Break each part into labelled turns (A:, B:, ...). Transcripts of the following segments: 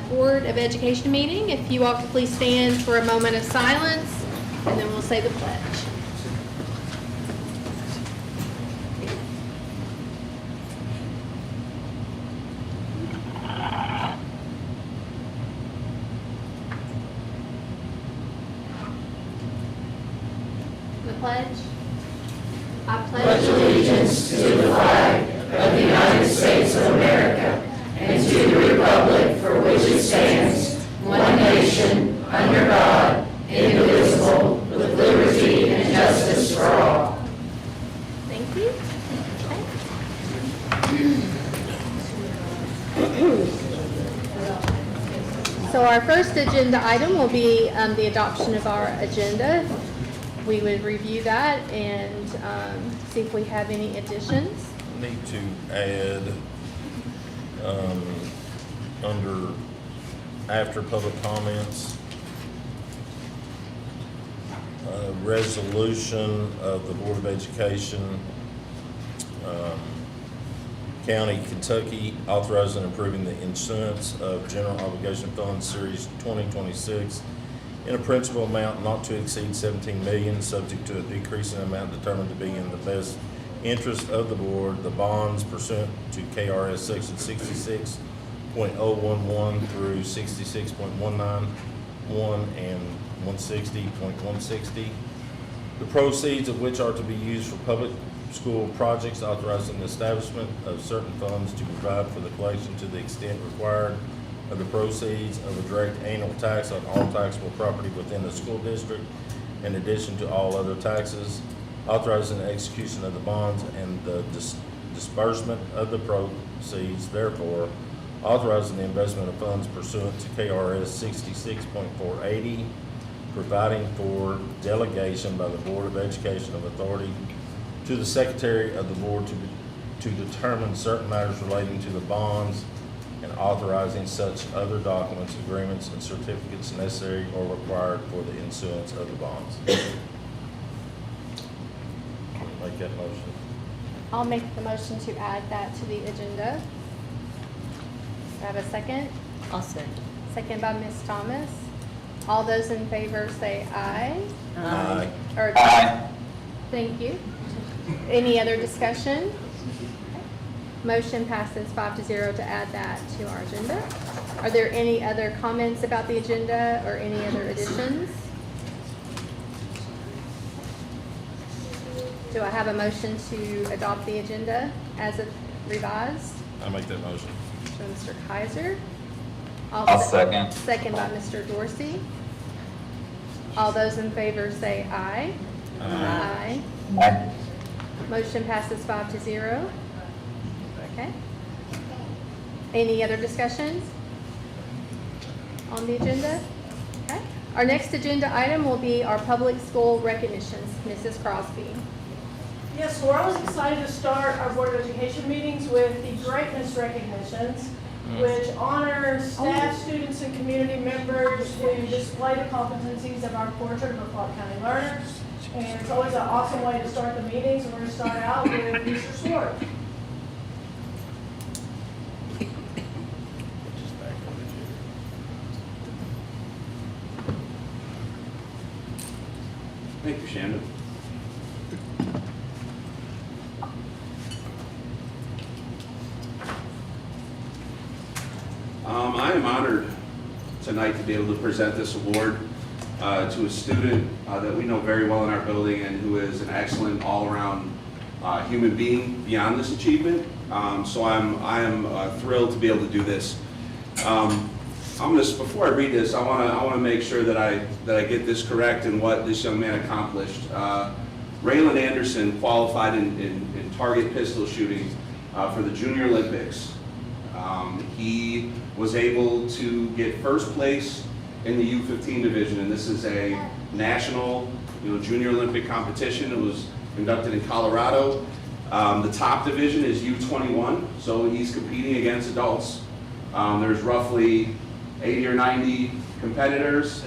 A: Board of Education meeting. If you all could please stand for a moment of silence, and then we'll say the pledge. The pledge. I pledge
B: Allegiance to the flag of the United States of America and to the republic for which it stands, one nation, under God, indivisible, with liberty and justice for all.
A: Thank you. So our first agenda item will be the adoption of our agenda. We would review that and see if we have any additions.
C: Need to add under after public comments, resolution of the Board of Education, County, Kentucky, authorizing and approving the issuance of General Obligation Fund Series 2026 in a principal amount not to exceed $17 million, subject to a decrease in amount determined to be in the best interest of the board. The bonds pursuant to KRS Section 66.011 through 66.191 and 160.160. The proceeds of which are to be used for public school projects, authorizing the establishment of certain funds to provide for the collection to the extent required of the proceeds of a direct annual tax on all taxable property within the school district, in addition to all other taxes, authorizing the execution of the bonds and the disbursement of the proceeds. Therefore, authorizing the investment of funds pursuant to KRS 66.480, providing for delegation by the Board of Education of authority to the Secretary of the Board to determine certain matters relating to the bonds, and authorizing such other documents, agreements, and certificates necessary or required for the issuance of the bonds. Make that motion.
A: I'll make the motion to add that to the agenda. Do I have a second?
D: I'll second.
A: Second by Ms. Thomas. All those in favor say aye.
C: Aye.
A: Or
B: Aye.
A: thank you. Any other discussion? Motion passes 5-0 to add that to our agenda. Are there any other comments about the agenda or any other additions? Do I have a motion to adopt the agenda as revised?
C: I make that motion.
A: So Mr. Kaiser.
B: I'll second.
A: Second by Mr. Dorsey. All those in favor say aye.
C: Aye.
A: Aye. Motion passes 5-0. Okay. Any other discussion on the agenda? Okay. Our next agenda item will be our public school recognitions. Mrs. Crosby.
E: Yes, we're always excited to start our Board of Education meetings with the Greatness Recognitions, which honor staff, students, and community members who display the competencies of our portrait of a Clark County learner. And it's always an awesome way to start the meetings. We're going to start out with Mr. Swart.
F: Thank you, Shannon. I am honored tonight to be able to present this award to a student that we know very well in our building and who is an excellent all-around human being beyond this achievement. So I am thrilled to be able to do this. Before I read this, I want to make sure that I get this correct and what this young man accomplished. Raylan Anderson qualified in target pistol shooting for the Junior Olympics. He was able to get first place in the U15 division, and this is a national, Junior Olympic competition. It was conducted in Colorado. The top division is U21, so he's competing against adults. There's roughly 80 or 90 competitors.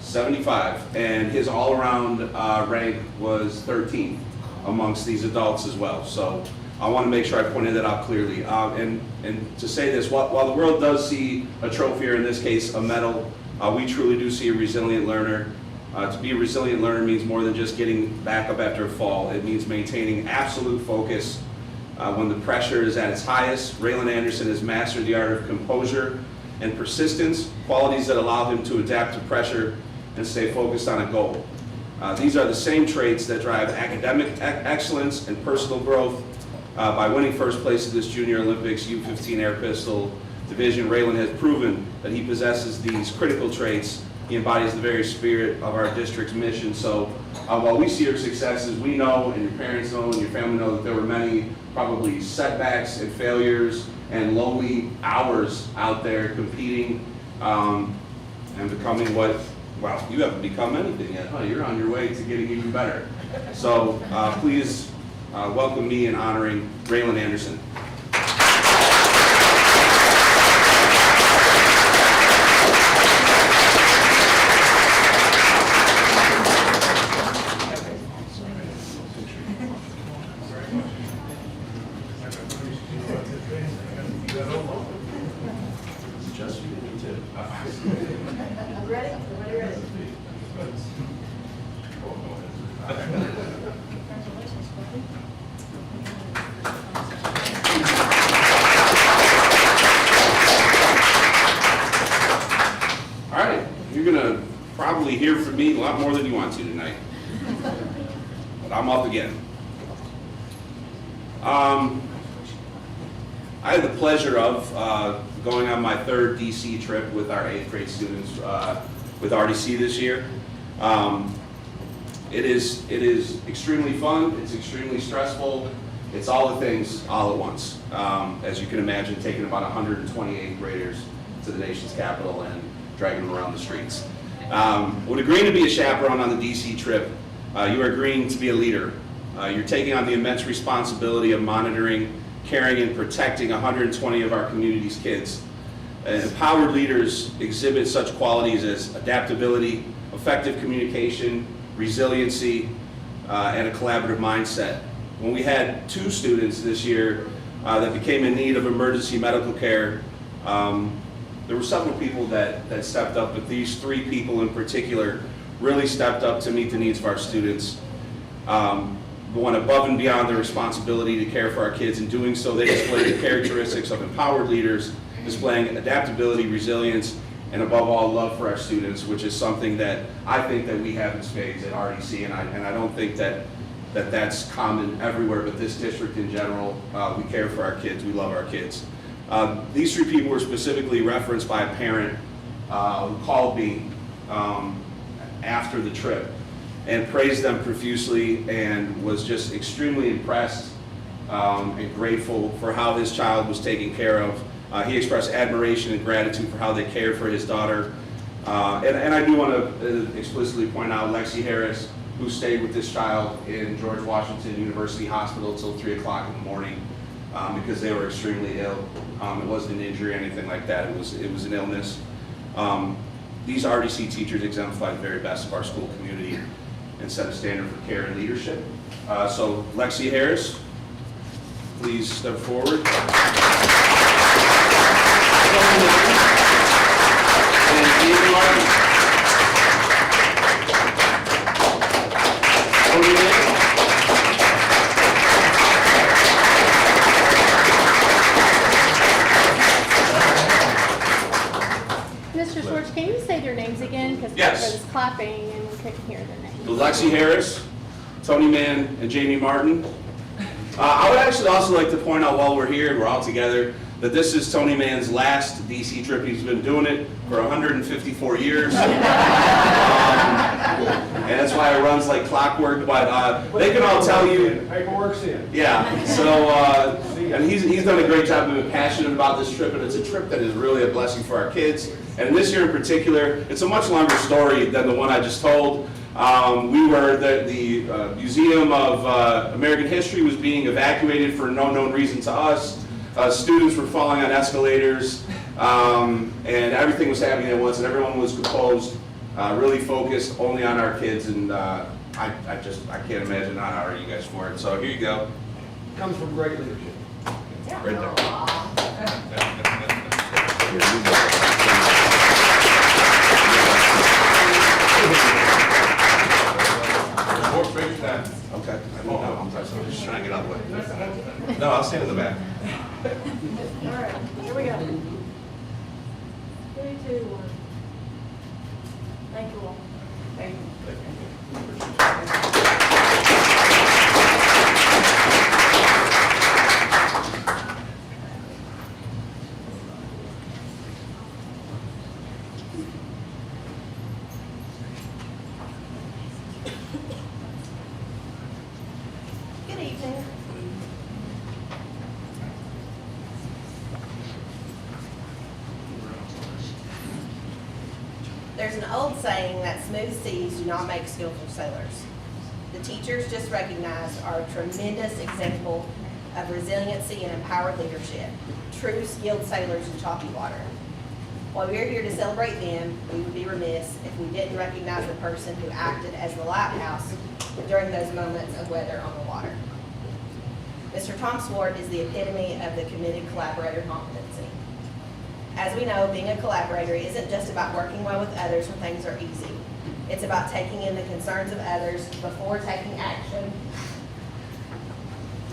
F: 75. And his all-around rank was 13th amongst these adults as well. So I want to make sure I pointed that out clearly. And to say this, while the world does see a trophy, or in this case, a medal, we truly do see a resilient learner. To be a resilient learner means more than just getting back up after a fall. It means maintaining absolute focus when the pressure is at its highest. Raylan Anderson has mastered the art of composure and persistence, qualities that allow him to adapt to pressure and stay focused on a goal. These are the same traits that drive academic excellence and personal growth. By winning first place at this Junior Olympics U-15 Air Pistol Division, Raylan has proven that he possesses these critical traits. He embodies the very spirit of our district's mission. So while we see your successes, we know, and your parents know, and your family know, that there were many probably setbacks and failures and lonely hours out there competing and becoming what, well, you haven't become anything yet, huh? You're on your way to getting even better. So please welcome me in honoring Raylan Anderson. Probably hear from me a lot more than you want to tonight, but I'm up again. I had the pleasure of going on my third DC trip with our 8th grade students with RDC this year. It is extremely fun, it's extremely stressful, it's all the things all at once. As you can imagine, taking about 128 graders to the nation's capital and dragging them around the streets. When agreeing to be a chaperone on the DC trip, you are agreeing to be a leader. You're taking on the immense responsibility of monitoring, caring, and protecting 120 of our community's kids. Empowered leaders exhibit such qualities as adaptability, effective communication, resiliency, and a collaborative mindset. When we had 2 students this year that became in need of emergency medical care, there were several people that stepped up, but these 3 people in particular really stepped up to meet the needs of our students. Going above and beyond their responsibility to care for our kids. In doing so, they displayed the characteristics of empowered leaders, displaying adaptability, resilience, and above all, love for our students, which is something that I think that we have in spades at RDC, and I don't think that's common everywhere, but this district in general, we care for our kids, we love our kids. These 3 people were specifically referenced by a parent who called me after the trip and praised them profusely and was just extremely impressed and grateful for how his child was taken care of. He expressed admiration and gratitude for how they cared for his daughter. And I do want to explicitly point out Lexi Harris, who stayed with this child in George Washington University Hospital until 3 o'clock in the morning. Because they were extremely ill. It wasn't an injury or anything like that. It was an illness. These RDC teachers exemplify the very best of our school community and set a standard for care and leadership. So Lexi Harris, please step forward. And David Martin.
A: Mr. Schwartz, can you say their names again? Because
F: Yes.
A: there was clapping and we couldn't hear their names.
F: Lexi Harris, Tony Mann, and Jamie Martin. I would actually also like to point out while we're here, we're all together, that this is Tony Mann's last DC trip. He's been doing it for 154 years. And that's why it runs like clockwork, but they can all tell you.
D: Paperwork's in.
F: Yeah, so, and he's done a great job of being passionate about this trip, and it's a trip that is really a blessing for our kids. And this year in particular, it's a much longer story than the one I just told. We were, the Museum of American History was being evacuated for no known reason to us. Students were falling on escalators, and everything was happening at once, and everyone was composed, really focused only on our kids, and I can't imagine how hard you guys for it. So here you go.
D: comes from great leadership.
C: Right there.
G: More space time.
F: Okay. I don't know. I'm just trying to get out of the way.
G: No, I'll stand in the back.
E: All right, here we go. 3, 2, 1. Thank you all.
A: Thank you.
H: Good evening. There's an old saying that smooth seas do not make skillful sailors. The teachers just recognized are a tremendous example of resiliency and empowered leadership, true skilled sailors in choppy water. While we are here to celebrate them, we would be remiss if we didn't recognize the person who acted as the lighthouse during those moments of weather on the water. Mr. Tom Swart is the epitome of the committed collaborator competency. As we know, being a collaborator isn't just about working well with others when things are easy. It's about taking in the concerns of others before taking action,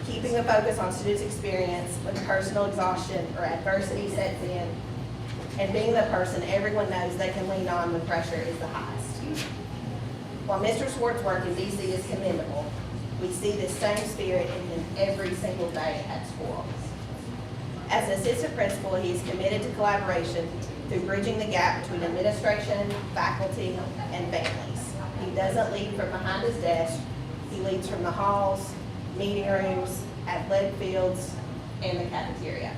H: keeping the focus on students' experience when personal exhaustion or adversity sets in, and being the person everyone knows they can lean on when pressure is the highest. While Mr. Swart's work in DC is commendable, we see this same spirit in him every single day at school. As an assistant principal, he is committed to collaboration through bridging the gap between administration, faculty, and families. He doesn't lead from behind his desk. He leads from the halls, meeting rooms, athletic fields, and the cafeteria.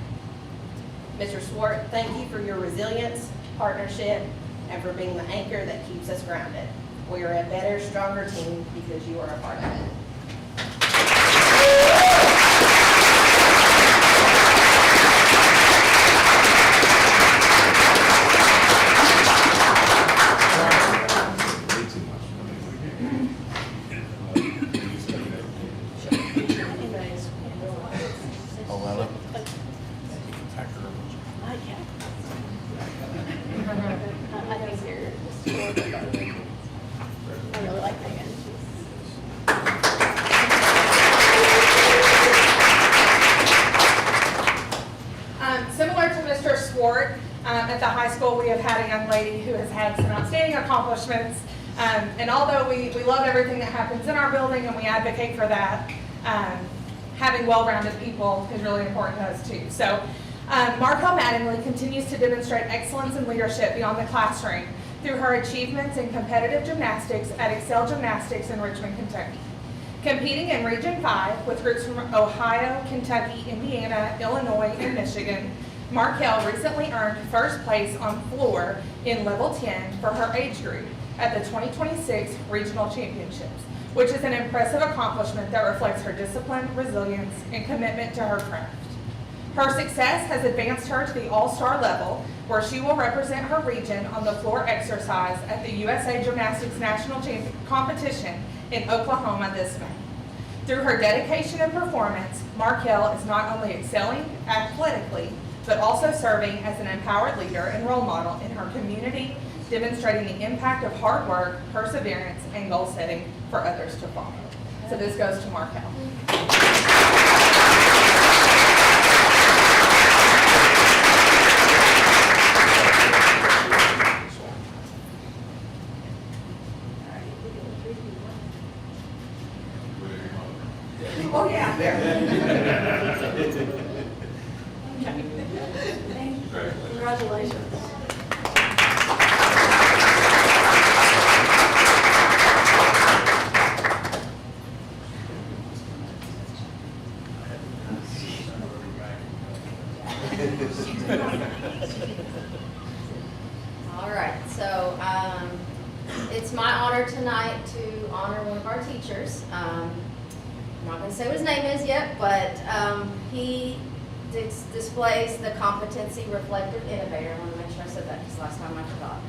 H: Mr. Swart, thank you for your resilience, partnership, and for being the anchor that keeps us grounded. We are a better, stronger team because you are a part of it.
A: I know you're I really like Megan.
I: Similar to Mr. Swart, at the high school, we have had a young lady who has had some outstanding accomplishments. And although we love everything that happens in our building and we advocate for that, having well-rounded people is really important to us too. So Markel Mattingly continues to demonstrate excellence and leadership beyond the classroom through her achievements in competitive gymnastics at Excel Gymnastics in Richmond, Kentucky. Competing in Region 5 with roots from Ohio, Kentucky, Indiana, Illinois, and Michigan, Markel recently earned first place on floor in level 10 for her age group at the 2026 Regional Championships, which is an impressive accomplishment that reflects her discipline, resilience, and commitment to her craft. Her success has advanced her to the all-star level, where she will represent her region on the floor exercise at the USA Gymnastics National Competition in Oklahoma this May. Through her dedication and performance, Markel is not only excelling athletically, but also serving as an empowered leader and role model in her community, demonstrating the impact of hard work, perseverance, and goal setting for others to follow. So this goes to Markel. Oh, yeah.
E: Congratulations.
B: All right, so it's my honor tonight to honor one of our teachers. I'm not going to say what his name is yet, but he displays the competency reflective innovator. I want to make sure I said that because last time I forgot.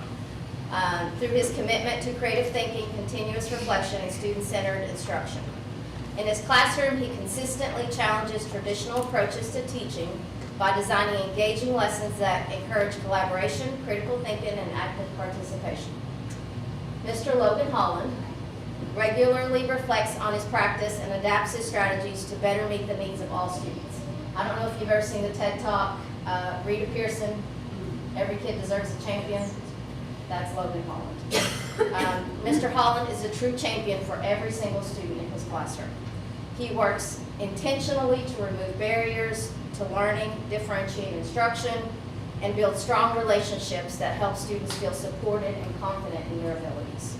B: Through his commitment to creative thinking, continuous reflection, and student-centered instruction.
D: In his classroom, he consistently challenges traditional approaches to teaching by designing engaging lessons that encourage collaboration, critical thinking, and active participation. Mr. Logan Holland regularly reflects on his practice and adapts his strategies to better meet the needs of all students. I don't know if you've ever seen the TED Talk, Rita Pearson, Every Kid Deserves a Champion. That's Logan Holland. Mr. Holland is a true champion for every single student in his classroom. He works intentionally to remove barriers to learning, differentiate instruction, and build strong relationships that help students feel supported and confident in their abilities.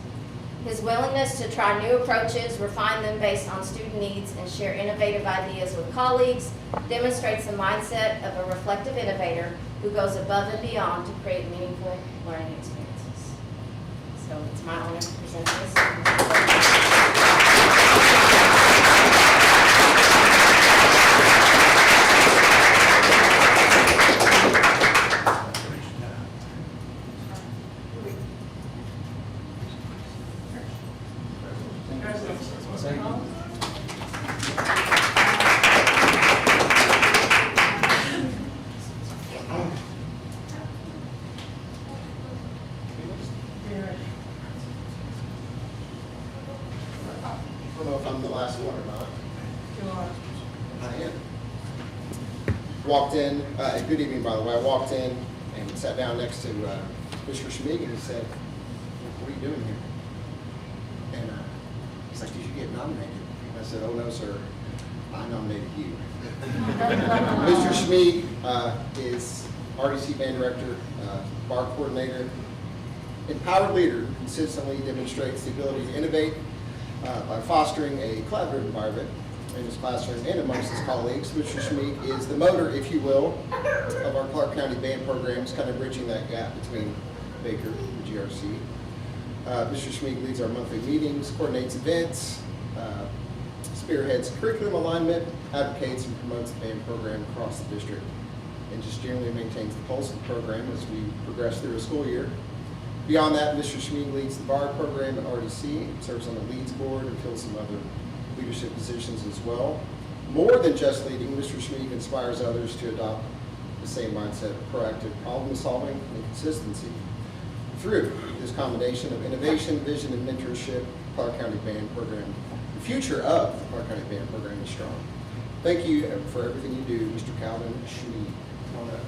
D: His willingness to try new approaches, refine them based on student needs, and share innovative ideas with colleagues demonstrates the mindset of a reflective innovator who goes above and beyond to create meaningful learning experiences. So it's my honor to present this.
G: I don't know if I'm the last one or not. I am. Walked in, good evening, by the way. I walked in and sat down next to Mr. Schmig, and he said, "What are you doing here?" And he's like, "Did you get nominated?" I said, "Oh, no, sir. I nominated you." Mr. Schmig is RDC band director, bar coordinator, empowered leader who consistently demonstrates the ability to innovate by fostering a collaborative environment in his classroom and amongst his colleagues. Mr. Schmig is the motor, if you will, of our Clark County band programs, kind of bridging that gap between Baker and GRC. Mr. Schmig leads our monthly meetings, coordinates events, spearheads curriculum alignment, advocates and promotes the band program across the district, and just generally maintains the pulse of the program as we progress through a school year. Beyond that, Mr. Schmig leads the bar program at RDC, serves on the leads board, and fills some other leadership positions as well. More than just leading, Mr. Schmig inspires others to adopt the same mindset of proactive problem solving and consistency. Through this combination of innovation, vision, and mentorship, Clark County Band Program, the future of the Clark County Band Program is strong. Thank you for everything you do, Mr. Calvin Schmig. Come on up.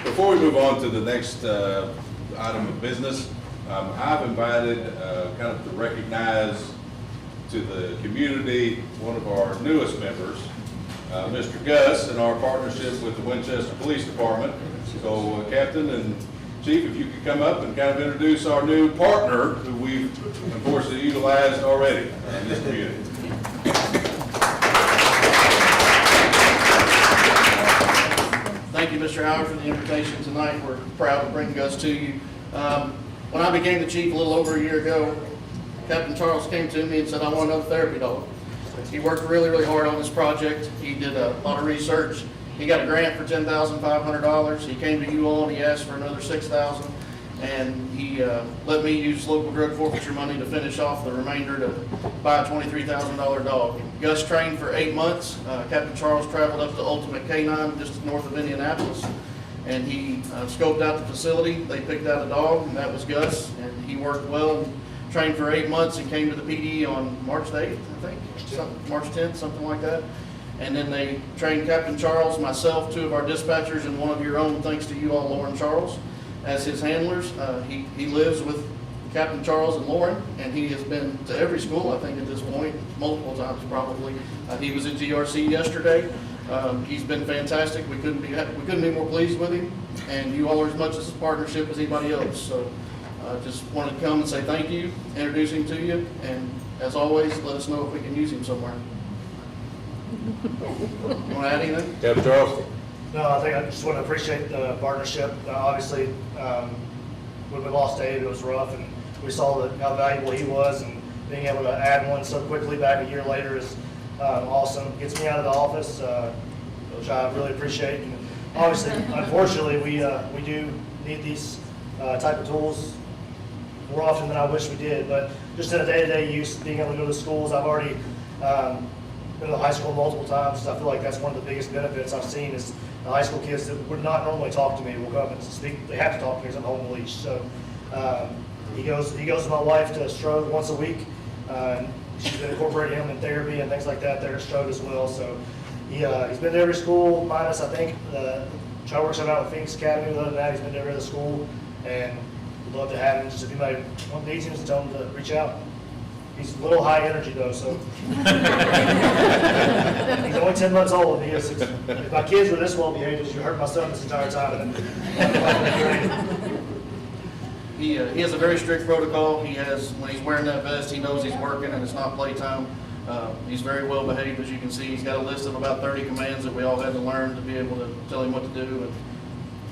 J: Before we move on to the next item of business, I've invited kind of to recognize to the community one of our newest members, Mr. Gus, in our partnership with the Winchester Police Department. So Captain and Chief, if you could come up and kind of introduce our new partner who we've unfortunately utilized already in this community.
K: Thank you, Mr. Howard, for the invitation tonight. We're proud to bring Gus to you. When I became the chief a little over a year ago, Captain Charles came to me and said, "I want another therapy dog." He worked really, really hard on this project. He did a lot of research. He got a grant for $10,500. He came to you all and he asked for another $6,000. And he let me use local drug forfeiture money to finish off the remainder to buy a $23,000 dog. Gus trained for 8 months. Captain Charles traveled up to Ultimate K9 just north of Indianapolis, and he scoped out the facility. They picked out a dog, and that was Gus. And he worked well and trained for 8 months and came to the PD on March 8th, I think, March 10th, something like that. And then they trained Captain Charles, myself, 2 of our dispatchers, and 1 of your own, thanks to you all, Lauren Charles, as his handlers. He lives with Captain Charles and Lauren, and he has been to every school, I think, at this point, multiple times probably. He was at GRC yesterday. He's been fantastic. We couldn't be more pleased with him, and you all are as much as a partnership as anybody else. So just wanted to come and say thank you, introduce him to you, and as always, let us know if we can use him somewhere. You want to add anything?
C: Captain Charles?
L: No, I think I just want to appreciate the partnership. Obviously, when we lost Dave, it was rough, and we saw how valuable he was, and being able to add one so quickly back a year later is awesome. Gets me out of the office, which I really appreciate. And obviously, unfortunately, we do need these type of tools more often than I wish we did, but just in a day-to-day use, being able to go to schools, I've already been to the high school multiple times, so I feel like that's one of the biggest benefits I've seen is the high school kids that would not normally talk to me will come and speak. They have to talk to me because I'm home on leash. So he goes with my wife to Strode once a week. She's been incorporating him in therapy and things like that there at Strode as well. So he's been to every school minus, I think, child works out with Phoenix Academy. Other than that, he's been to every other school, and we'd love to have him. Just if anybody needs him, just tell him to reach out. He's a little high energy though, so. He's only 10 months old, and he is, if my kids were this well behaved, you hurt my son this entire time.
K: He has a very strict protocol. He has, when he's wearing that vest, he knows he's working and it's not playtime. He's very well behaved, as you can see. He's got a list of about 30 commands that we all had to learn to be able to tell him what to do.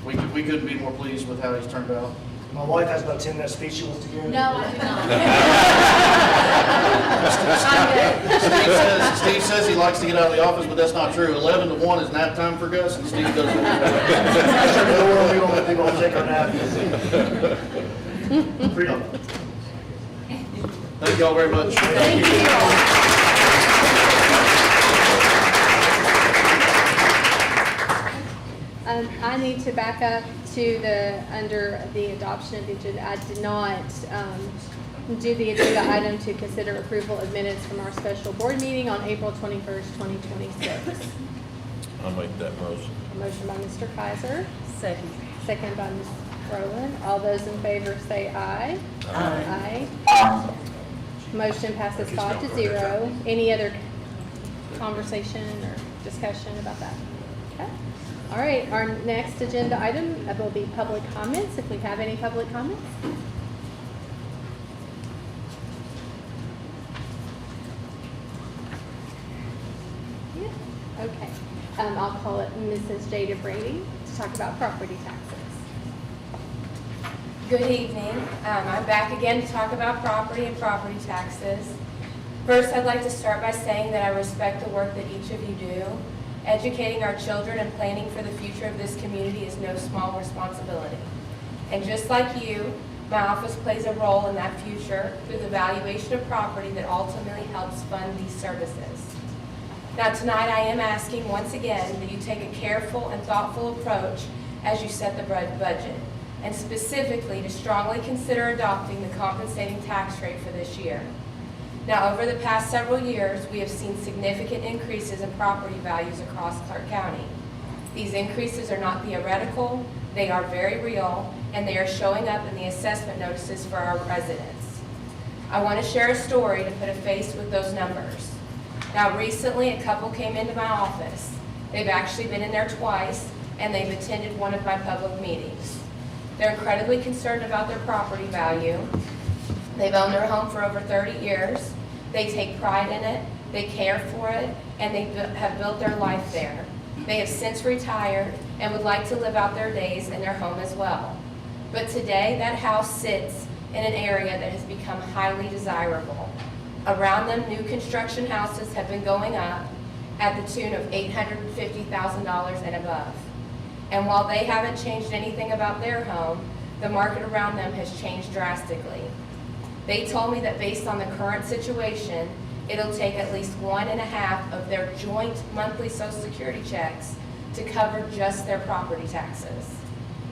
K: And we couldn't be more pleased with how he's turned out.
L: My wife has about 10 minutes speech she wants to give.
D: No, I do not.
K: Steve says he likes to get out of the office, but that's not true. 11 to 1 is nap time for Gus, and Steve doesn't.
L: Shut the door, we don't let people take our nap. Freedom.
K: Thank you all very much.
A: Thank you. I need to back up to under the adoption of the agenda. I did not do the agenda item to consider approval of minutes from our special board meeting on April 21st, 2026.
C: I'll make that motion.
A: A motion by Mr. Kaiser,
B: Second.
A: second by Ms. Rowland. All those in favor say aye.
B: Aye.
A: Aye. Motion passes 5-0. Any other conversation or discussion about that? Okay. All right, our next agenda item will be public comments, if we have any public comments. Yeah, okay. I'll call it Mrs. Jada Brady to talk about property taxes.
M: Good evening. I'm back again to talk about property and property taxes. First, I'd like to start by saying that I respect the work that each of you do. Educating our children and planning for the future of this community is no small responsibility. And just like you, my office plays a role in that future through the valuation of property that ultimately helps fund these services. Now tonight I am asking once again that you take a careful and thoughtful approach as you set the budget, and specifically to strongly consider adopting the compensating tax rate for this year. Now, over the past several years, we have seen significant increases in property values across Clark County. These increases are not theoretical, they are very real, and they are showing up in the assessment notices for our residents. I want to share a story to put a face with those numbers. Now, recently, a couple came into my office. They've actually been in there twice, and they've attended one of my public meetings. They're incredibly concerned about their property value. They've owned their home for over 30 years. They take pride in it, they care for it, and they have built their life there. They have since retired and would like to live out their days in their home as well. But today, that house sits in an area that has become highly desirable. Around them, new construction houses have been going up at the tune of $850,000 and above. And while they haven't changed anything about their home, the market around them has changed drastically. They told me that based on the current situation, it'll take at least 1.5 of their joint monthly Social Security checks to cover just their property taxes.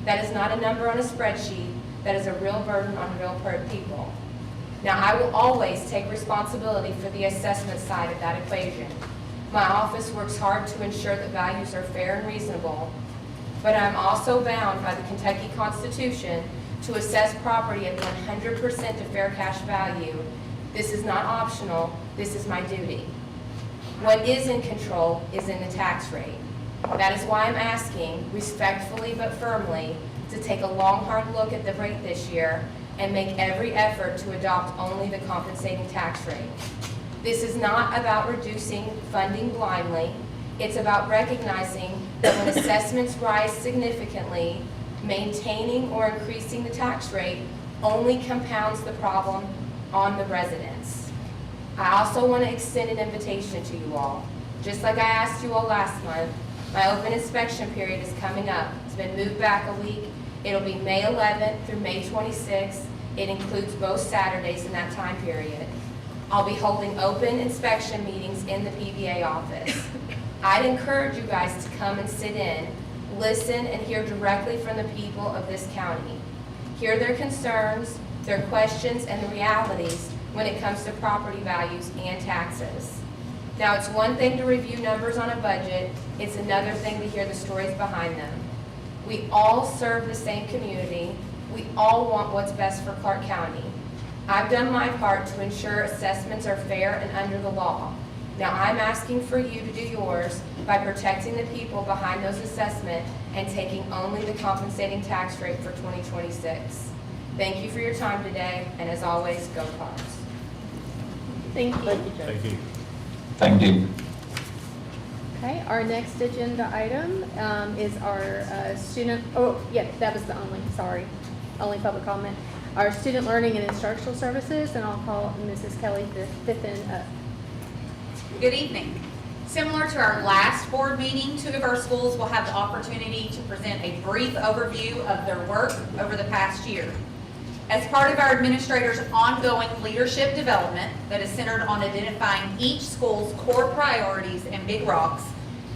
M: That is not a number on a spreadsheet, that is a real burden on real people. Now, I will always take responsibility for the assessment side of that equation. My office works hard to ensure that values are fair and reasonable, but I'm also bound by the Kentucky Constitution to assess property at 100% of fair cash value. This is not optional, this is my duty. What is in control is in the tax rate. That is why I'm asking, respectfully but firmly, to take a long, hard look at the rate this year and make every effort to adopt only the compensating tax rate. This is not about reducing funding blindly. It's about recognizing that when assessments rise significantly, Maintaining or increasing the tax rate only compounds the problem on the residents. I also want to extend an invitation to you all. Just like I asked you all last month, my open inspection period is coming up. It's been moved back a week. It'll be May 11th through May 26th. It includes both Saturdays in that time period. I'll be holding open inspection meetings in the PBA office. I'd encourage you guys to come and sit in, listen, and hear directly from the people of this county. Hear their concerns, their questions, and the realities when it comes to property values and taxes. Now, it's one thing to review numbers on a budget, it's another thing to hear the stories behind them. We all serve the same community. We all want what's best for Clark County. I've done my part to ensure assessments are fair and under the law. Now I'm asking for you to do yours by protecting the people behind those assessments and taking only the compensating tax rate for 2026. Thank you for your time today, and as always, go Cars.
A: Thank you.
C: Thank you.
B: Thank you.
A: Okay, our next agenda item is our student, oh, yeah, that was the only public comment. Our student learning and instructional services, and I'll call Mrs. Kelly Fiffin up.
N: Good evening. Similar to our last board meeting, 2 of our schools will have the opportunity to present a brief overview of their work over the past year. As part of our administrators' ongoing leadership development that is centered on identifying each school's core priorities and big rocks,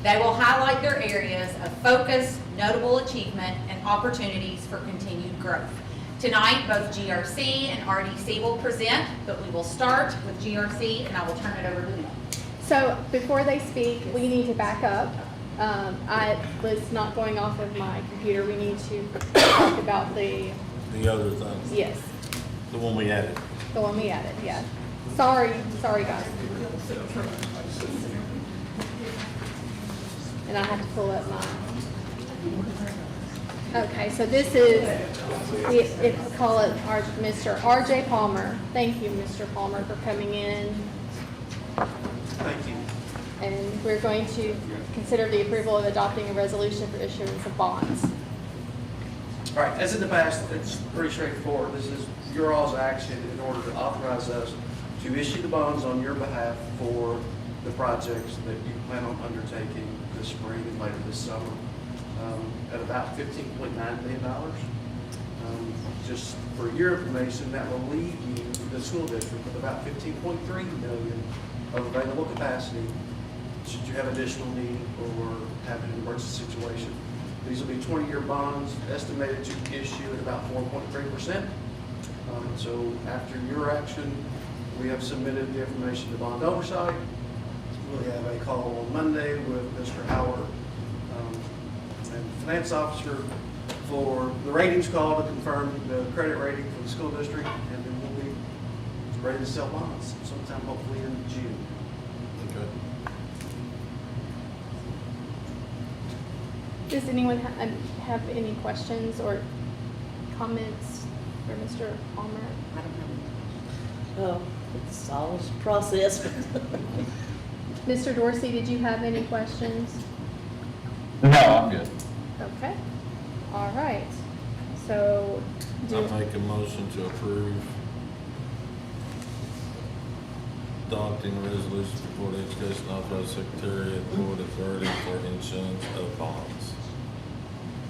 N: they will highlight their areas of focus, notable achievement, and opportunities for continued growth. Tonight, both GRC and RDC will present, but we will start with GRC, and I will turn it over to them.
A: So before they speak, we need to back up. I was not going off of my computer. We need to talk about the
C: other things.
A: yes,
C: The one we added.
A: the one we added. Yeah. Sorry, guys. And I have to pull up my. Okay, so this is, it's call it Mr. R.J. Palmer. Thank you, Mr. Palmer, for coming in.
K: Thank you.
A: And we're going to consider the approval of adopting a resolution for issuance of bonds.
O: All right, as in the past, it's pretty straightforward. This is your all's action in order to authorize us to issue the bonds on your behalf for the projects that you plan on undertaking this spring and later this summer at about $15.9 million. Just for your information, that will leave you, the school district, with about $15.3 million of available capacity should you have additional need or have an emergency situation. These will be 20-year bonds estimated to issue at about 4.3%. So after your action, we have submitted the information to bond oversight. We'll have a call on Monday with Mr. Howard and the finance officer for the ratings call to confirm the credit rating for the school district, and then we'll be ready to sell bonds sometime hopefully in June.
C: Okay.
A: Does anyone have any questions or comments for Mr. Palmer?
P: I don't know. Oh, it's all a process.
A: Mr. Dorsey, did you have any questions?
B: No, I'm good.
A: Okay. All right. So,
C: I make a motion to approve adopting a resolution for Board of Education authorized Secretary of the Board Authority for issuance of bonds.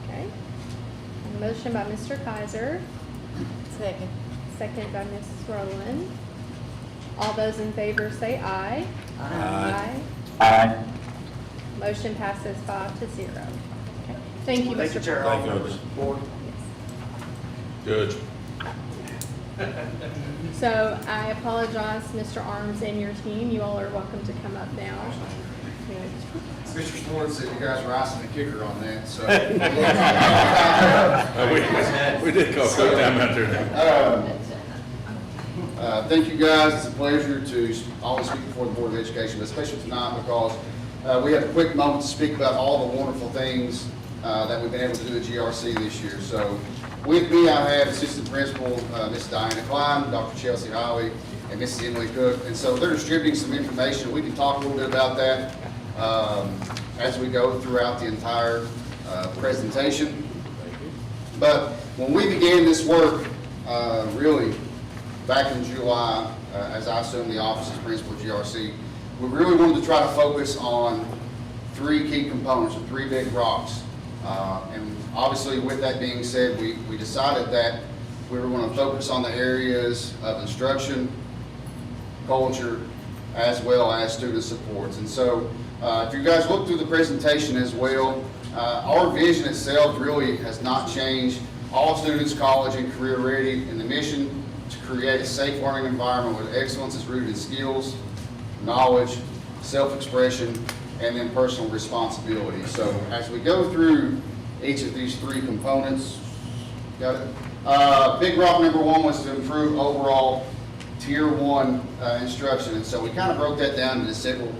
A: okay. A motion by Mr. Kaiser,
P: Second.
A: second by Mrs. Rowland. All those in favor say aye.
C: Aye.
B: Aye.
A: Motion passes 5-0. Okay. Thank you,
O: Thank you,
A: Mr.
O: Chair.
C: Thank you.
O: Members, Board.
C: Good.
A: So I apologize, Mr. Arms and your team. You all are welcome to come up now.
G: Mr. Swartz said you guys were icing the kicker on that, so.
C: We did call quick time out there.
G: Thank you guys. It's a pleasure to always speak before the Board of Education, but especially tonight because we have a quick moment to speak about all the wonderful things that we've been able to do at GRC this year. So with me, I have Assistant Principal Ms. Diana Klein, Dr. Chelsea Holly, and Mrs. Emily Cook. And so they're distributing some information. We can talk a little bit about that as we go throughout the entire presentation. But when we began this work, really back in July, as I assumed the office as principal of GRC, we really wanted to try to focus on 3 key components, or 3 big rocks. And obviously with that being said, we decided that we were going to focus on the areas of instruction, culture, as well as student supports. And so if you guys look through the presentation as well, our vision itself really has not changed. All students college and career ready, and the mission to create a safe learning environment where excellence is rooted in skills, knowledge, self-expression, and then personal responsibility. So as we go through each of these 3 components, got it? Big rock number 1 was to improve overall Tier 1 instruction, and so we kind of broke that down into several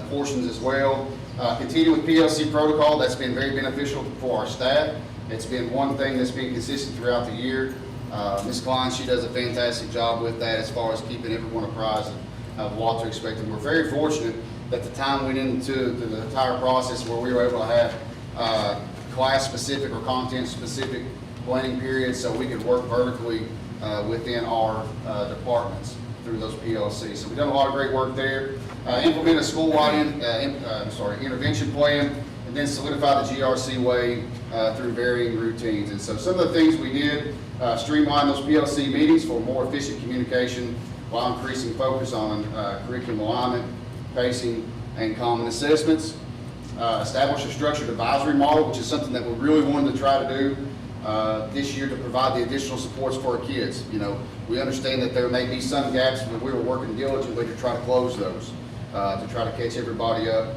G: portions as well. Continue with PLC protocol. That's been very beneficial for our staff. It's been one thing that's been consistent throughout the year. Ms. Klein, she does a fantastic job with that as far as keeping everyone apprised of what to expect. And we're very fortunate that the time went into the entire process where we were able to have class-specific or content-specific planning periods so we could work vertically within our departments through those PLCs. So we've done a lot of great work there. Implement a school-wide intervention plan, and then solidify the GRC way through varying routines. And so some of the things we did, streamline those PLC meetings for more efficient communication while increasing focus on curriculum alignment, pacing, and common assessments. Establish a structured advisory model, which is something that we really wanted to try to do this year to provide the additional supports for our kids. You know, we understand that there may be some gaps, but we were working diligently to try to close those, to try to catch everybody up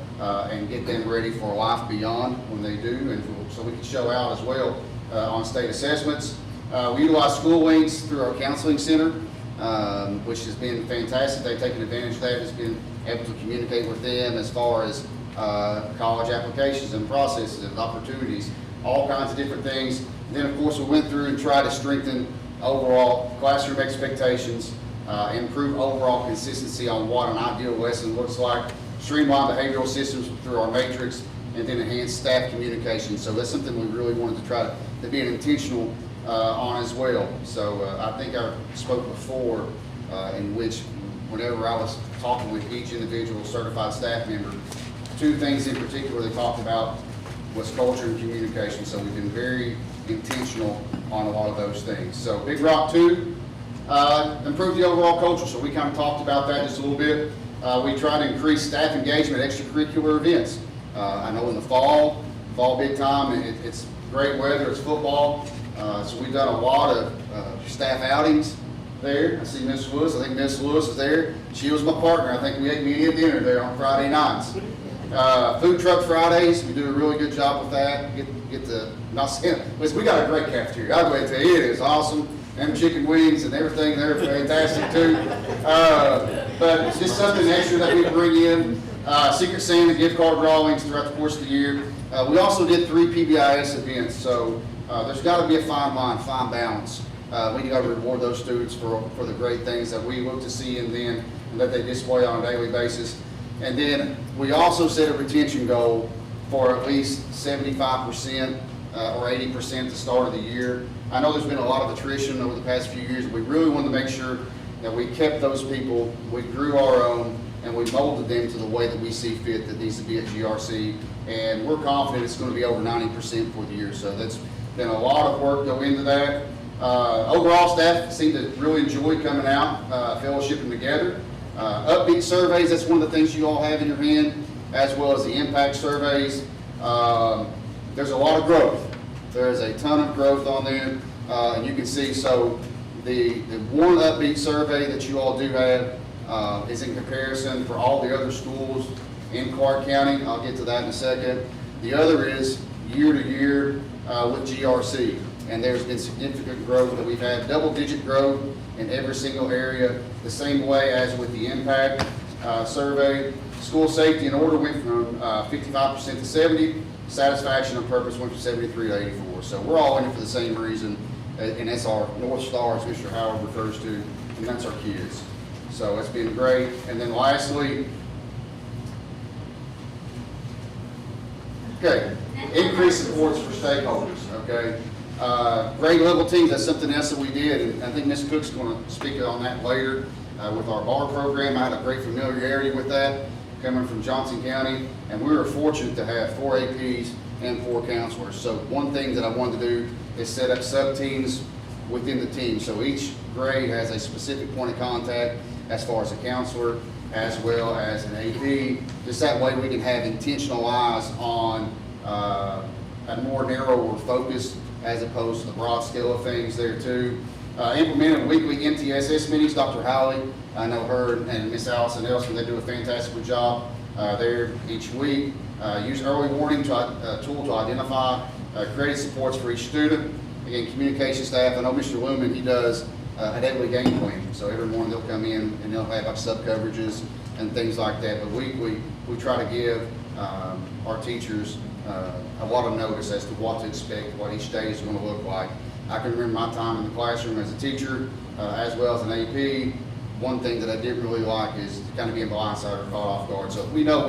G: and get them ready for life beyond when they do, and so we can show out as well on state assessments. We utilize school links through our counseling center, which has been fantastic. They've taken advantage of that. It's been able to communicate with them as far as college applications and processes and opportunities, all kinds of different things. And then, of course, we went through and tried to strengthen overall classroom expectations, improve overall consistency on what an ideal lesson looks like, streamline behavioral systems through our matrix, and then enhance staff communication. So that's something we really wanted to try to be intentional on as well. So I think I spoke before in which whenever I was talking with each individual certified staff member, 2 things in particular they talked about was culture and communication. So we've been very intentional on a lot of those things. So Big Rock 2, improve the overall culture. So we kind of talked about that just a little bit. We try to increase staff engagement at extracurricular events. I know in the fall big time, it's great weather, it's football. So we've done a lot of staff outings there. I see Miss Lewis. I think Miss Lewis is there. She was my partner. I think we ate media dinner there on Friday nights. Food truck Fridays, we do a really good job with that. Get the not saying, we got a great cafeteria. I'll go ahead and tell you, it is awesome. And chicken wings and everything there, fantastic too. But it's just something extra that we bring in. Secret Santa gift card drawings throughout the course of the year. We also did 3 PBIS events, so there's got to be a fine line, fine balance. We got to reward those students for the great things that we look to see in them and that they display on a daily basis. And then we also set a retention goal for at least 75% or 80% at the start of the year. I know there's been a lot of attrition over the past few years. We really wanted to make sure that we kept those people, we grew our own, and we molded them to the way that we see fit that needs to be at GRC. And we're confident it's going to be over 90% for the year. So that's been a lot of work go into that. Overall, staff seem to really enjoy coming out, fellowshipping together. Upbeat surveys, that's one of the things you all have in your hand, as well as the impact surveys. There's a lot of growth. There's a ton of growth on there, and you can see, so the one upbeat survey that you all do have is in comparison for all the other schools in Clark County. I'll get to that in a second. The other is year to year with GRC, and there's been significant growth that we've had, double-digit growth in every single area, the same way as with the impact survey. School safety and order went from 55% to 70%. Satisfaction and purpose went from 73 to 84. So we're all in it for the same reason, and that's our North Star, as Mr. Howard refers to, and that's our kids. So it's been great. And then lastly, okay, increased supports for stakeholders, okay?
Q: Grade level teams, that's something else that we did, and I think Ms. Cook's going to speak on that later. With our bar program, I had a great familiarity with that coming from Johnson County, and we were fortunate to have 4 APs and 4 counselors. So one thing that I wanted to do is set up sub-teams within the team. So each grade has a specific point of contact as far as a counselor as well as an AP. Just that way we can have intentional eyes on a more narrower focus as opposed to the broad scale of things there too. Implemented weekly MTSS meetings. Dr. Howley, I know her and Miss Allison Nelson, they do a fantastic job there each week. Use early warning tool to identify credit supports for each student. Again, communication staff, I know Mr. Lumen, he does a daily game plan. So every morning they'll come in and they'll have like sub coverages and things like that. But we try to give our teachers a lot of notice as to what to expect, what each day is going to look like. I can remember my time in the classroom as a teacher, as well as an AP. One thing that I didn't really like is kind of being blindsided or caught off guard. So if we know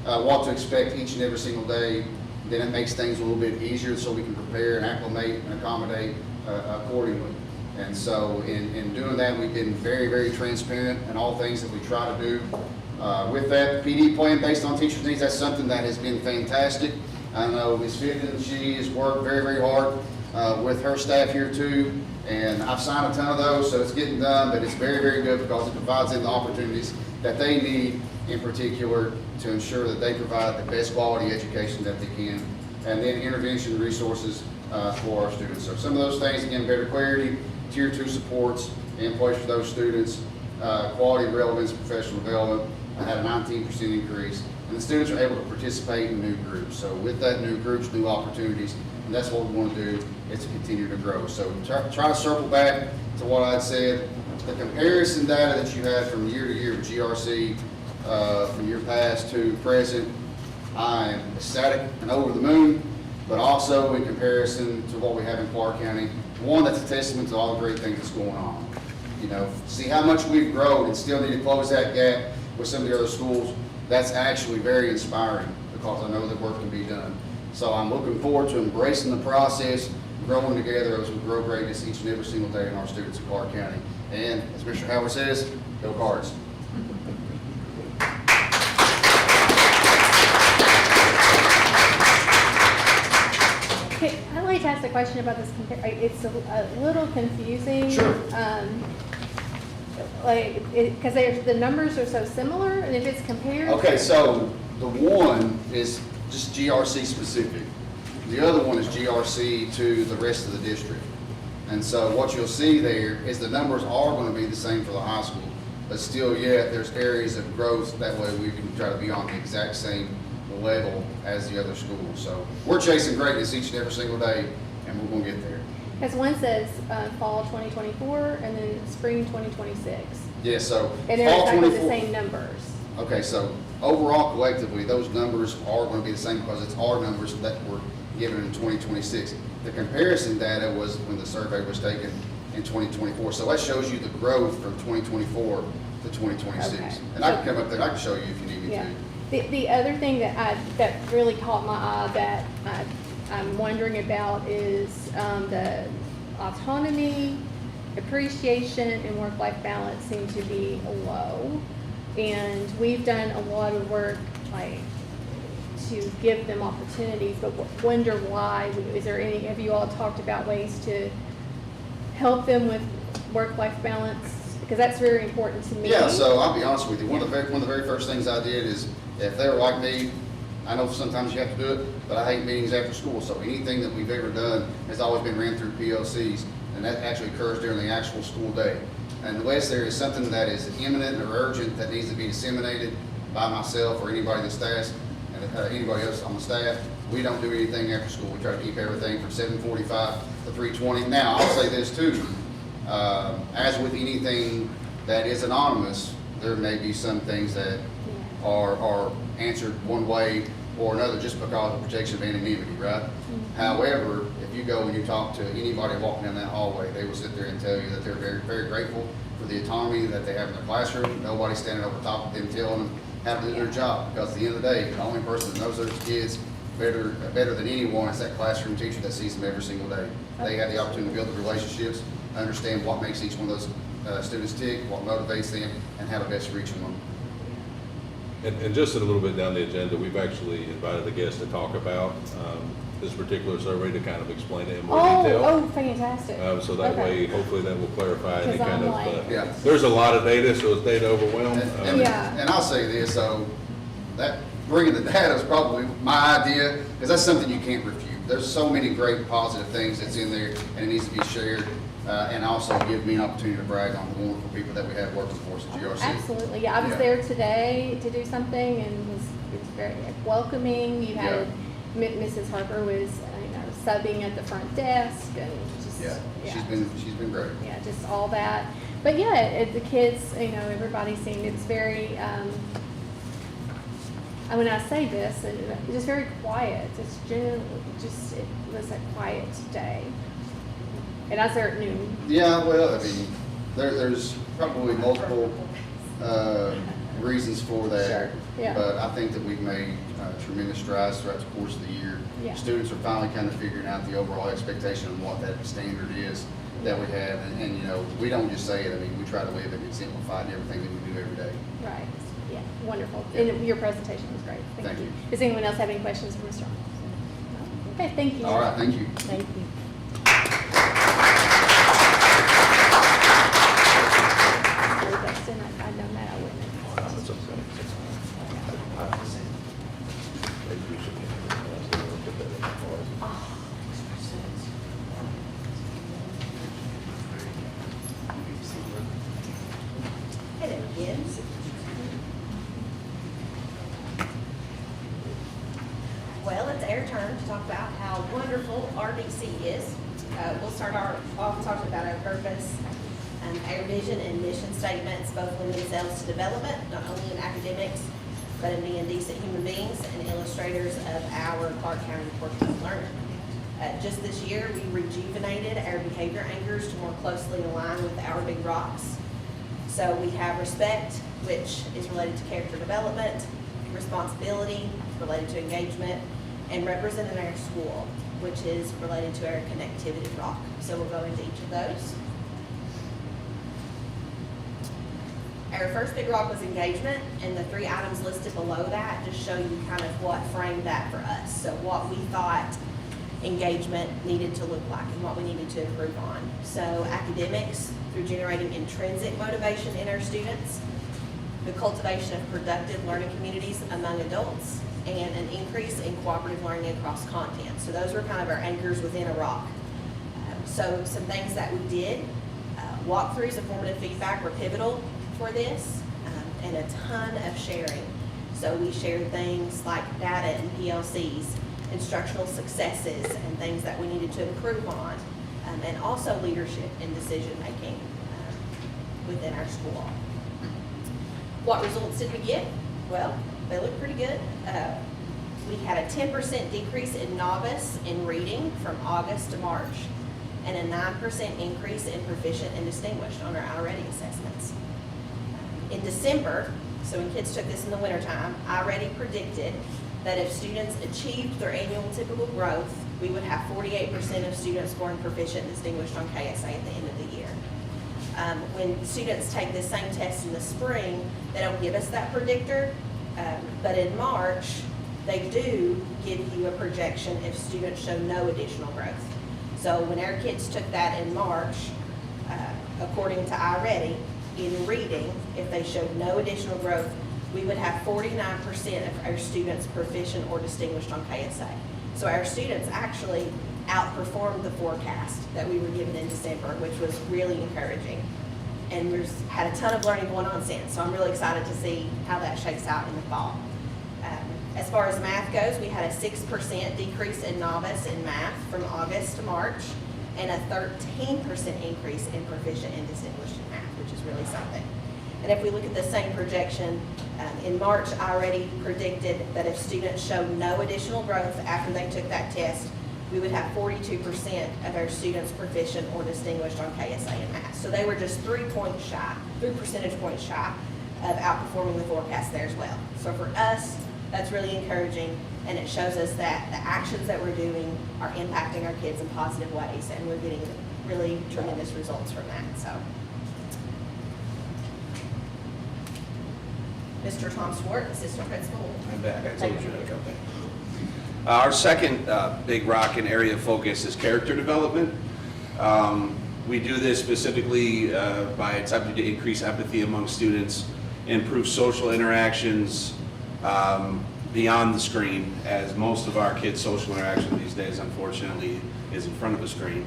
Q: what to expect each and every single day, then it makes things a little bit easier so we can prepare and acclimate and accommodate accordingly. And so in doing that, we've been very, very transparent in all things that we try to do. With that PD plan based on teachers' needs, that's something that has been fantastic. I know Ms. Fitton, she has worked very, very hard with her staff here too, and I've signed a ton of those, so it's getting done, but it's very, very good because it provides them the opportunities that they need in particular to ensure that they provide the best quality education that they can, and then intervention resources for our students. So some of those things, again, better clarity, tier 2 supports in place for those students, quality, relevance, professional development. I had a 19% increase, and the students are able to participate in new groups. So with that, new groups, new opportunities, and that's what we want to do, is to continue to grow. So try to circle back to what I said. The comparison data that you had from year to year with GRC, from year past to present, I am ecstatic and over the moon, but also in comparison to what we have in Clark County, one, that's a testament to all the great things that's going on. You know, see how much we've grown and still need to close that gap with some of the other schools. That's actually very inspiring because I know that work can be done. So I'm looking forward to embracing the process, growing together as we grow greatness each and every single day in our students in Clark County. And as Mr. Howard says, go Cards.
A: Okay, I'd like to ask a question about this. It's a little confusing.
Q: Sure.
A: Because the numbers are so similar, and if it's compared.
Q: Okay, so the one is just GRC specific. The other one is GRC to the rest of the district. And so what you'll see there is the numbers are going to be the same for the high school, but still yet there's areas of growth. That way we can try to be on the exact same level as the other schools. So we're chasing greatness each and every single day, and we're going to get there.
A: Because one says fall 2024 and then spring 2026.
Q: Yeah, so
A: And they're
Q: fall
A: exactly the
Q: 24.
A: same numbers.
Q: Okay, so overall collectively, those numbers are going to be the same because it's our numbers that were given in 2026. The comparison data was when the survey was taken in 2024. So that shows you the growth from 2024 to 2026.
A: Okay.
Q: And I can come up there, I can show you if you need me
A: Yeah.
Q: to.
A: The other thing that really caught my eye that I'm wondering about is the autonomy, appreciation, and work-life balance seem to be low. And we've done a lot of work to give them opportunities, but wonder why. Have you all talked about ways to help them with work-life balance? Because that's very important to me.
Q: Yeah, so I'll be honest with you. One of the very first things I did is, if they were like me, I know sometimes you have to do it, but I hate meetings after school. So anything that we've ever done has always been ran through PLCs, and that actually occurs during the actual school day. Unless there is something that is imminent or urgent that needs to be disseminated by myself or anybody in the staff, and anybody else on the staff, we don't do anything after school. We try to keep everything from 7:45 to 3:20. Now, I'll say this too. As with anything that is anonymous, there may be some things that are answered one way or another just because of protection of anonymity, right? Mm-hmm. However, if you go and you talk to anybody walking down that hallway, they will sit there and tell you that they're very, very grateful for the autonomy that they have in their classroom. Nobody's standing over top of them telling them how to do their job, because at the end of the day, the only person that knows those kids better than anyone is that classroom teacher that sees them every single day. They have the opportunity to build the relationships, understand what makes each one of those students tick, what motivates them, and how to best reach them.
J: And just a little bit down the agenda, we've actually invited a guest to talk about this particular survey to kind of explain it in more detail.
A: Oh, fantastic.
J: So that way,
A: Okay.
J: hopefully that will clarify any
A: 'Cause
J: kind
A: I'm
J: of,
A: like-
Q: Yeah.
J: there's a lot of data, so it's data overwhelmed.
A: Yeah.
Q: And I'll say this, so that bringing the data is probably my idea, because that's something you can't refute. There's so many great positive things that's in there, and it needs to be shared, and also give me an opportunity to brag on the wonderful people that we have working for us at GRC.
A: Absolutely, yeah, I was
Q: Yeah.
A: there today to do something and it was very welcoming. You had, Mrs. Harper was, subbing at the front desk and just,
Q: Yeah,
A: yeah.
Q: she's been great.
A: Yeah, just all that. But yeah, the kids, everybody seemed, it's very, when I say this, it's just very quiet. It's generally it was a quiet day. And I was there at noon.
Q: Yeah, well, I mean, there's probably multiple reasons for that.
A: Sure, yeah.
Q: But I think that we've made tremendous strides throughout the course of the year.
A: Yeah.
Q: Students are finally kind of figuring out the overall expectation of what that standard is that we have. And we don't just say it, I mean, we try to live it and simplify it in everything that we do every day.
A: Right, yeah, wonderful. And your presentation was great. Thank you. Does anyone else have any questions for Mr. Arnold? Okay, thank you.
Q: All right, thank you.
A: Thank you. I know that I wouldn't.
J: That's okay. Maybe we should put that in the file.
H: And it begins. Well, it's our turn to talk about how wonderful RDC is. We'll start off talking about our purpose, our vision and mission statements both lend themselves to development, not only in academics, but in being decent human beings and illustrators of our Clark County portrait of learner. Just this year, we rejuvenated our behavior anchors to more closely align with our big rocks. So we have respect, which is related to character development, responsibility, related to engagement, and representing our school, which is related to our connectivity rock. So we'll go into each of those. Our first big rock was engagement, and the 3 items listed below that just show you kind of what framed that for us. So what we thought engagement needed to look like and what we needed to improve on. So academics, through generating intrinsic motivation in our students, the cultivation of productive learning communities among adults, and an increase in cooperative learning across content. So those were kind of our anchors within a rock. So some things that we did, walkthroughs and formative feedback were pivotal for this, and a ton of sharing. So we shared things like data and PLCs, instructional successes, and things that we needed to improve on, and also leadership and decision-making within our school. What results did we get? Well, they look pretty good. We had a 10% decrease in novice in reading from August to March, and a 9% increase in proficient and distinguished on our already assessments. In December, so when kids took this in the wintertime, I already predicted that if students achieved their annual typical growth, we would have 48% of students scoring proficient and distinguished on KSA at the end of the year. When students take this same test in the spring, they don't give us that predictor, but in March, they do give you a projection if students show no additional growth. So when our kids took that in March, according to iReady, in reading, if they showed no additional growth, we would have 49% of our students proficient or distinguished on KSA. So our students actually outperformed the forecast that we were given in December, which was really encouraging. And we've had a ton of learning going on since, so I'm really excited to see how that shakes out in the fall. As far as math goes, we had a 6% decrease in novice in math from August to March, and a 13% increase in proficient and distinguished in math, which is really something. And if we look at the same projection, in March, I already predicted that if students showed no additional growth after they took that test, we would have 42% of our students proficient or distinguished on KSA and math. So they were just 3 points shy, 3 percentage points shy of outperforming the forecast there as well. So for us, That's really encouraging, and it shows us that the actions that we're doing are impacting our kids in positive ways, and we're getting really tremendous results from that, so. Mr. Tom Swart, Assistant Principal.
F: I'm back, I told you to come back. Our second big rock and area of focus is character development. We do this specifically by attempting to increase empathy among students, improve social interactions beyond the screen, as most of our kids' social interaction these days, unfortunately, is in front of a screen.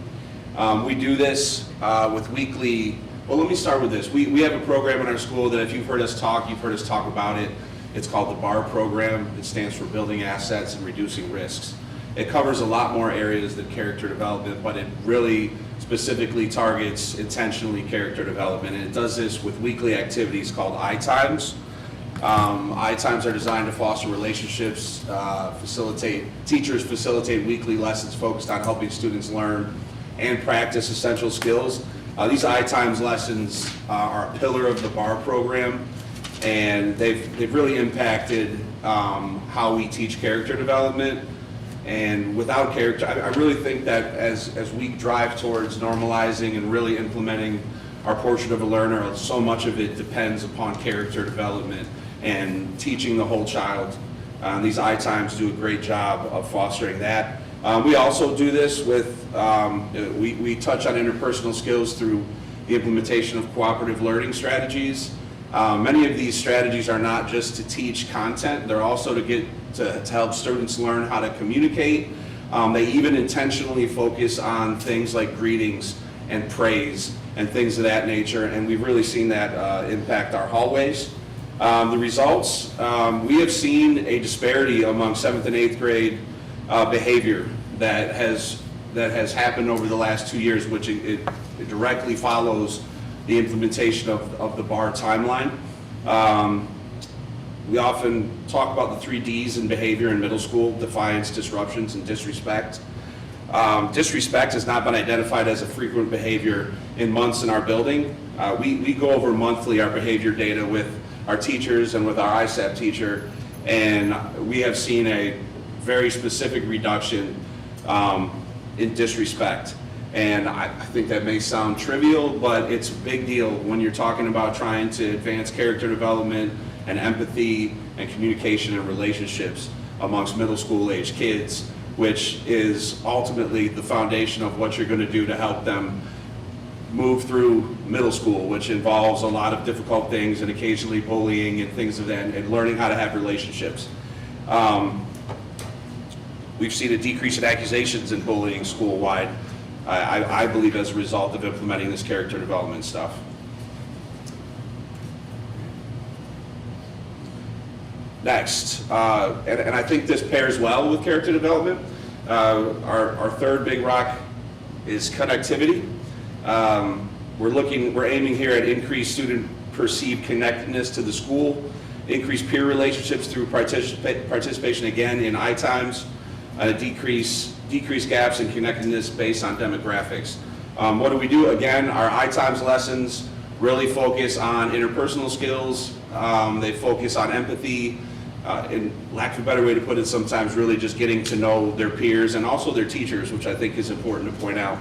F: We do this with weekly, well, let me start with this. We have a program in our school that if you've heard us talk, you've heard us talk about it. It's called the BAR program. It stands for Building Assets and Reducing Risks. It covers a lot more areas than character development, but it really specifically targets intentionally character development. And it does this with weekly activities called I-Times. I-Times are designed to foster relationships, teachers facilitate weekly lessons focused on helping students learn and practice essential skills. These I-Times lessons are a pillar of the BAR program, and they've really impacted how we teach character development. And without character, I really think that as we drive towards normalizing and really implementing our portion of a learner, so much of it depends upon character development and teaching the whole child. These I-Times do a great job of fostering that. We also do this with, we touch on interpersonal skills through the implementation of cooperative learning strategies. Many of these strategies are not just to teach content, they're also to help students learn how to communicate. They even intentionally focus on things like greetings and praise and things of that nature, and we've really seen that impact our hallways. The results, we have seen a disparity among 7th and 8th grade behavior that has happened over the last 2 years, which it directly follows the implementation of the BAR timeline. We often talk about the 3 Ds in behavior in middle school: defiance, disruptions, and disrespect. Disrespect has not been identified as a frequent behavior in months in our building. We go over monthly our behavior data with our teachers and with our ISAP teacher, and we have seen a very specific reduction in disrespect. And I think that may sound trivial, but it's a big deal when you're talking about trying to advance character development and empathy and communication and relationships amongst middle school age kids, which is ultimately the foundation of what you're going to do to help them move through middle school, which involves a lot of difficult things and occasionally bullying and things of that, and learning how to have relationships. We've seen a decrease in accusations in bullying school-wide, I believe, as a result of implementing this character development stuff. Next, and I think this pairs well with character development, our third big rock is connectivity. We're aiming here at increased student perceived connectedness to the school, increased peer relationships through participation again in I-Times, decrease gaps in connectedness based on demographics. What do we do? Again, our I-Times lessons really focus on interpersonal skills. They focus on empathy, in lack of a better way to put it, sometimes really just getting to know their peers and also their teachers, which I think is important to point out.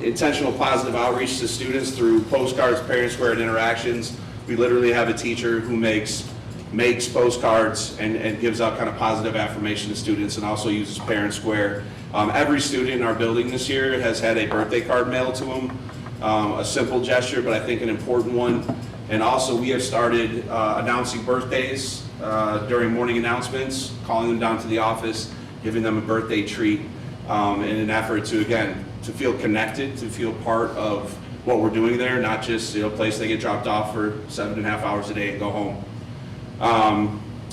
F: Intentional positive outreach to students through postcards, parent square, and interactions. We literally have a teacher who makes postcards and gives out kind of positive affirmation to students, and also uses parent square. Every student in our building this year has had a birthday card mailed to them. A simple gesture, but I think an important one. And also we have started announcing birthdays during morning announcements, calling them down to the office, giving them a birthday treat in an effort to, again, to feel connected, to feel part of what we're doing there, not just a place they get dropped off for 7.5 hours a day and go home.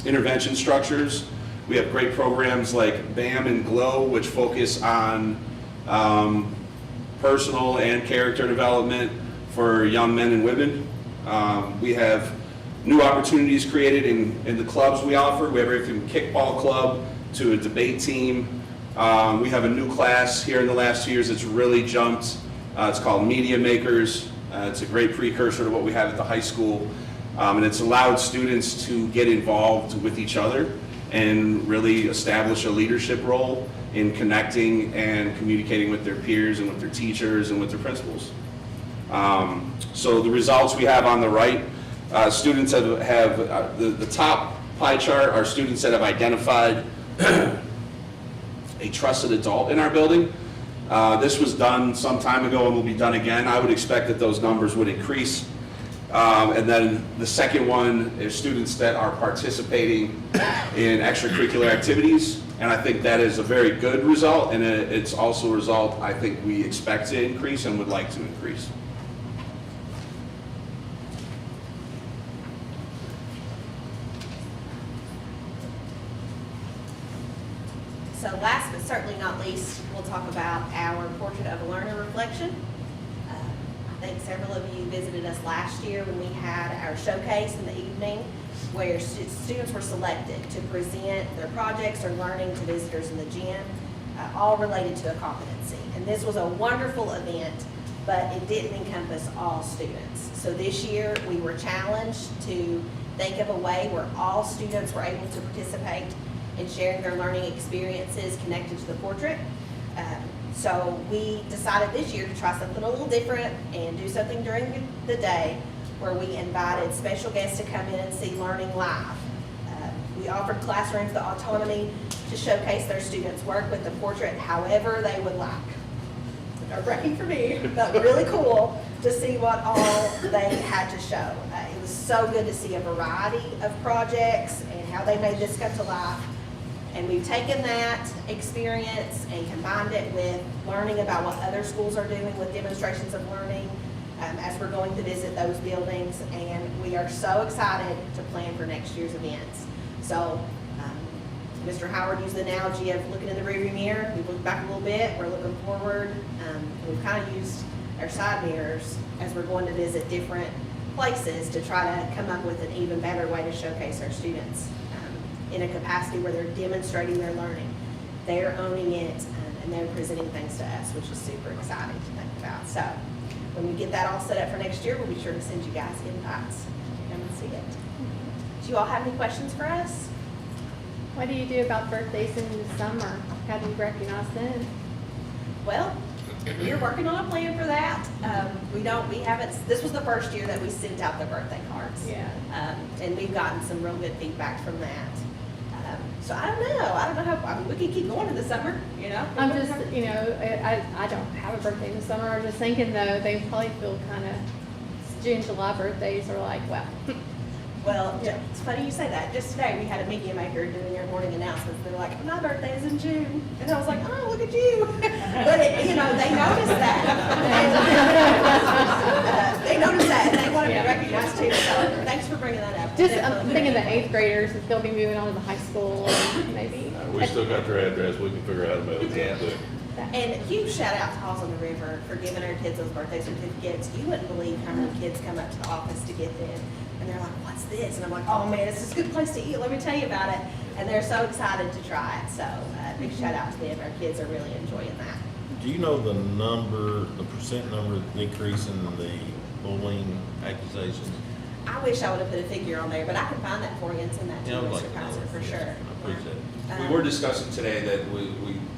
F: Intervention structures. We have great programs like BAM and GLOW, which focus on personal and character development for young men and women. We have new opportunities created in the clubs we offer. We have everything from kickball club to a debate team. We have a new class here in the last 2 years that's really jumped. It's called Media Makers. It's a great precursor to what we have at the high school. And it's allowed students to get involved with each other and really establish a leadership role in connecting and communicating with their peers and with their teachers and with their principals. So the results we have on the right, students have the top pie chart are students that have identified a trusted adult in our building. This was done some time ago and will be done again. I would expect that those numbers would increase. And then the second one is students that are participating in extracurricular activities. And I think that is a very good result, and it's also a result I think we expect to increase and would like to increase.
H: So last but certainly not least, we'll talk about our Portrait of a Learner reflection. I think several of you visited us last year when we had our showcase in the evening where students were selected to present their projects or learning to visitors in the gym, all related to a competency. And this was a wonderful event, but it didn't encompass all students. So this year we were challenged to think of a way where all students were able to participate in sharing their learning experiences connected to the portrait. So we decided this year to try something a little different and do something during the day where we invited special guests to come in and see learning live. We offered classrooms the autonomy to showcase their students' work with the portrait however they would like. Nerve-wracking for me, but really cool to see what all they had to show. It was so good to see a variety of projects and how they made this come to life. And we've taken that experience and combined it with learning about what other schools are doing with demonstrations of learning as we're going to visit those buildings. And we are so excited to plan for next year's events. So Mr. Howard used the analogy of looking in the rearview mirror. We've looked back a little bit, we're looking forward. We've kind of used our side mirrors as we're going to visit different places to try to come up with an even better way to showcase our students in a capacity where they're demonstrating their learning. They're owning it and they're presenting things to us, which is super exciting to think about. So when we get that all set up for next year, we'll be sure to send you guys invites to come and see it. Do you all have any questions for us?
A: What do you do about birthdays in the summer? How do you recognize them?
H: Well, we're working on a plan for that. This was the first year that we sent out the birthday cards.
A: Yeah.
H: And we've gotten some real good feedback from that. So I don't know how, we can keep going in the summer, you know?
A: I'm just, I don't have a birthday in the summer. I'm just thinking though, they probably feel kind of, June, July birthdays are like, well.
H: Well, it's funny you say that. Just today, we had a media maker doing their morning announcements. They're like, my birthday is in June. And I was like, oh, look at you. But, they noticed that. They noticed that, and they want to be recognized too. So thanks for bringing that up.
A: Just I'm thinking the 8th graders, if they'll be moving on to the high school, and maybe.
J: We still got their address, we can figure out how to mail it.
H: And huge shout out to Halls on the River for giving our kids those birthday certificates. You wouldn't believe how many kids come up to the office to get them. And they're like, what's this? And I'm like, oh man, it's a good place to eat. Let me tell you about it. And they're so excited to try it. So big shout out to them. Our kids are really enjoying that.
C: Do you know the percent number decrease in the bullying accusations?
H: I wish I would have put a figure on there, but I can find that for you and send that to you, Mr. Kaiser, for sure.
C: I appreciate it.
F: We were discussing today that we,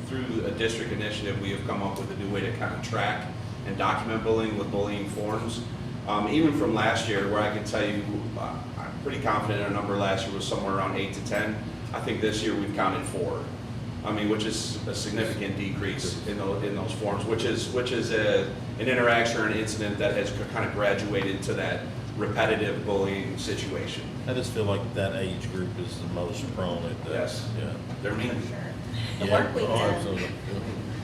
F: through a district initiative, we have come up with a new way to kind of track and document bullying with bullying forms. Even from last year, where I can tell you, I'm pretty confident our number last year was somewhere around 8 to 10. I think this year we've counted 4. Which is a significant decrease in those forms, which is an interaction or an incident that has kind of graduated to that repetitive bullying situation.
C: I just feel like that age group is the most prone at that.
F: Yes.
C: Yeah.
F: They're mean.
H: For sure.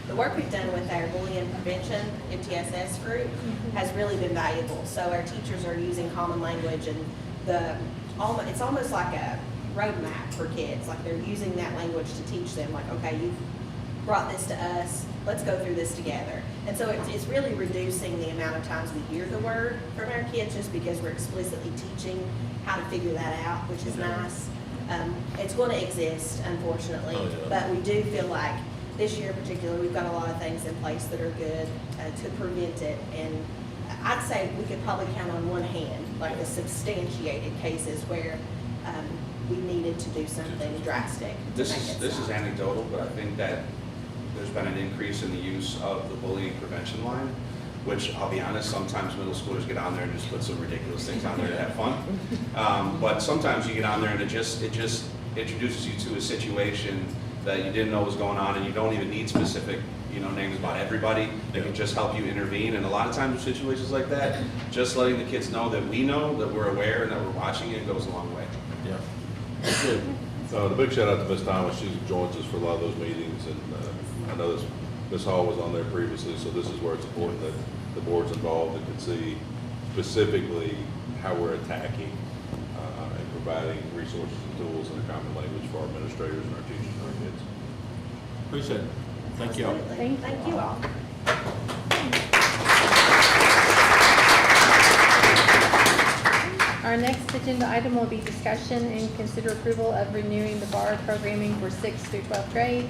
H: The work we've done with our bullying prevention MTSS group has really been valuable. So our teachers are using common language, and it's almost like a roadmap for kids. Like they're using that language to teach them, like, okay, you've brought this to us, let's go through this together. And so it's really reducing the amount of times we hear the word from our kids, just because we're explicitly teaching how to figure that out, which is nice. It's going to exist, unfortunately, but we do feel like this year in particular, we've got a lot of things in place that are good to prevent it. And I'd say we could probably count on one hand, like the substantiated cases where we needed to do something drastic.
F: This is anecdotal, but I think that there's been an increase in the use of the bullying prevention line, which I'll be honest, sometimes middle schoolers get on there and just put some ridiculous things on there to have fun. But sometimes you get on there and it just introduces you to a situation that you didn't know was going on, and you don't even need specific, names about everybody. It can just help you intervene. And a lot of times in situations like that, just letting the kids know that we know, that we're aware, and that we're watching it goes a long way.
C: Yeah.
J: Good. The big shout out to Ms. Thomas. She joins us for a lot of those meetings, and I know Ms. Hall was on there previously, so this is where it's important that the board's involved and can see specifically how we're attacking and providing resources and tools and a common language for our administrators and our teachers and our kids.
C: Appreciate it. Thank you all.
H: Thank you all.
A: Our next agenda item will be discussion and consider approval of renewing the bar programming for 6th through 12th grade.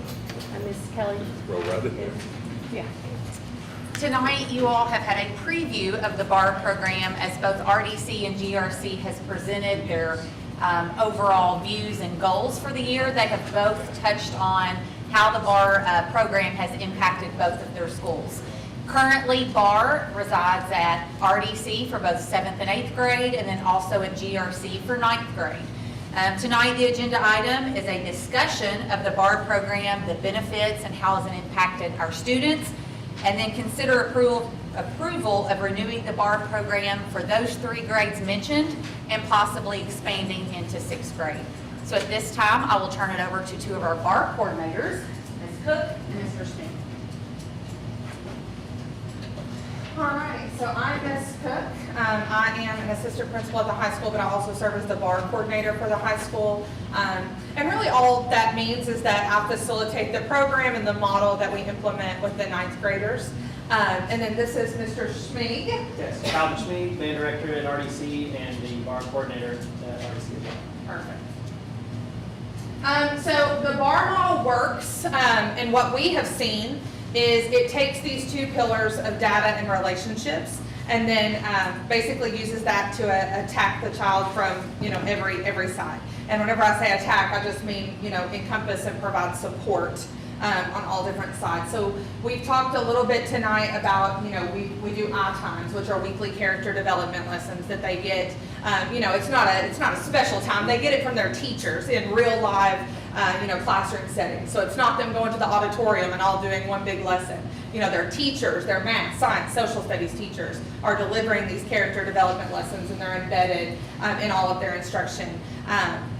A: Ms. Kelly.
J: Roll right in there.
A: Yeah.
N: Tonight, you all have had a preview of the BAR program as both RDC and GRC has presented their overall views and goals for the year. They have both touched on how the BAR program has impacted both of their schools. Currently, BAR resides at RDC for both 7th and 8th grade, and then also at GRC for 9th grade. Tonight, the agenda item is a discussion of the BAR program, the benefits, and how has it impacted our students, and then consider approval of renewing the BAR program for those 3 grades mentioned and possibly expanding into 6th grade. So at this time, I will turn it over to 2 of our BAR coordinators, Ms. Cook and Mr. Smith.
I: All right, so I'm Ms. Cook. I am an assistant principal at the high school, but I also serve as the BAR coordinator for the high school. And really all that means is that I facilitate the program and the model that we implement with the 9th graders. And then this is Mr. Schmig.
R: Yes, Calvin Schmig, band director at RDC and the BAR coordinator at RDC as well.
I: Perfect. So the BAR model works, and what we have seen is it takes these 2 pillars of data and relationships, and then basically uses that to attack the child from every side. And whenever I say attack, I just mean encompass and provide support on all different sides. So we've talked a little bit tonight about we do I-times, which are weekly character development lessons that they get. It's not a special time. They get it from their teachers in real live classroom settings. So it's not them going to the auditorium and all doing one big lesson. Their teachers, their math, science, social studies teachers are delivering these character development lessons, and they're embedded in all of their instruction,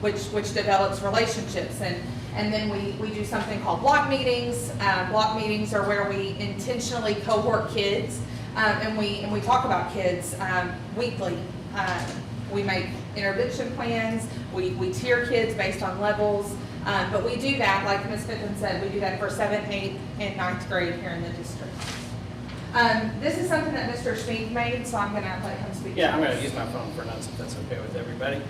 I: which develops relationships. And then we do something called block meetings. Block meetings are where we intentionally cohort kids, and we talk about kids weekly. We make intervention plans. We tier kids based on levels. But we do that, like Ms. Fitton said, we do that for 7th, 8th, and 9th grade here in the district. This is something that Mr. Schmig made, so I'm going to let him speak.
R: Yeah, I'm going to use my phone for notes if that's okay with everybody.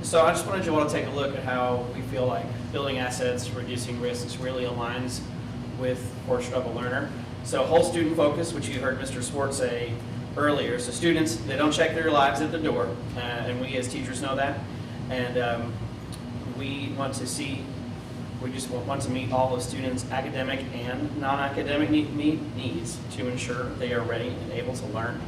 R: So I just wanted you all to take a look at how we feel like building assets, reducing risks really aligns with Force Struggle Learner. So whole student focus, which you heard Mr. Swart say earlier. So students, they don't check their lives at the door, and we as teachers know that. And we just want to meet all of students' academic and non-academic needs to ensure they are ready and able to learn.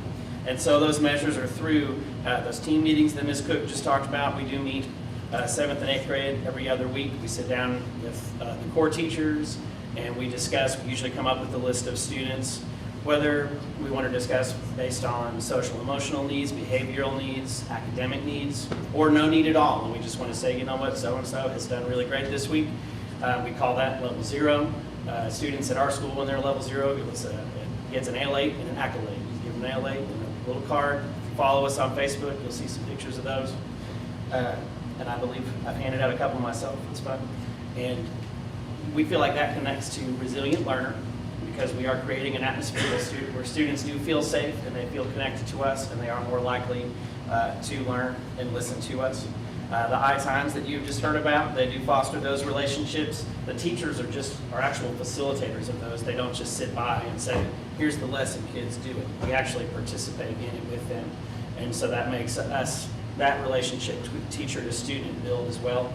R: And so those measures are through those team meetings that Ms. Cook just talked about. We do meet 7th and 8th grade every other week. We sit down with the core teachers and we discuss. We usually come up with a list of students, whether we want to discuss based on social emotional needs, behavioral needs, academic needs, or no need at all. And we just want to say, you know what, so-and-so has done really great this week. We call that level 0. Students at our school, when they're level 0, gets an ALA and an accolade. You give them an ALA and a little card. If you follow us on Facebook, you'll see some pictures of those. And I believe I've handed out a couple myself. It's fun. And we feel like that connects to resilient learner, because we are creating an atmosphere where students do feel safe and they feel connected to us, and they are more likely to learn and listen to us. The I times that you've just heard about, they do foster those relationships. The teachers are actual facilitators of those. They don't just sit by and say, here's the lesson, kids, do it. We actually participate in it with them. And so that makes us, that relationship between teacher to student build as well.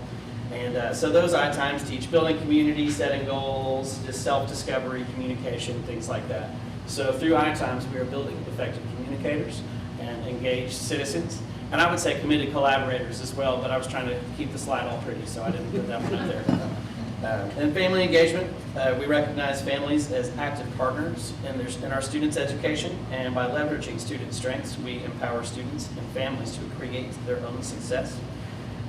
R: And so those I times teach building community, setting goals, just self-discovery, communication, things like that. So through I times, we are building effective communicators and engaged citizens. And I would say committed collaborators as well, but I was trying to keep the slide all pretty, so I didn't put that one up there. And family engagement, we recognize families as active partners in our students' education, and by leveraging student strengths, we empower students and families to create their own success.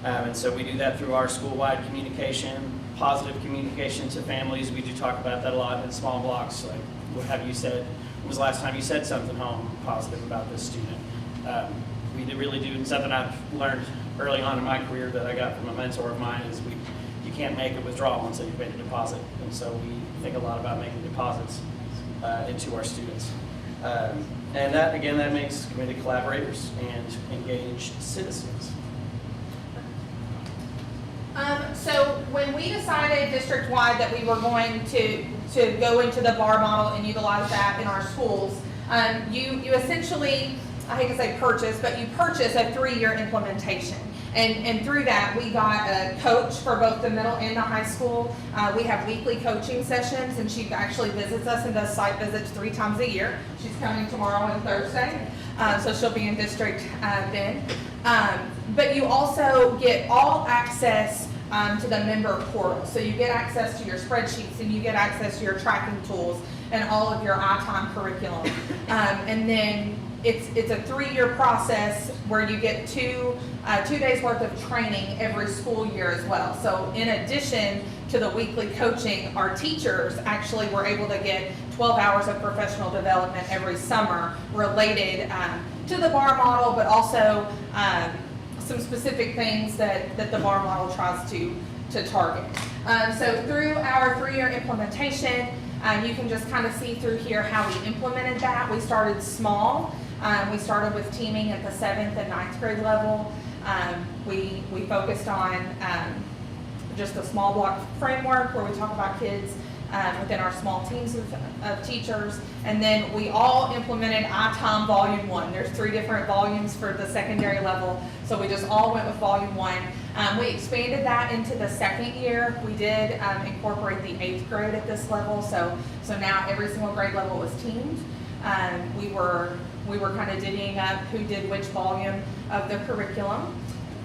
R: And so we do that through our school-wide communication, positive communication to families. We do talk about that a lot in small blocks, like what have you said? When was the last time you said something home positive about this student? We really do, and something I've learned early on in my career that I got from a mentor of mine is you can't make a withdrawal until you've made a deposit. And so we think a lot about making deposits into our students. And that, again, that makes committed collaborators and engaged citizens.
I: So when we decided district-wide that we were going to go into the BAR model and utilize that in our schools, you essentially, I hate to say purchase, but you purchase a 3-year implementation. And through that, we got a coach for both the middle and the high school. We have weekly coaching sessions, and she actually visits us and does site visits 3 times a year. She's coming tomorrow and Thursday, so she'll be in district then. But you also get all access to the member portal. So you get access to your spreadsheets, and you get access to your tracking tools and all of your I-time curriculum. And then it's a 3-year process where you get 2 days worth of training every school year as well. So in addition to the weekly coaching, our teachers actually were able to get 12 hours of professional development every summer related to the BAR model, but also some specific things that the BAR model tries to target. So through our 3-year implementation, you can just kind of see through here how we implemented that. We started small. We started with teaming at the 7th and 9th grade level. We focused on just a small block framework where we talk about kids within our small teams of teachers. And then we all implemented I-time Volume 1. There's 3 different volumes for the secondary level, so we just all went with Volume 1. We expanded that into the 2nd year. We did incorporate the 8th grade at this level, so now every single grade level was teamed. We were kind of divvying up who did which volume of the curriculum.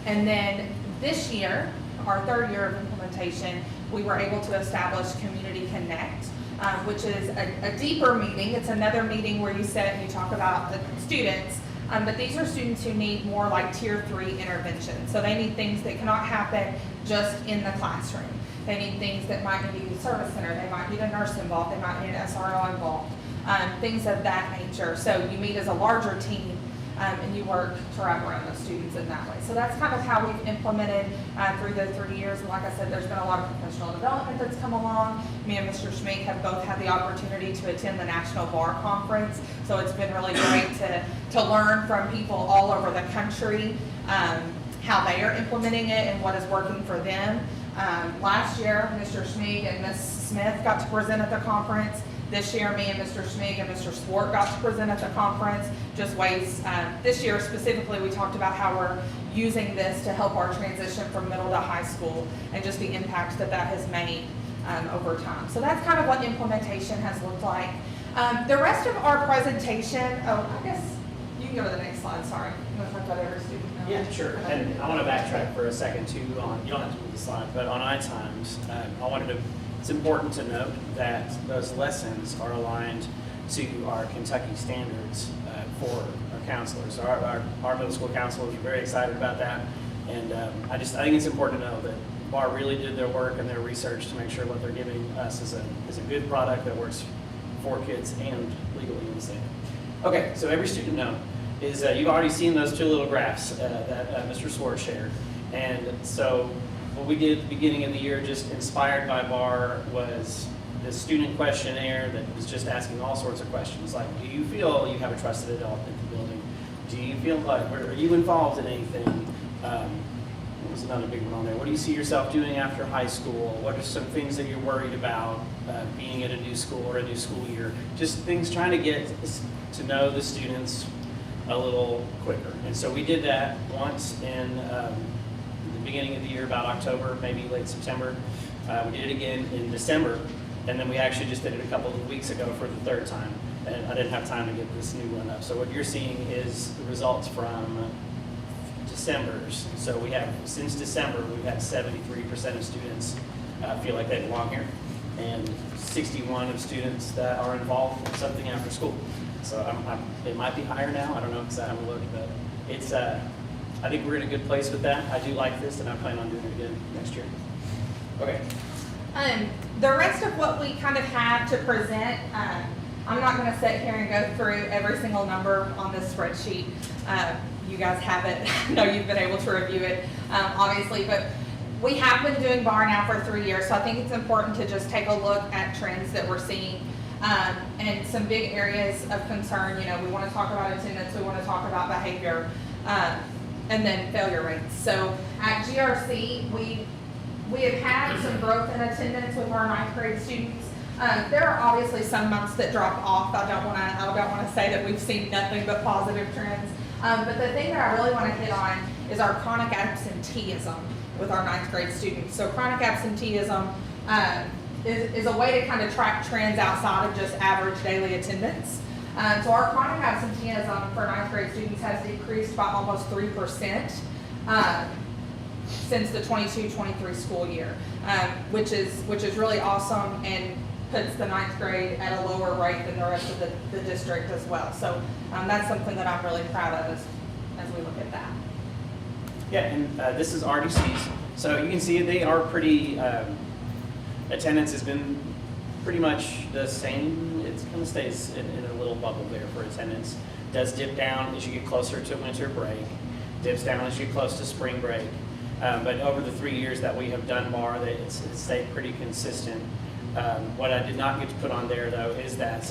I: And then this year, our 3rd year of implementation, we were able to establish Community Connect, which is a deeper meeting. It's another meeting where you sit and you talk about the students, but these are students who need more like Tier 3 intervention. So they need things that cannot happen just in the classroom. They need things that might need a youth service center. They might need a nurse involved. They might need an SRO involved. Things of that nature. So you meet as a larger team and you work to wrap around those students in that way. So that's kind of how we've implemented through the 3 years. And like I said, there's been a lot of professional development that's come along. Me and Mr. Schmink have both had the opportunity to attend the National Bar Conference. So it's been really great to learn from people all over the country how they are implementing it and what is working for them. Last year, Mr. Schmink and Ms. Smith got to present at the conference. This year, me and Mr. Schmink and Mr. Swart got to present at the conference. Just ways, this year specifically, we talked about how we're using this to help our transition from middle to high school and just the impact that has made over time. So that's kind of what implementation has looked like. The rest of our presentation, I guess you can go to the next slide, sorry. I'm going to talk about every student now.
R: Yeah, sure. And I want to backtrack for a second too on, you don't have to move the slide, but on I-times, it's important to note that those lessons are aligned to our Kentucky standards for our counselors. Our middle school counselors are very excited about that. And I think it's important to know that BAR really did their work and their research to make sure what they're giving us is a good product that works for kids and legally in the state. Okay, so every student note is you've already seen those 2 little graphs that Mr. Swart shared. And so what we did at the beginning of the year, just inspired by BAR, was this student questionnaire that was just asking all sorts of questions, like, do you feel you have a trusted adult in the building? Do you feel like, are you involved in anything? is another big one on there. What do you see yourself doing after high school? What are some things that you're worried about being at a new school or a new school year? Just things trying to get to know the students a little quicker. And so we did that once in the beginning of the year, about October, maybe late September. We did it again in December, and then we actually just did it a couple of weeks ago for the third time. And I didn't have time to get this new one up. So what you're seeing is the results from December's. So we have, since December, we've had 73% of students feel like they belong here, and 61 of students that are involved in something after school. So it might be higher now. I don't know because I haven't looked, but it's. I think we're in a good place with that. I do like this, and I plan on doing it again next year. Okay.
I: The rest of what we kind of have to present, I'm not going to sit here and go through every single number on this spreadsheet. You guys have it. I know you've been able to review it, obviously, but we have been doing BAR now for 3 years, so I think it's important to just take a look at trends that we're seeing and some big areas of concern. You know, we want to talk about attendance, we want to talk about behavior, and then failure rates. So at GRC, we have had some growth in attendance with our 9th grade students. There are obviously some months that drop off. I don't want to say that we've seen nothing but positive trends. But the thing that I really want to hit on is our chronic absenteeism with our 9th grade students. So chronic absenteeism is a way to kind of track trends outside of just average daily attendance. So our chronic absenteeism for 9th grade students has decreased by almost 3% since the 22-23 school year, which is really awesome and puts the 9th grade at a lower rate than the rest of the district as well. So that's something that I'm really proud of as we look at that.
R: Yeah, and this is RDCs. So you can see they are pretty, attendance has been pretty much the same. It kind of stays in a little bubble there for attendance. Does dip down as you get closer to winter break, dips down as you get close to spring break. But over the 3 years that we have done BAR, it's stayed pretty consistent. What I did not get to put on there though is that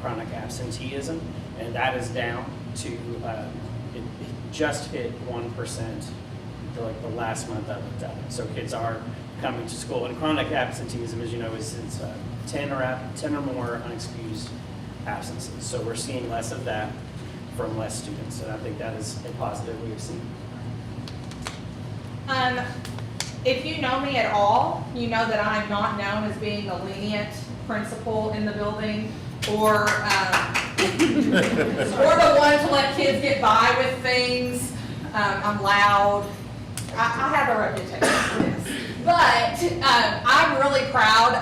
R: chronic absenteeism, and that is down to it just hit 1% for like the last month I looked at it. So kids are coming to school, and chronic absenteeism, as you know, is 10 or more unexcused absences. So we're seeing less of that from less students, and I think that is a positive we have seen.
I: If you know me at all, you know that I'm not known as being the lenient principal in the building or the one to let kids get by with things. I'm loud. I have a reputation for this. But I'm really proud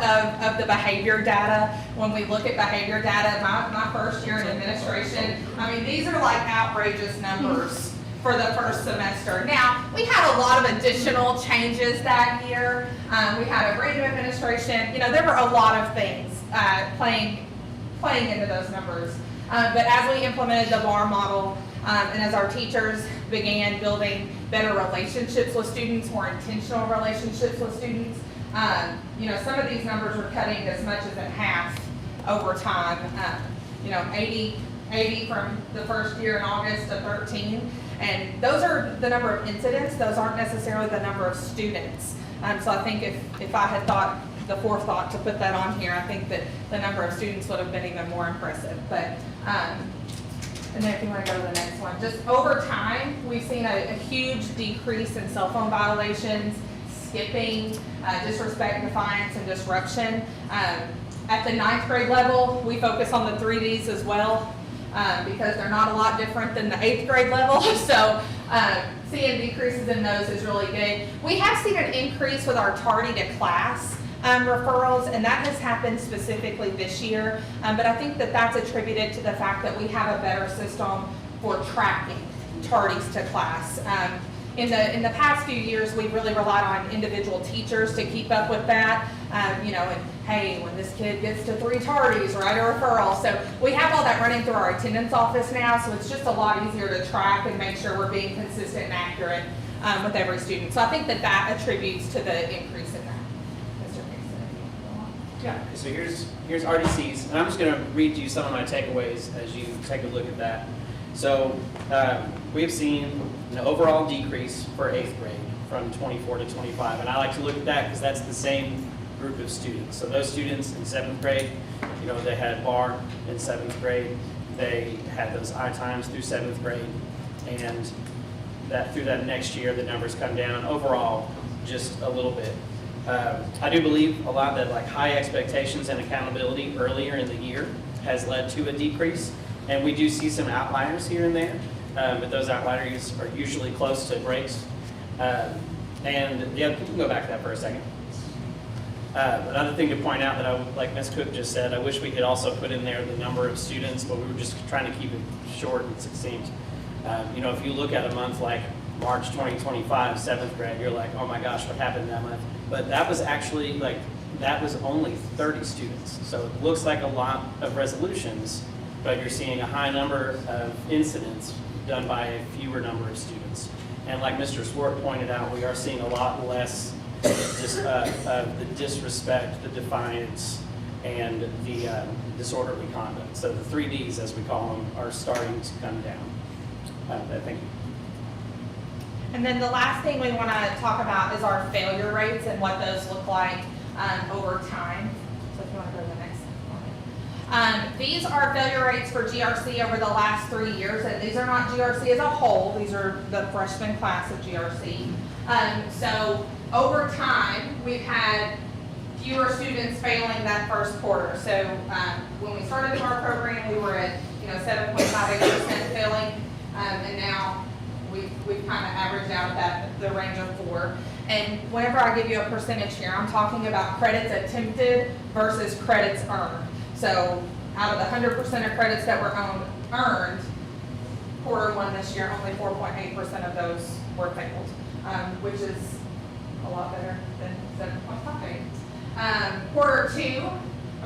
I: of the behavior data. When we look at behavior data, my first year in administration, I mean, these are like outrageous numbers for the first semester. Now, we had a lot of additional changes that year. We had a brand new administration. You know, there were a lot of things playing into those numbers. But as we implemented the BAR model, and as our teachers began building better relationships with students, more intentional relationships with students, you know, some of these numbers are cutting as much as in half over time. You know, 80 from the first year in August to 13. And those are the number of incidents. Those aren't necessarily the number of students. So I think if I had thought the forethought to put that on here, I think that the number of students would have been even more impressive. But and then if you want to go to the next one, just over time, we've seen a huge decrease in cell phone violations, skipping, disrespect, defiance, and disruption. At the 9th grade level, we focus on the 3 Ds as well. Because they're not a lot different than the 8th grade level. So seeing decreases in those is really good. We have seen an increase with our tardy to class referrals, and that has happened specifically this year. But I think that that's attributed to the fact that we have a better system for tracking tardies to class. In the past few years, we've really relied on individual teachers to keep up with that. You know, and hey, when this kid gets to 3 tardies, write a referral. So we have all that running through our attendance office now, so it's just a lot easier to track and make sure we're being consistent and accurate with every student. So I think that attributes to the increase in that. Mr. Mason.
R: Yeah, so here's RDCs, and I'm just going to read you some of my takeaways as you take a look at that. So we have seen an overall decrease for 8th grade from 24 to 25. And I like to look at that because that's the same group of students. So those students in 7th grade, you know, they had bar in 7th grade. They had those I-times through 7th grade. And that through that next year, the numbers come down overall just a little bit. I do believe a lot that like high expectations and accountability earlier in the year has led to a decrease. And we do see some outliers here and there, but those outliers are usually close to breaks. And yeah, we can go back to that for a second. Another thing to point out that I, like Ms. Cook just said, I wish we could also put in there the number of students, but we were just trying to keep it short and succinct. You know, if you look at a month like March 2025, 7th grade, you're like, oh my gosh, what happened that month? But that was actually like, that was only 30 students. So it looks like a lot of resolutions, but you're seeing a high number of incidents done by a fewer number of students. And like Mr. Swart pointed out, we are seeing a lot less just of the disrespect, the defiance, and the disorderly conduct. So the 3 Ds, as we call them, are starting to come down. Thank you.
I: And then the last thing we want to talk about is our failure rates and what those look like over time. So if you want to go to the next slide. These are failure rates for GRC over the last 3 years, and these are not GRC as a whole. These are the freshman class of GRC. So over time, we've had fewer students failing that first quarter. So when we started our program, we were at 7.58% failing, and now we've kind of averaged out at the range of 4. And whenever I give you a percentage here, I'm talking about credits attempted versus credits earned. So out of the 100% of credits that were earned, quarter 1 this year, only 4.8% of those were failed, which is a lot better than 7.58. Quarter 2,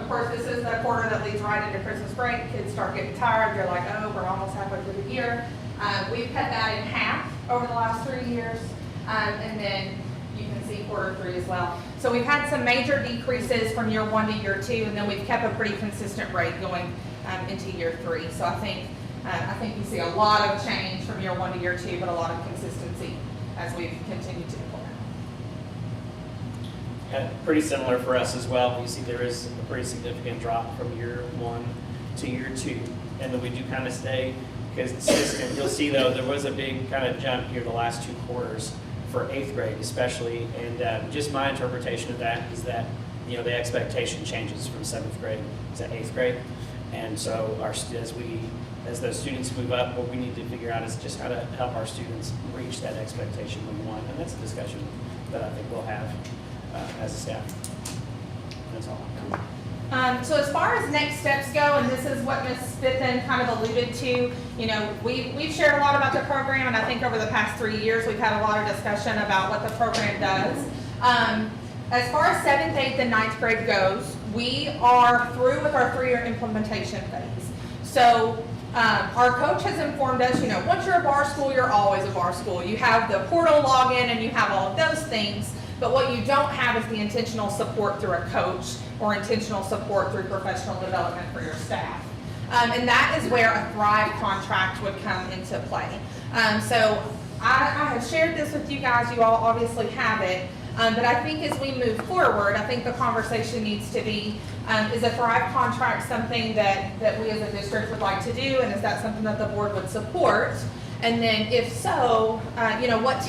I: of course, this is the quarter that leads right into Christmas break. Kids start getting tired. They're like, oh, we're almost halfway through the year. We've cut that in half over the last 3 years. And then you can see quarter 3 as well. So we've had some major decreases from year 1 to year 2, and then we've kept a pretty consistent rate going into year 3. So I think you see a lot of change from year 1 to year 2, but a lot of consistency as we've continued to implement.
R: Pretty similar for us as well. You see there is a pretty significant drop from year 1 to year 2, and then we do kind of stay consistent. You'll see though there was a big kind of jump here the last 2 quarters for 8th grade especially, and just my interpretation of that is that the expectation changes from 7th grade to 8th grade, and so as those students move up, what we need to figure out is just how to help our students reach that expectation we want, and that's a discussion that I think we'll have as a staff. That's all.
I: So as far as next steps go, and this is what Ms. Spitzen kind of alluded to, we've shared a lot about the program, and I think over the past 3 years we've had a lot of discussion about what the program does. As far as 7th, 8th, and 9th grade goes, we are through with our 3-year implementation phase. So our coach has informed us, once you're a bar school, you're always a bar school. You have the portal login and you have all of those things, but what you don't have is the intentional support through a coach or intentional support through professional development for your staff. And that is where a Thrive contract would come into play. So I have shared this with you guys, you all obviously have it, but I think as we move forward, I think the conversation needs to be, is a Thrive contract something that we as a district would like to do, and is that something that the board would support? And then if so, what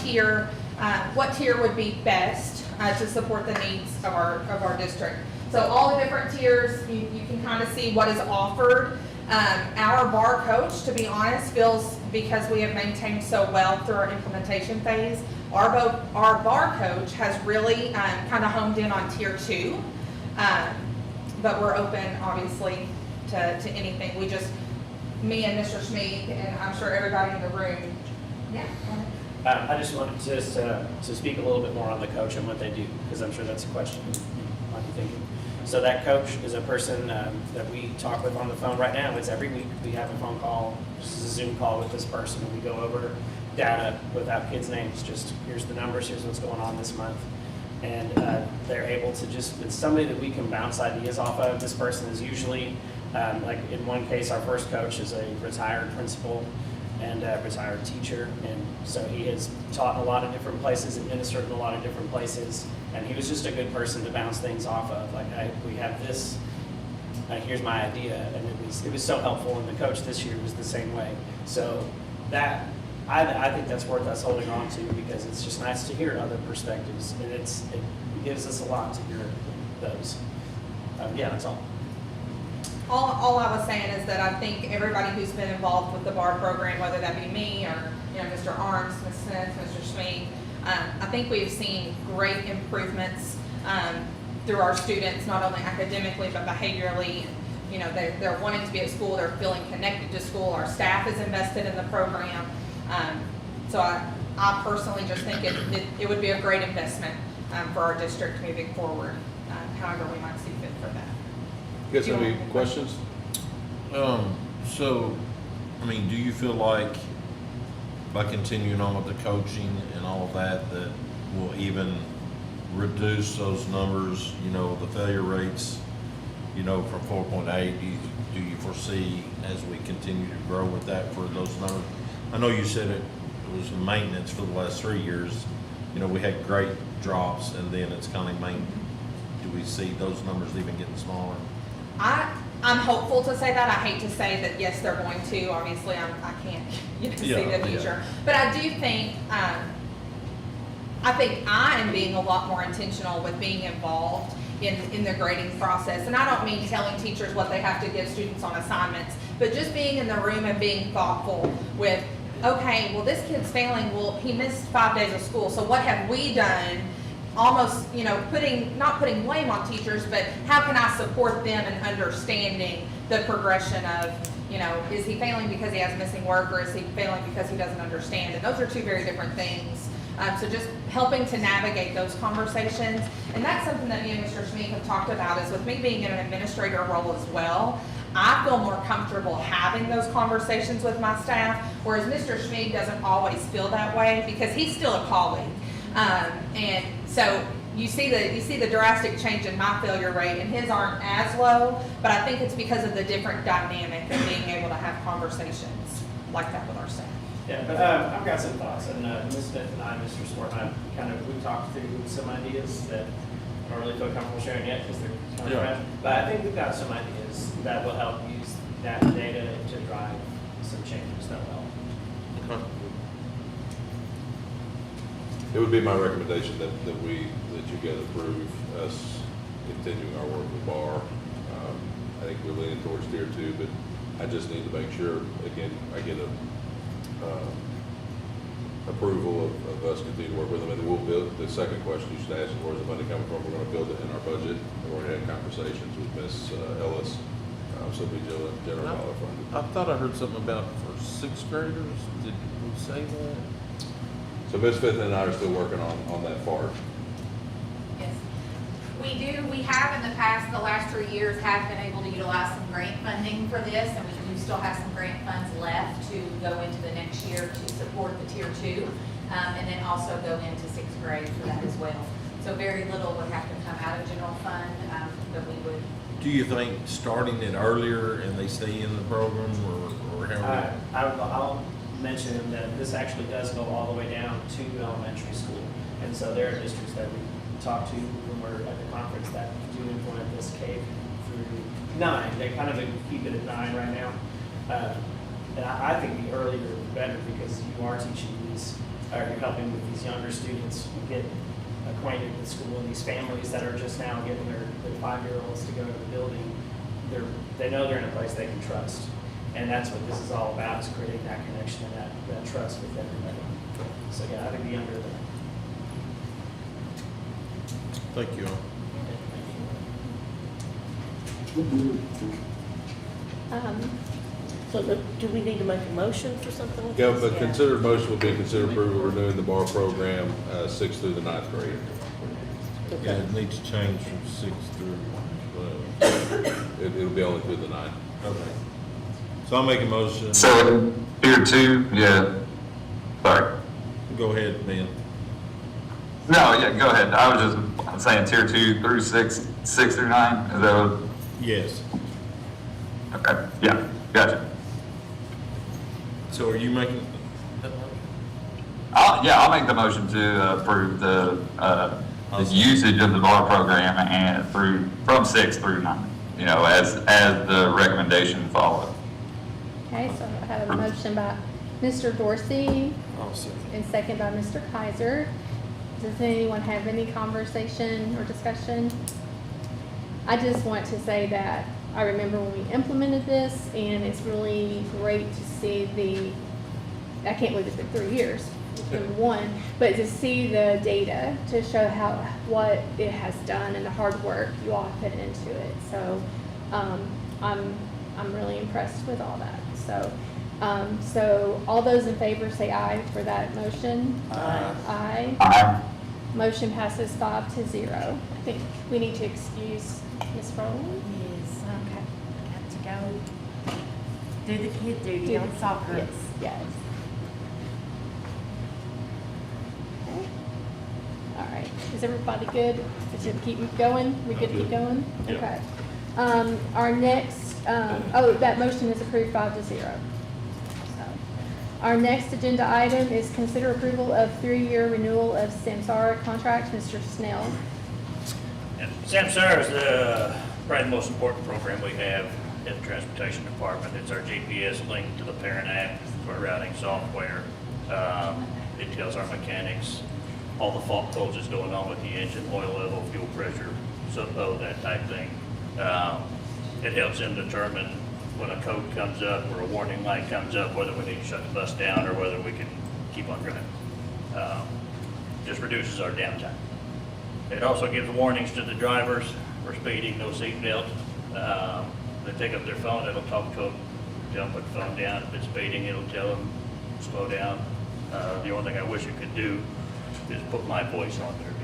I: tier would be best to support the needs of our district? So all the different tiers, you can kind of see what is offered. Our bar coach, to be honest, feels because we have maintained so well through our implementation phase, our bar coach has really kind of honed in on tier 2. But we're open, obviously, to anything. Me and Mr. Schmeek, and I'm sure everybody in the room. Yeah.
R: I just wanted to speak a little bit more on the coach and what they do, because I'm sure that's a question you might be thinking. So that coach is a person that we talk with on the phone right now. It's every week we have a phone call, just a Zoom call with this person, and we go over data without kids' names. Just here's the numbers, here's what's going on this month. And they're able to it's somebody that we can bounce ideas off of. This person is usually, like in one case, our first coach is a retired principal, and retired teacher. And so he has taught in a lot of different places, administered in a lot of different places. And he was just a good person to bounce things off of. Like, we have this, here's my idea. And it was so helpful. And the coach this year was the same way. So that, I think that's worth us holding on to, because it's just nice to hear other perspectives. And it gives us a lot to hear those. Yeah, that's all.
I: All I was saying is that I think everybody who's been involved with the BAR program, whether that be me or, Mr. Arms, Ms. Smith, Mr. Schmink, I think we've seen great improvements through our students, not only academically, but behaviorally. They're wanting to be at school, they're feeling connected to school, our staff is invested in the program. So I personally just think it would be a great investment for our district moving forward, however we might see fit for that.
J: You guys have any questions?
C: So, I mean, do you feel like by continuing on with the coaching and all of that, that will even reduce those numbers, the failure rates, from 4.8? Do you foresee as we continue to grow with that for those numbers? I know you said it was maintenance for the last 3 years. We had great drops, and then it's kind of maintenance. Do we see those numbers even getting smaller?
I: I'm hopeful to say that. I hate to say that, yes, they're going to. Obviously, I can't see the future. But I do think, I am being a lot more intentional with being involved in the grading process. And I don't mean telling teachers what they have to give students on assignments, but just being in the room and being thoughtful with, okay, well, this kid's failing. Well, he missed 5 days of school. So what have we done? Almost, not putting blame on teachers, but how can I support them in understanding the progression of, is he failing because he has missing work, or is he failing because he doesn't understand? And those are two very different things. So just helping to navigate those conversations. And that's something that me and Mr. Schmink have talked about, is with me being in an administrator role as well, I feel more comfortable having those conversations with my staff, whereas Mr. Schmink doesn't always feel that way because he's still a colleague. And so you see the drastic change in my failure rate, and his aren't as low, but I think it's because of the different dynamic of being able to have conversations like that with our staff.
R: Yeah, but I've got some thoughts, and Ms. Smith and I, Mr. Swart and I, we talked through some ideas that I don't really feel comfortable sharing yet because they're kind of fresh. But I think we've got some ideas that will help use that data to drive some changes that will help.
J: It would be my recommendation that you guys approve us continuing our work with BAR. I think we're leaning towards tier 2, but I just need to make sure, again, I get a approval of us continuing to work with them. And then we'll build, the second question you should ask, where's the money coming from? We're going to build it in our budget. And we're going to have conversations with Ms. Ellis. So it'll be general dollar funded.
C: I thought I heard something about for 6th graders. Did we say that?
J: So Ms. Fitton and I are still working on that part.
N: Yes. We have in the past, the last 3 years, have been able to utilize some grant funding for this, and we do still have some grant funds left to go into the next year to support the tier 2, and then also go into 6th grade for that as well. So very little would have to come out of general fund, but we would.
C: Do you think starting it earlier and they stay in the program, or how?
R: I'll mention that this actually does go all the way down to elementary school. And so there are districts that we talked to when we're at the conference that do implement this K through 9. They kind of keep it at 9 right now. And I think the earlier the better, because you are teaching these, or you're helping with these younger students get acquainted with school, and these families that are just now getting their 5-year-olds to go to the building, they know they're in a place they can trust. And that's what this is all about, is creating that connection and that trust with everybody. So yeah, I think the younger the better.
C: Thank you.
P: So do we need to make a motion for something like
J: Yeah,
P: this?
J: but considered motion would be considered approval of renewing the BAR program 6th through the 9th grade.
C: Yeah, it needs to change from 6 through 12.
J: It'll be only through the 9th.
C: Okay. So I'll make a motion.
S: So tier 2, yeah. Sorry.
C: Go ahead, Ben.
S: No, yeah, go ahead. I was just saying tier 2 through 6 through 9. Is that what?
C: Yes.
S: Okay. Yeah. Gotcha.
C: So are you making?
S: I'll make the motion to approve the usage of the bar program and from 6 through 9, you know, as the recommendation followed.
A: Okay, so I have a motion by Mr. Dorsey and second by Mr. Kaiser. Does anyone have any conversation or discussion? I just want to say that I remember when we implemented this, and it's really great to see I can't believe it's been 3 years, it's been one, but to see the data to show what it has done and the hard work you all have put into it. So I'm really impressed with all that. So all those in favor say aye for that motion. Aye.
S: Aye.
A: Motion passes 5-0. I think we need to excuse Ms. Rowland.
B: Yes,
A: Okay.
B: got to go do the kid duty on soccer.
A: Yes, yes. Okay. All right. Is everybody good? Is it keep going? We good to keep going?
C: Yeah.
A: Okay. Our next, that motion is approved 5-0. So, our next agenda item is consider approval of 3-year renewal of Samsara contract. Mr. Snell.
T: Samsara is probably the most important program we have in the transportation department. It's our GPS linked to the parent app for routing software. It tells our mechanics all the fault codes that's going on with the engine, oil level, fuel pressure, that type thing. It helps them determine when a code comes up or a warning light comes up, whether we need to shut the bus down or whether we can keep on driving. Just reduces our downtime. It also gives warnings to the drivers for speeding, no seat belt. They pick up their phone, it'll talk to them, tell them put the phone down. If it's speeding, it'll tell them slow down. The only thing I wish it could do is put my voice on there.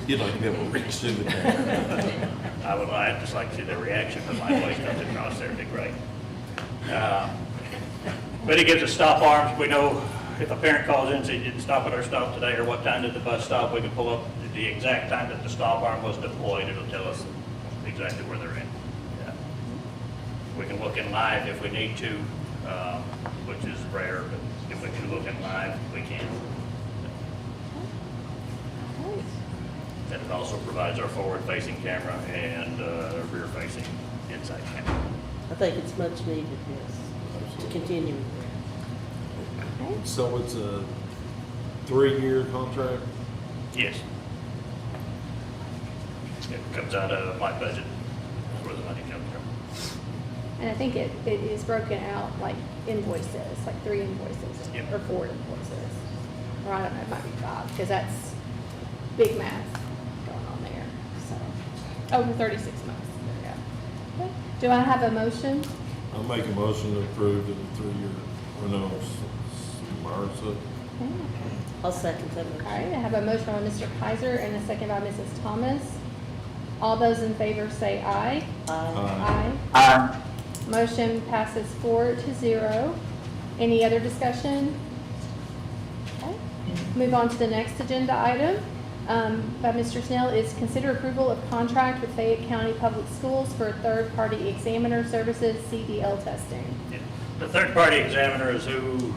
C: You'd like to be able to reach through the camera.
T: I'd just like to see their reaction when my voice comes across there, it'd be great. But it gives us stop arms. We know if a parent calls in and says, didn't stop at our stop today, or what time did the bus stop, we can pull up the exact time that the stop arm was deployed. It'll tell us exactly where they're at. Yeah. We can look in live if we need to, which is rare, but if we can look in live, we can. And it also provides our forward-facing camera and rear-facing inside camera.
P: I think it's much needed, yes, to continue.
C: So it's a 3-year contract?
T: Yes. It comes out of my budget, where the money comes from.
A: And I think it is broken out like invoices, like 3 invoices
T: Yep.
A: or 4 invoices. Or I don't know, it might be 5, because that's big math going on there. So, over 36 months. There we go. Okay. Do I have a motion?
C: I'll make a motion to approve the 3-year renewal.
A: Okay.
P: I'll second that
A: All
P: motion.
A: right, I have a motion by Mr. Kaiser and a second by Mrs. Thomas. All those in favor say aye.
P: Aye.
S: Aye.
A: Motion passes 4-0. Any other discussion? Okay. Move on to the next agenda item by Mr. Snell is consider approval of contract with Fayette County Public Schools for third-party examiner services CDL testing.
T: Yeah. The third-party examiner is who,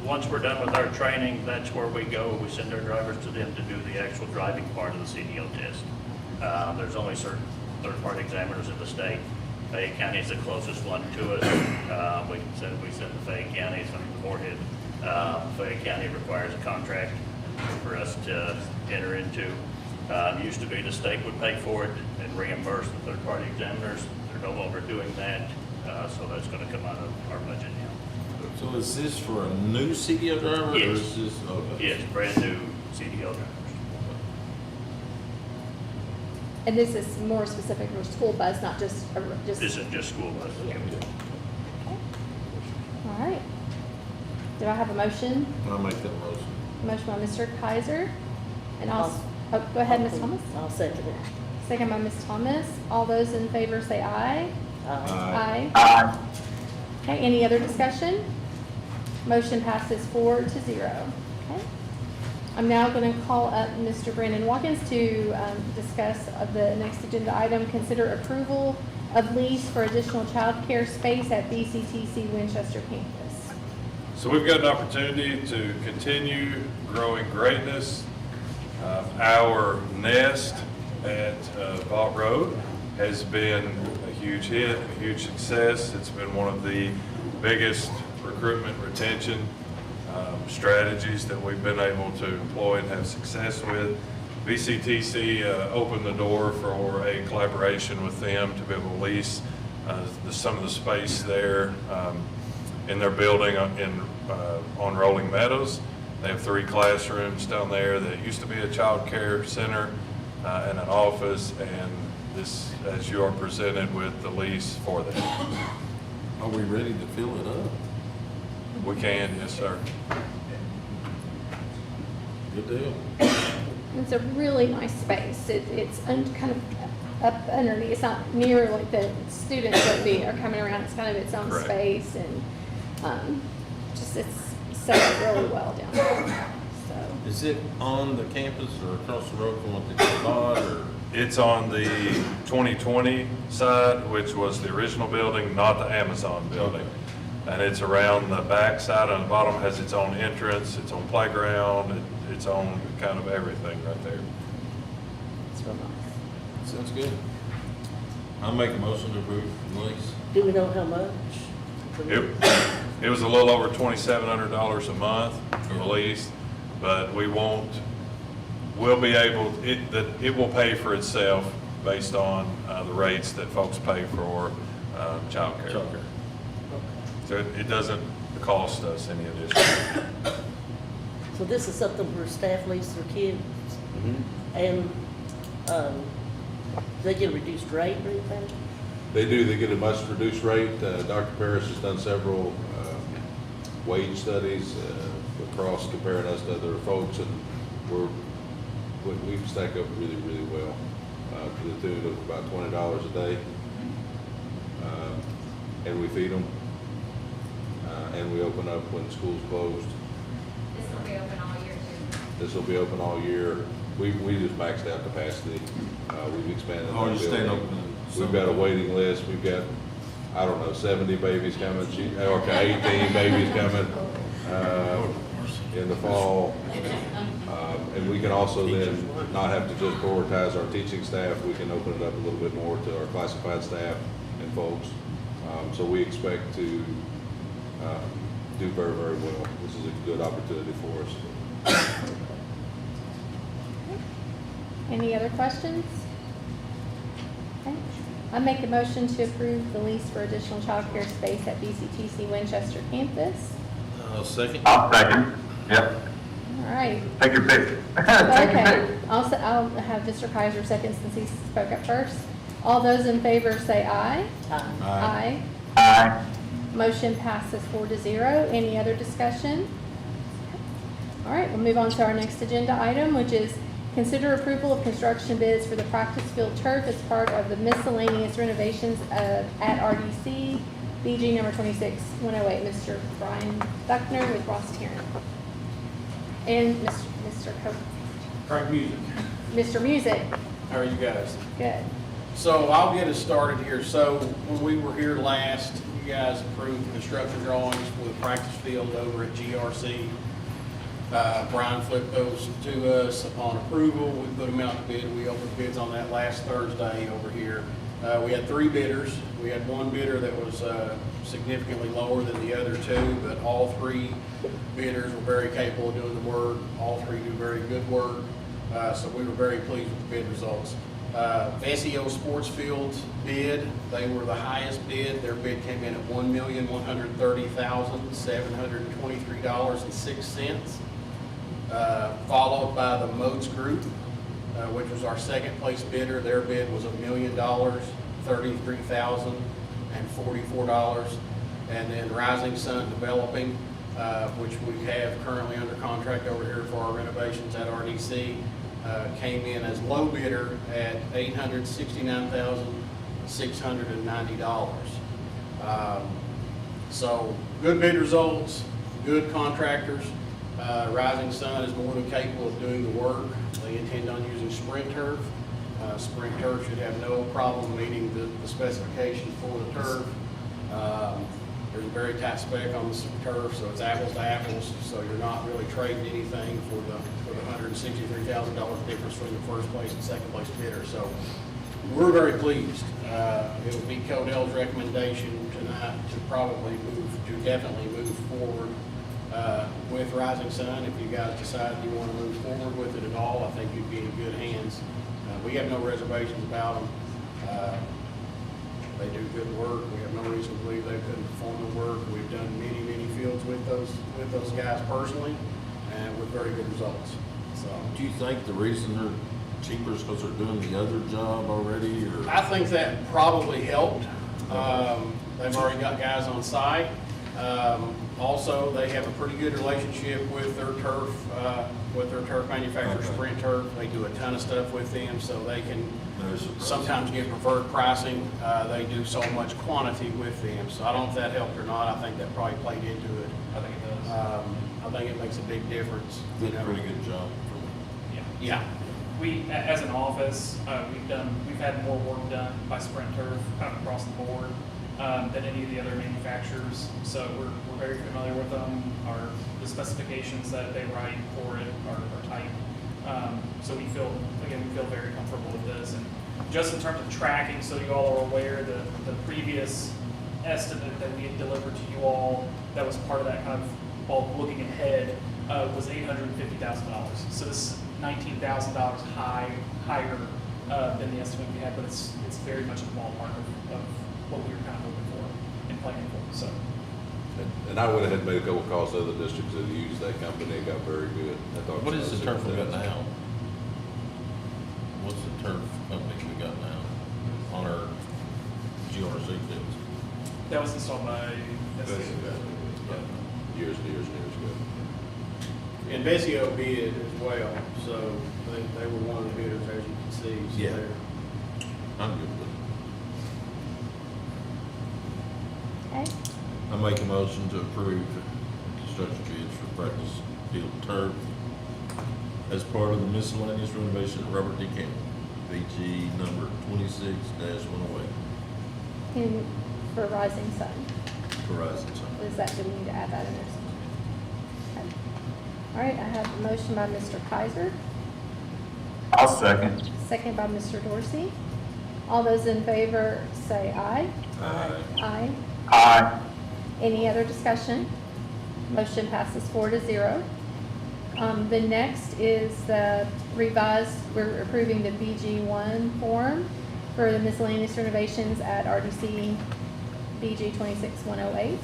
T: once we're done with our training, that's where we go. We send our drivers to them to do the actual driving part of the CDL test. There's only certain third-party examiners in the state. Fayette County is the closest one to us. We send the Fayette County from the Moorhead. Fayette County requires a contract for us to enter into. Used to be the state would pay for it and reimburse the third-party examiners. They're no longer doing that, so that's going to come out of our budget now.
C: So is this for a new CDL driver?
T: Yes.
C: Or is this, okay.
T: Yes, brand new CDL drivers.
A: And this is more specific for school bus, not just.
T: This isn't just school buses.
A: Okay. All right. Do I have a motion?
C: I'll make that motion.
A: Motion by Mr. Kaiser. And go ahead, Ms. Thomas.
P: I'll second it.
A: Second by Ms. Thomas. All those in favor say aye.
C: Aye.
S: Aye.
A: Okay, any other discussion? Motion passes 4-0. Okay. I'm now going to call up Mr. Brandon Watkins to discuss the next agenda item, consider approval of lease for additional childcare space at BCTC Winchester campus.
U: So we've got an opportunity to continue growing greatness. Our nest at Vault Road has been a huge hit, a huge success. It's been one of the biggest recruitment retention strategies that we've been able to employ and have success with. VCTC opened the door for a collaboration with them to be able to lease some of the space there in their building on Rolling Meadows. They have 3 classrooms down there that used to be a child care center and an office, and this, as you are presented with the lease for that.
C: Are we ready to fill it up?
U: We can, yes, sir.
C: Good deal.
A: It's a really nice space. It's kind of up underneath. It's not near like the students that are coming around. It's kind of its own
U: Correct.
A: space, and just it's set up really well down there. So
C: Is it on the campus or across the road from what they just bought, or?
U: It's on the 2020 side, which was the original building, not the Amazon building. And it's around the back side. On the bottom has its own entrance, its own playground, its own kind of everything right there.
A: it's real nice.
C: Sounds good. I'll make a motion to approve the lease.
P: Do we know how much?
U: It was a little over $2,700 a month for the lease, but we'll be able, it will pay for itself based on the rates that folks pay for childcare.
C: Childcare.
U: So it doesn't cost us any additional.
P: So this is something where staff lease their kids, and they get a reduced rate or anything?
J: They do, they get a much reduced rate. Dr. Parrish has done several wage studies across comparing us to other folks, and we stack up really, really well to the tune of about $20 a day. And we feed them, and we open up when school's closed.
N: This will be open all year too.
J: This will be open all year. We just maxed out capacity. We've expanded.
C: Oh, you're staying
J: building.
C: open.
J: We've got a waiting list. We've got, I don't know, 70 babies coming, okay, 18 babies coming in the fall. And we can also then not have to just prioritize our teaching staff. We can open it up a little bit more to our classified staff and folks. So we expect to do very, very well. This is a good opportunity for us.
A: Any other questions? Okay. I make a motion to approve the lease for additional childcare space at BCTC Winchester campus.
C: Second.
S: I'll second. Yep.
A: All right.
S: Take your pick. Take your
A: Okay.
S: pick.
A: I'll have Mr. Kaiser second since he spoke up first. All those in favor say aye. Aye.
S: Aye.
A: Motion passes 4-0. Any other discussion? All right, we'll move on to our next agenda item, which is consider approval of construction bids for the practice field turf as part of the miscellaneous renovations at RDC, BG number 26108. Mr. Brian Buckner with Ross Karen. And Mr.
V: Craig Music.
A: Mr. Music.
V: How are you guys?
A: Good.
V: So I'll get us started here. So when we were here last, you guys approved the construction drawings for the practice field over at GRC. Brian flipped those to us upon approval. We put them out to bid. We opened bids on that last Thursday over here. We had 3 bidders. We had one bidder that was significantly lower than the other 2, but all 3 bidders were very capable of doing the work. All 3 do very good work. So we were very pleased with the bid results. SEO Sports Fields bid, they were the highest bid. Their bid came in at $1,130,723.06. Followed by the Moats Group, which was our second place bidder. Their bid was $1,033,044. And then Rising Sun Developing, which we have currently under contract over here for our renovations at RDC, came in as low bidder at $869,690. So good bid results, good contractors. Rising Sun is more than capable of doing the work. They intend on using Sprint turf. Sprint turf should have no problem meeting the specifications for the turf. There's a very tight spec on the turf, so it's apples to apples, so you're not really trading anything for the $163,000 difference between the first place and second place bidder. So we're very pleased. It would be Codell's recommendation tonight to definitely move forward with Rising Sun. If you guys decide you want to move forward with it at all, I think you'd be in good hands. We have no reservations about them. They do good work. We have no reason to believe they couldn't perform the work. We've done many fields with those guys personally, and with very good results. So,
C: Do you think the reason they're cheaper is because they're doing the other job already, or?
V: I think that probably helped. They've already got guys on site. Also, they have a pretty good relationship with their turf manufacturer, Sprint Turf. They do a ton of stuff with them, so they can sometimes get preferred pricing. They do so much quantity with them, so I don't know if that helped or not. I think that probably played into it.
R: I think it does.
V: I think it makes a big difference.
C: Did a pretty good job.
V: Yeah.
R: We, as an office, we've had more work done by Sprint Turf kind of across the board than any of the other manufacturers. So we're very familiar with them. The specifications that they write for it are tight. So we feel very comfortable with this. And just in terms of tracking, so you all are aware, the previous estimate that we had delivered to you all, that was part of that kind of looking ahead, was $850,000. So this is $19,000 higher than the estimate we had, but it's very much in the ballpark of what we were kind of hoping for and planning for. So.
J: And I went ahead and made a couple calls to other districts that used that company and got very good.
C: What is the turf we got now? What's the turf company we got now on our GRC fields?
R: That was installed by
J: years ago.
V: And Vesio bid as well, so they were one of the bidders, as you can see. So
C: Yeah.
V: they're-
C: I'm good with
A: Okay,
C: it. I make a motion to approve construction bids for practice field turf as part of the miscellaneous renovation at Robert D. Campbell, VG number 26-108.
A: and for Rising Sun,
C: Horizon Sun.
A: do we need to add that in there? Okay. All right, I have a motion by Mr. Kaiser,
S: I'll second.
A: second by Mr. Dorsey. All those in favor say aye.
C: Aye.
A: Aye.
S: Aye.
A: Any other discussion? Motion passes 4-0. The next is the revised, we're approving the BG1 form for the miscellaneous renovations at RDC BG 26108.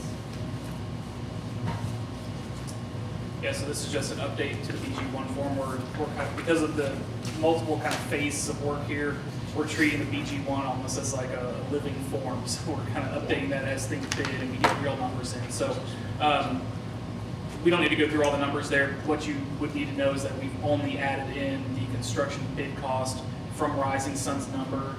R: Yeah, so this is just an update to the BG1 form. We're kind of, because of the multiple kind of phases of work here, we're treating the BG1 almost as like a living form. So we're kind of updating that as things bid and we get real numbers in. So we don't need to go through all the numbers there. What you would need to know is that we've only added in the construction bid cost from Rising Sun's number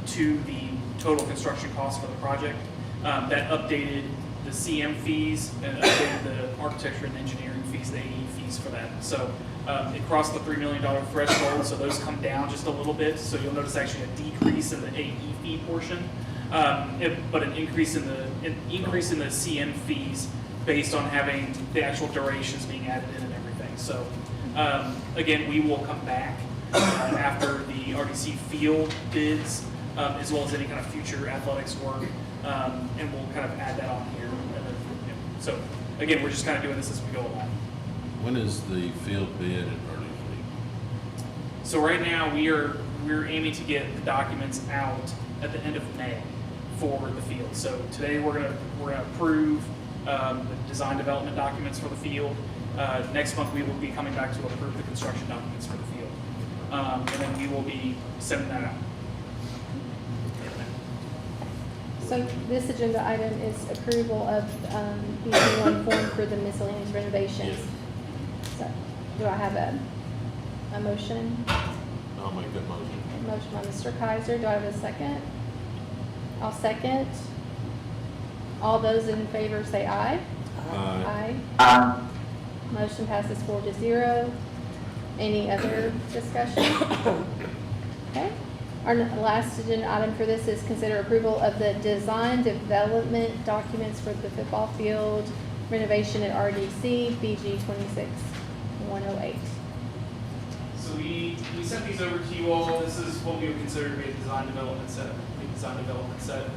R: to the total construction cost for the project. That updated the CM fees and updated the architecture and engineering fees, the AE fees for that. So it crossed the $3 million threshold, so those come down just a little bit. So you'll notice actually a decrease in the AE fee portion, but an increase in the CM fees based on having the actual durations being added in and everything. So again, we will come back after the RDC field bids, as well as any kind of future athletics work, and we'll kind of add that on here. So again, we're just kind of doing this as we go along.
C: When is the field bid at RDC?
R: So right now, we're aiming to get the documents out at the end of May for the field. So today we're gonna approve the design development documents for the field. Next month we will be coming back to approve the construction documents for the field, and then we will be sending that out.
A: So this agenda item is approval of BG1 form for the miscellaneous renovations.
C: Yes.
A: So do I have a motion?
C: I'll make that motion.
A: Motion by Mr. Kaiser. Do I have a second? I'll second. All those in favor say aye.
C: Aye.
A: Aye. Motion passes 4-0. Any other discussion? Okay. Our last agenda item for this is consider approval of the design development documents for the football field renovation at RDC BG 26108.
D: So we sent these over to you all. This is what we would consider to be a design development set, a design development set.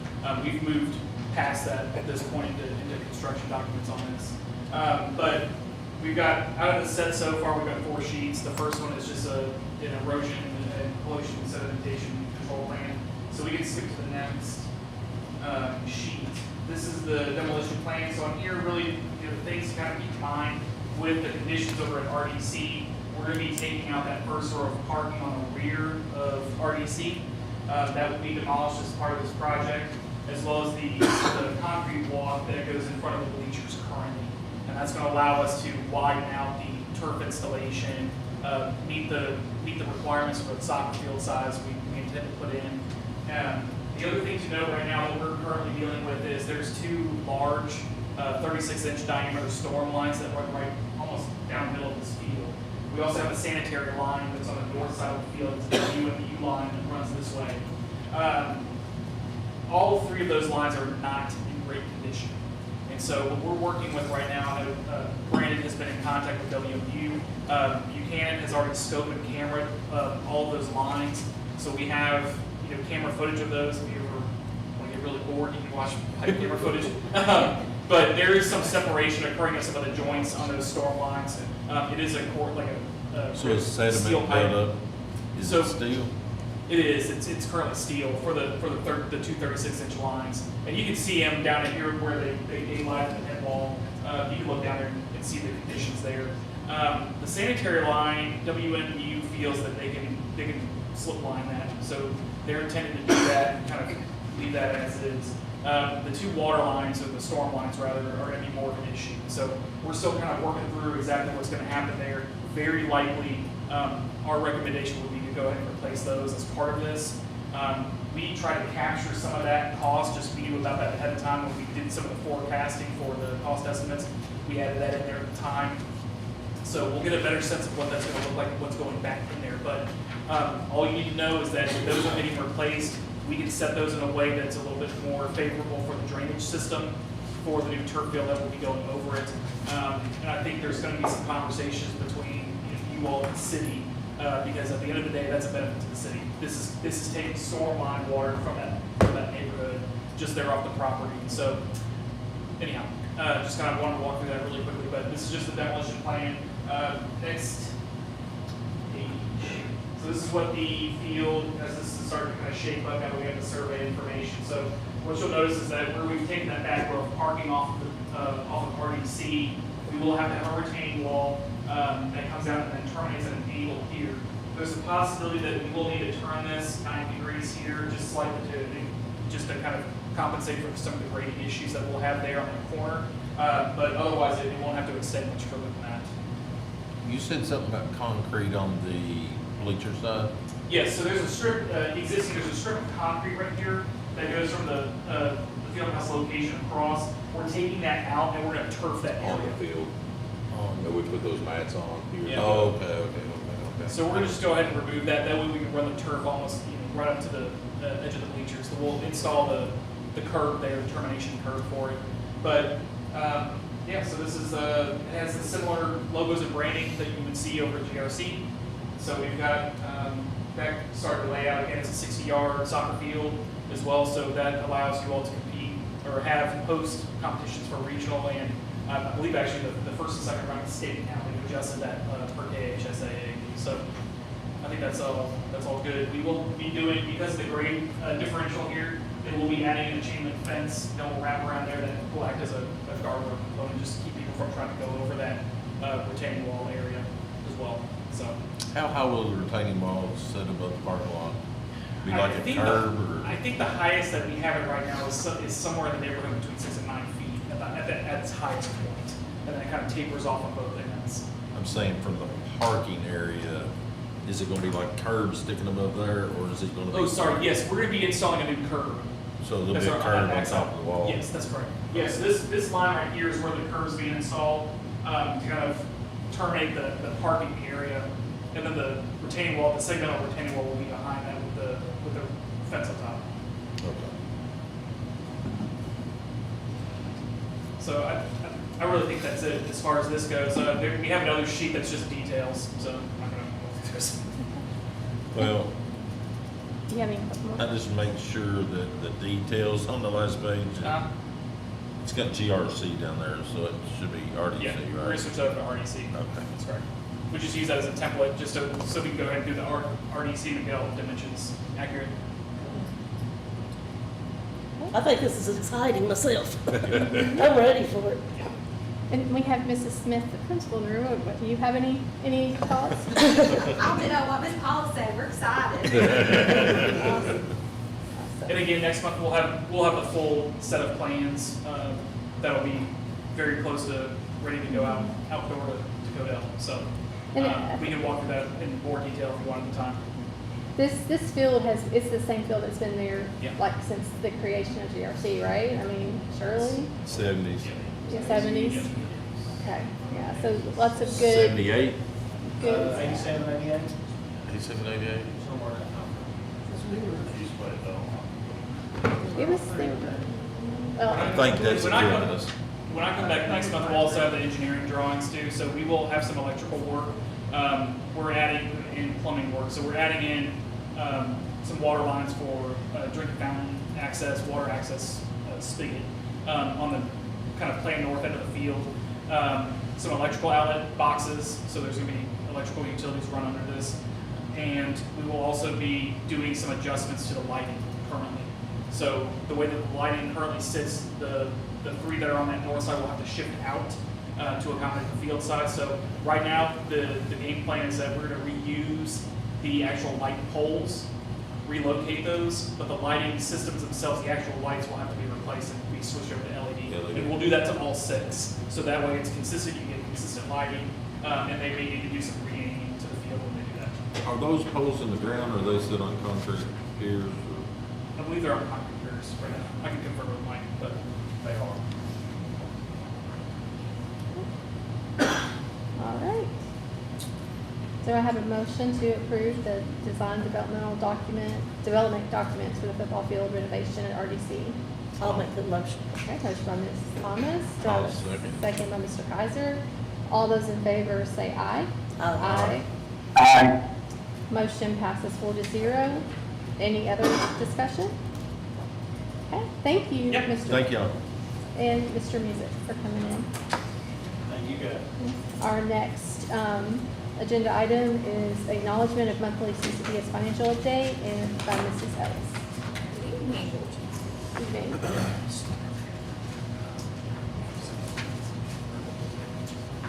D: We've moved past that at this point into construction documents on this. But we've got, out of the set so far, we've got 4 sheets. The first one is just an erosion and pollution sedimentation control plan. So we can skip to the next sheet. This is the demolition plan. So on here, really, things to kind of keep in mind with the conditions over at RDC. We're going to be taking out that first row of parking on the rear of RDC. That will be demolished as part of this project, as well as the concrete walk that goes in front of the bleachers currently. And that's going to allow us to widen out the turf installation, meet the requirements for the soccer field size we intend to put in. The other thing to note right now that we're currently dealing with is there's 2 large 36-inch diameter storm lines that run right almost down the middle of this field. We also have a sanitary line that's on the north side of the field. It's the UNU line that runs this way. All 3 of those lines are not in great condition. And so what we're working with right now, I know Brandon has been in contact with WMU. Buchanan has already scoped and cameraed all of those lines. So we have camera footage of those. If you ever want to get really bored, you can watch camera footage. But there is some separation occurring at some of the joints on those storm lines. It is a core, like a
C: So is
D: steel
C: sediment
D: pipe.
C: buildup? Is it steel?
D: It is. It's currently steel for the 2 36-inch lines, and you can see them down in here where they daylight the head wall. You can look down there and see the conditions there. The sanitary line, WNU feels that they can slip line that, so they're intending to do that and kind of leave that as is. The 2 water lines, or the storm lines rather, are going to be more of an issue. So we're still kind of working through exactly what's going to happen there. Very likely, our recommendation would be to go ahead and replace those as part of this. We tried to capture some of that cost, just we knew about that ahead of time when we did some of the forecasting for the cost estimates. We added that in there at the time. So we'll get a better sense of what that's going to look like and what's going back in there. But all you need to know is that if those are getting replaced, we can set those in a way that's a little bit more favorable for the drainage system for the new turf field that will be going over it. And I think there's going to be some conversations between you all and the city, because at the end of the day, that's a benefit to the city. This is taking storm line water from that neighborhood just there off the property. So anyhow, just kind of wanted to walk through that really quickly, but this is just the demolition plan. Next page. So this is what the field, as this is starting to kind of shape up, now we have the survey information. So what you'll notice is that where we've taken that back row of parking off of RDC, we will have to have a retaining wall that comes out and then terminates at an angle here. There's a possibility that we will need to turn this 90 degrees here, just slightly just to kind of compensate for some of the grading issues that we'll have there on the corner. But otherwise, it won't have to extend much further than that.
C: You said something about concrete on the bleacher side?
D: Yes, so there's a strip, there's a strip of concrete right here that goes from the field house location across. We're taking that out and we're gonna turf that area.
J: On the field. That we put those mats on here.
D: Yeah.
J: Oh, okay.
D: So we're gonna just go ahead and remove that. That way we can run the turf almost right up to the edge of the bleachers. So we'll install the curb there, the termination curb for it. But yeah, so this is it has the similar logos and branding that you would see over at GRC. So we've got that started to lay out. Again, it's a 60-yard soccer field as well, so that allows you all to compete or have host competitions for regional and I believe actually the first and second round of the state now they've adjusted that per KHSAA. So I think that's all good. We will be doing, because of the grade differential here, then we'll be adding a chain link fence that will wrap around there that will act as a guardrail component, just to keep people from trying to go over that retaining wall area as well. So
C: How high will the retaining wall sit above the parking lot? Be like a curb or?
D: I think the highest that we have it right now is somewhere in the neighborhood between 6 and 9 feet at its highest point, and then it kind of tapers off on both ends.
C: I'm saying from the parking area, is it gonna be like curbs sticking above there, or is it gonna be?
D: Oh, sorry, yes, we're gonna be installing a new curb.
C: So there'll be a curb on top of the wall?
D: Yes, that's correct. Yes, this line right here is where the curb's being installed, to kind of terminate the parking area. And then the retaining wall, the segmental retaining wall will be behind that with the fence on top.
C: Okay.
D: So I really think that's it as far as this goes. We have another sheet that's just details, so I'm not gonna go through this.
C: Well,
A: Do you have any more?
C: I just make sure that the details on the last page, it's got GRC down there, so it should be RDC,
D: Yeah,
C: right?
D: research over to RDC.
C: Okay.
D: That's correct. We just use that as a template, just so we can go ahead and do the RDC and get all the dimensions accurate.
P: I think this is exciting myself. I'm ready for it.
A: And we have Mrs. Smith, the principal in the room. Do you have any thoughts?
N: I'll be know what Ms. Paula said, we're excited.
A: Awesome.
D: And again, next month we'll have the full set of plans that'll be very close to ready to go outdoor to Codell. So we can walk through that in more detail if you want at the time.
A: This field it's the same field that's been there
D: Yeah.
A: like since the creation of GRC, right? I mean, surely?
C: 70s.
A: Yeah, 70s? Okay, yeah, so lots of good.
C: 78?
A: Good.
V: 87, 88?
C: 87, 88?
V: Somewhere in that number.
A: It was there. Well,
C: I think that's
D: When I
C: good.
D: come- When I come back next month, we'll also have the engineering drawings too, so we will have some electrical work. We're adding in plumbing work, so we're adding in some water lines for drinking fountain access, water access spigot on the kind of plain north end of the field. Some electrical outlet boxes, so there's going to be electrical utilities run under this. And we will also be doing some adjustments to the lighting currently. So the way that the lighting currently sits, the three that are on that north side will have to shift out to accommodate the field size. So right now, the game plan is that we're going to reuse the actual light poles, relocate those, but the lighting systems themselves, the actual lights will have to be replaced and be switched over to LED. And we'll do that to all 6. So that way it's consistent, you get consistent lighting, and they may need to do some re-aiming to the field when they do that.
C: Are those poles in the ground, or they sit on concrete piers?
D: I believe they're on concrete piers right now. I can confirm with Mike, but they are.
A: all right. So I have a motion to approve the design development documents for the football field renovation at RDC.
P: I'll make the motion.
A: Okay, motion by Ms. Thomas. Do I have
C: I'll
A: a
C: second.
A: second by Mr. Kaiser. All those in favor say aye.
P: Aye.
S: Aye.
A: Motion passes 4-0. Any other discussion? Okay, thank you,
D: Yep.
A: Mr.
C: Thank y'all.
A: And Mr. Music for coming in.
V: Thank you, guys.
A: Our next agenda item is acknowledgement of monthly CCPS financial update and by Mrs. Ellis. Evening.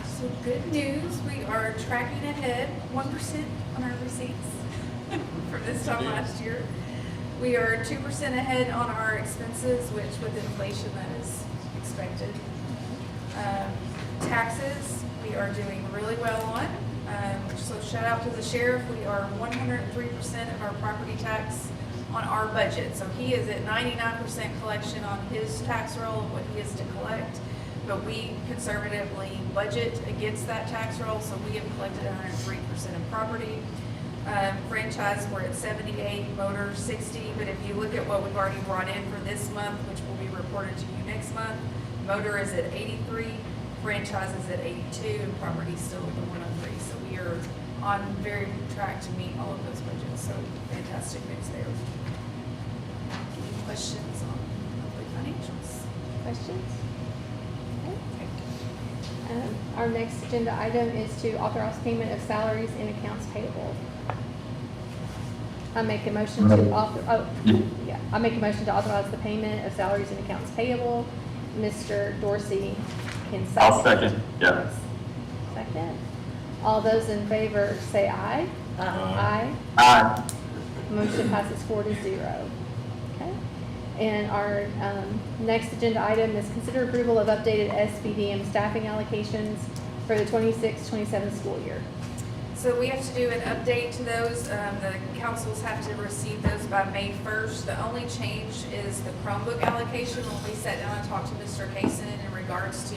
E: So good news, we are tracking ahead 1% on our receipts from this time last year. We are 2% ahead on our expenses, which with inflation that is expected. Taxes, we are doing really well on. So shout out to the sheriff, we are 103% of our property tax on our budget. So he is at 99% collection on his tax roll of what he is to collect. But we conservatively budget against that tax roll, so we have collected 103% of property. Franchise, we're at 78, motor 60, but if you look at what we've already brought in for this month, which will be reported to you next month, motor is at 83, franchise is at 82, and property still at the 103. So we are on very good track to meet all of those budgets, so fantastic news there. Any questions on monthly financials?
A: Questions? Okay. Our next agenda item is to authorize payment of salaries and accounts payable. I make a motion to I make a motion to authorize the payment of salaries and accounts payable. Mr. Dorsey can second.
S: I'll second, yeah.
A: Second. All those in favor say aye. Aye.
S: Aye.
A: Motion passes 4-0. Okay. And our next agenda item is consider approval of updated SBDM staffing allocations for the 26-27 school year.
E: So we have to do an update to those. The councils have to receive those by May 1st. The only change is the Chromebook allocation. When we sat down and talked to Mr. Kaysen in regards to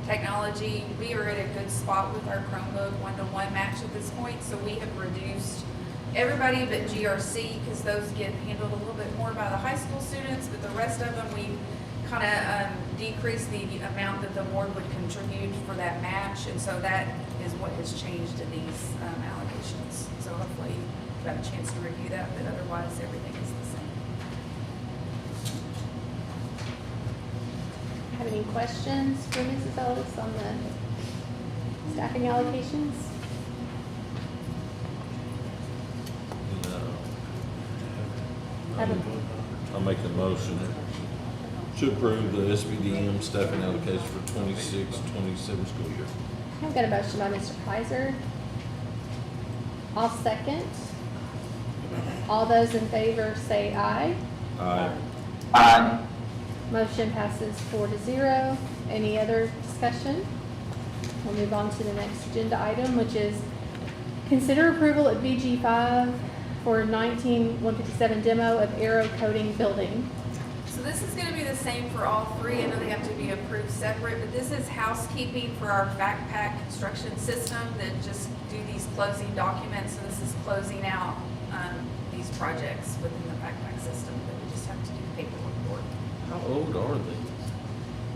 E: technology, we are at a good spot with our Chromebook 1-to-1 match at this point. So we have reduced everybody but GRC, because those get handled a little bit more by the high school students, but the rest of them, we kind of decreased the amount that the board would contribute for that match, and so that is what has changed in these allocations. So hopefully you've got a chance to review that, but otherwise everything is the same.
A: Have any questions for Mrs. Ellis on the staffing allocations?
C: I'll make the motion to approve the SBDM staffing allocation for 26-27 school year.
A: I've got a motion by Mr. Kaiser. I'll second. All those in favor say aye.
C: Aye.
S: Aye.
A: Motion passes 4-0. Any other discussion? We'll move on to the next agenda item, which is consider approval of BG5 for 19157 demo of aero coating building.
E: So this is going to be the same for all three. I know they have to be approved separate, but this is housekeeping for our backpack construction system that just do these closing documents. So this is closing out these projects within the backpack system that we just have to do paperwork for.
C: How old are they?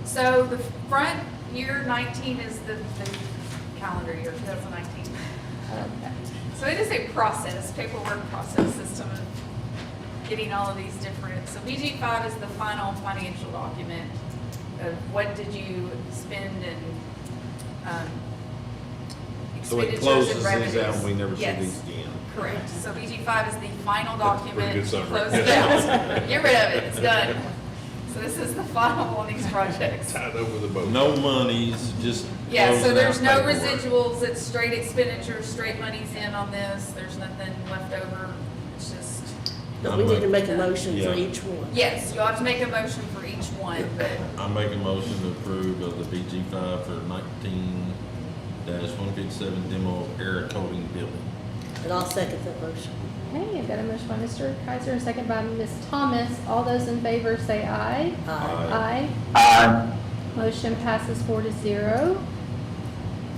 E: So the front year 19 is the calendar year 2019. So it is a process, paperwork process system of getting all of these different. So BG5 is the final financial document of what did you spend and
C: So it
E: expenditures
C: closes
E: and
C: these
E: revenues.
C: out and we never see
E: Yes.
C: these again.
E: Correct. So BG5 is the final document.
C: good summary.
E: Close it out. Get rid of it. It's done. So this is the final on these projects.
C: Tied over the boat. No monies, just.
E: Yeah, so
C: closing
E: there's
C: out
E: no
C: paperwork.
E: residuals, it's straight expenditures, straight monies in on this, there's nothing left over, it's just,
P: But we need to make a motion for
C: Yeah.
P: each one.
E: yes, you'll have to make a motion for each one, but
C: I make a motion to approve of the BG5 for 19-157 demo of air coating building.
P: And I'll second that motion.
A: Okay, I've got a motion by Mr. Kaiser, a second by Ms. Thomas. All those in favor say aye.
P: Aye.
A: Aye.
S: Aye.
A: Motion passes 4-0.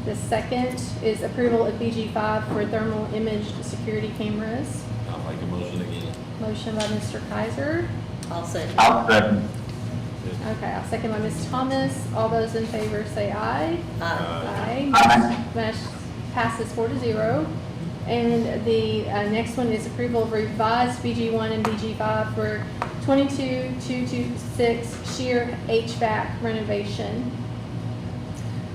A: The second is approval of BG5 for thermal imaged security cameras.
C: I'll make a motion again.
A: Motion by Mr. Kaiser.
P: I'll second.
S: I'll second.
A: Okay, I'll second by Ms. Thomas. All those in favor say aye.
P: Aye.
A: Aye.
S: Aye.
A: Motion passes 4-0. And the next one is approval of revised BG1 and BG5 for 22-226 shear HVAC renovation.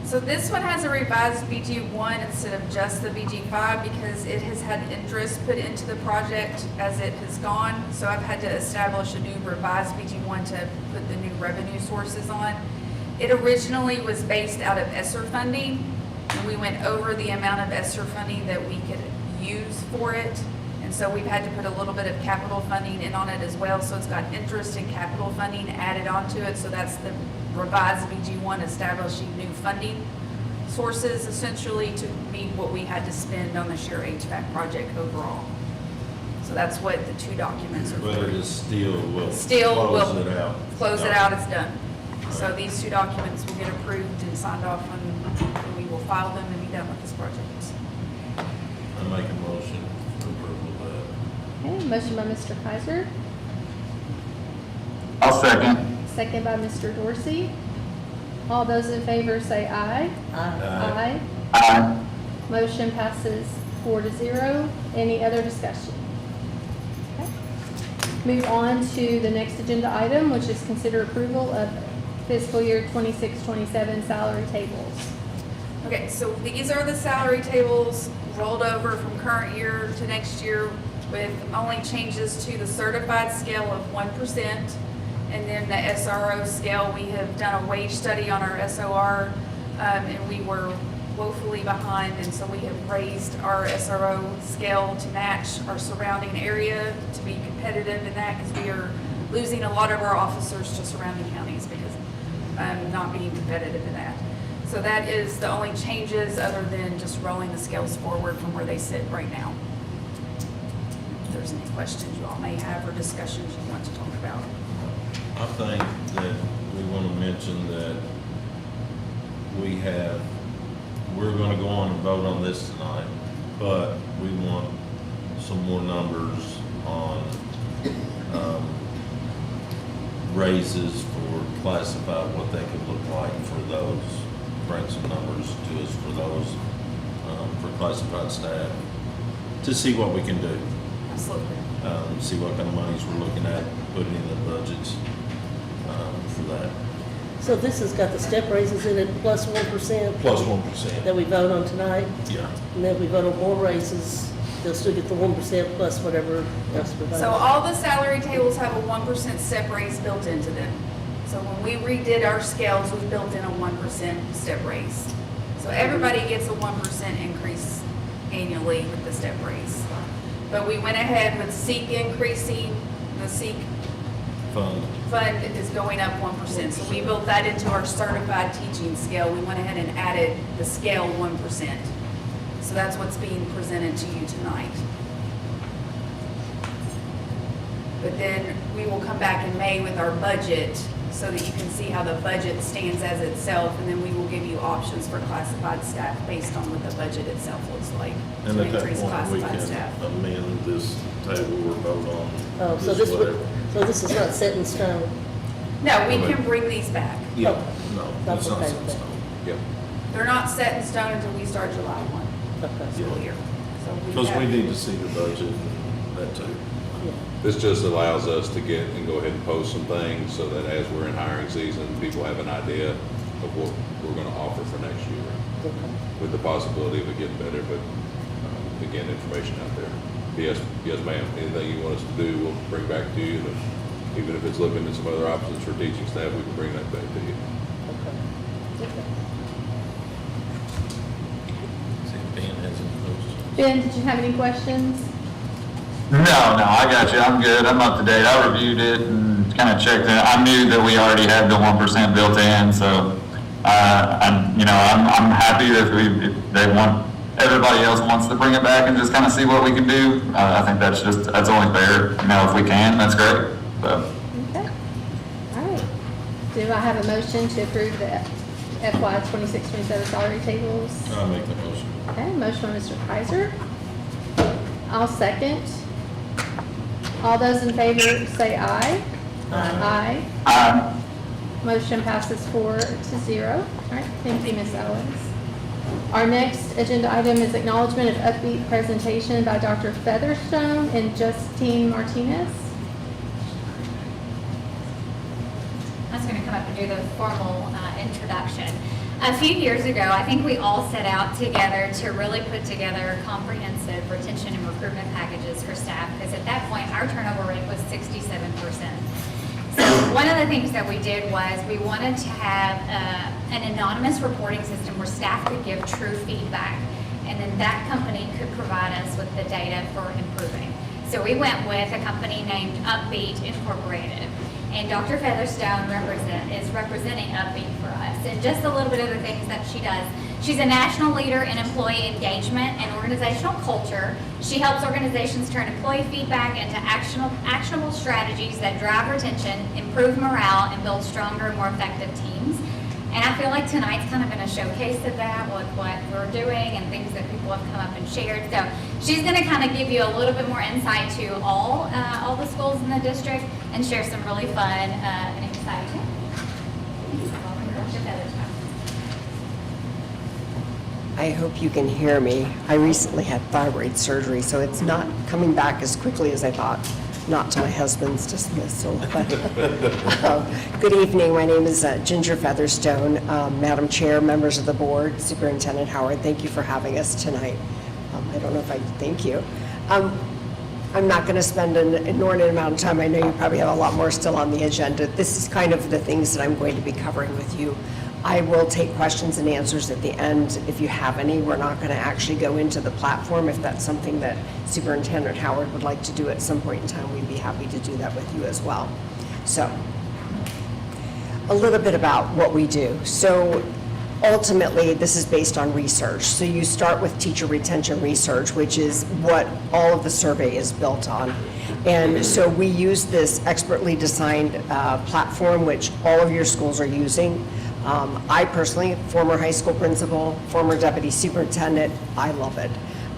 E: so this one has a revised BG1 instead of just the BG5 because it has had interest put into the project as it has gone. So I've had to establish a new revised BG1 to put the new revenue sources on. It originally was based out of ESSER funding, and we went over the amount of ESSER funding that we could use for it. And so we've had to put a little bit of capital funding in on it as well. So it's got interest and capital funding added onto it. So that's the revised BG1 establishing new funding sources essentially to meet what we had to spend on the sheer HVAC project overall. So that's what the two documents are
C: But
E: for.
C: it is still will
E: Still
C: close
E: will
C: it out.
E: close it out, it's done. So these two documents will get approved and signed off and we will file them and be done with this project.
C: I make a motion for approval of that.
A: Okay, motion by Mr. Kaiser,
S: I'll second.
A: second by Mr. Dorsey. All those in favor say aye.
P: Aye.
S: Aye.
A: Motion passes 4-0. Any other discussion? Okay. Move on to the next agenda item, which is consider approval of fiscal year 26-27 salary tables.
E: Okay, so these are the salary tables rolled over from current year to next year with only changes to the certified scale of 1%. And then the SRO scale, we have done a wage study on our SOR, and we were woefully behind. And so we have raised our SRO scale to match our surrounding area to be competitive in that because we are losing a lot of our officers to surrounding counties because not being competitive in that. So that is the only changes other than just rolling the scales forward from where they sit right now. If there's any questions you all may have or discussions you want to talk about.
C: I think that we want to mention that we're going to go on and vote on this tonight, but we want some more numbers on, raises for classified, what they could look like for those. Bring some numbers to us for those, for classified staff, to see what we can do.
E: Absolutely.
C: See what kind of monies we're looking at, putting in the budgets, for that.
P: So this has got the step raises in it plus 1%?
C: Plus 1%.
P: That we vote on tonight?
C: Yeah.
P: And then we vote on more raises, they'll still get the 1% plus whatever else we vote.
E: So all the salary tables have a 1% step raise built into them. So when we redid our scales, we built in a 1% step raise. So everybody gets a 1% increase annually with the step raise. But we went ahead with SEEK increasing, the SEEK fund is going up 1%. So we built that into our certified teaching scale. We went ahead and added the scale 1%. So that's what's being presented to you tonight. But then we will come back in May with our budget so that you can see how the budget stands as itself, and then we will give you options for classified staff based on what the budget itself looks like
C: And
E: to
C: at that
E: increase
C: point, we
E: classified
C: can
E: staff.
C: amend this table or vote on
P: Oh, so
C: this
P: this
C: whatever.
P: would, so this is not set in stone?
E: No, we can bring these back.
C: Yeah,
P: Okay.
C: no,
P: That's
C: it's not
P: okay
C: set in
P: with that.
C: stone. Yep.
E: They're not set in stone until we start July 1 school year. So
C: Because we
E: have-
C: need to see the budget and that too.
J: This just allows us to get and go ahead and post some things so that as we're in hiring season, people have an idea of what we're gonna offer for next year. With the possibility of it getting better, but again, information out there. Yes, ma'am, anything you want us to do, we'll bring back to you. And even if it's looking at some other options for teaching staff, we can bring that back to you.
C: See if Ben has any questions.
A: Ben, did you have any questions?
S: No, I got you. I'm good. I'm up to date. I reviewed it and kind of checked it. I knew that we already had the 1% built in, so I'm happy that if everybody else wants to bring it back and just kind of see what we can do. I think that's only fair. If we can, that's great. So.
A: Okay. All right. Do I have a motion to approve the FY 26-27 salary tables?
C: I'll make the motion.
A: Okay, motion by Mr. Kaiser. I'll second. All those in favor say aye. Aye.
S: Aye.
A: Motion passes 4-0. All right, thank you, Ms. Owens. Our next agenda item is acknowledgement of upbeat presentation by Dr. Featherstone and Justine Martinez.
L: I was going to come up and do the formal introduction. A few years ago, I think we all set out together to really put together comprehensive retention and recruitment packages for staff, because at that point, our turnover rate was 67%. So one of the things that we did was we wanted to have an anonymous reporting system where staff could give true feedback, and then that company could provide us with the data for improving. So we went with a company named Upbeat Incorporated. And Dr. Featherstone is representing Upbeat for us. And just a little bit of the things that she does. She's a national leader in employee engagement and organizational culture. She helps organizations turn employee feedback into actionable strategies that drive retention, improve morale, and build stronger, more effective teams. And I feel like tonight's kind of been a showcase of that with what we're doing and things that people have come up and shared. So she's going to kind of give you a little bit more insight to all the schools in the district and share some really fun and exciting. Welcome, Dr. Featherstone.
M: I hope you can hear me. I recently had thyroid surgery, so it's not coming back as quickly as I thought. Not to my husband's dismissal, but good evening. My name is Ginger Featherstone, Madam Chair, members of the board, Superintendent Howard. Thank you for having us tonight. I don't know if I thank you. I'm not going to spend an inordinate amount of time. I know you probably have a lot more still on the agenda. This is kind of the things that I'm going to be covering with you. I will take questions and answers at the end if you have any. We're not going to actually go into the platform. If that's something that Superintendent Howard would like to do at some point in time, we'd be happy to do that with you as well. So, a little bit about what we do. So, ultimately, this is based on research. So you start with teacher retention research, which is what all of the survey is built on. And so we use this expertly designed platform, which all of your schools are using. I personally, former high school principal, former deputy superintendent, I love it.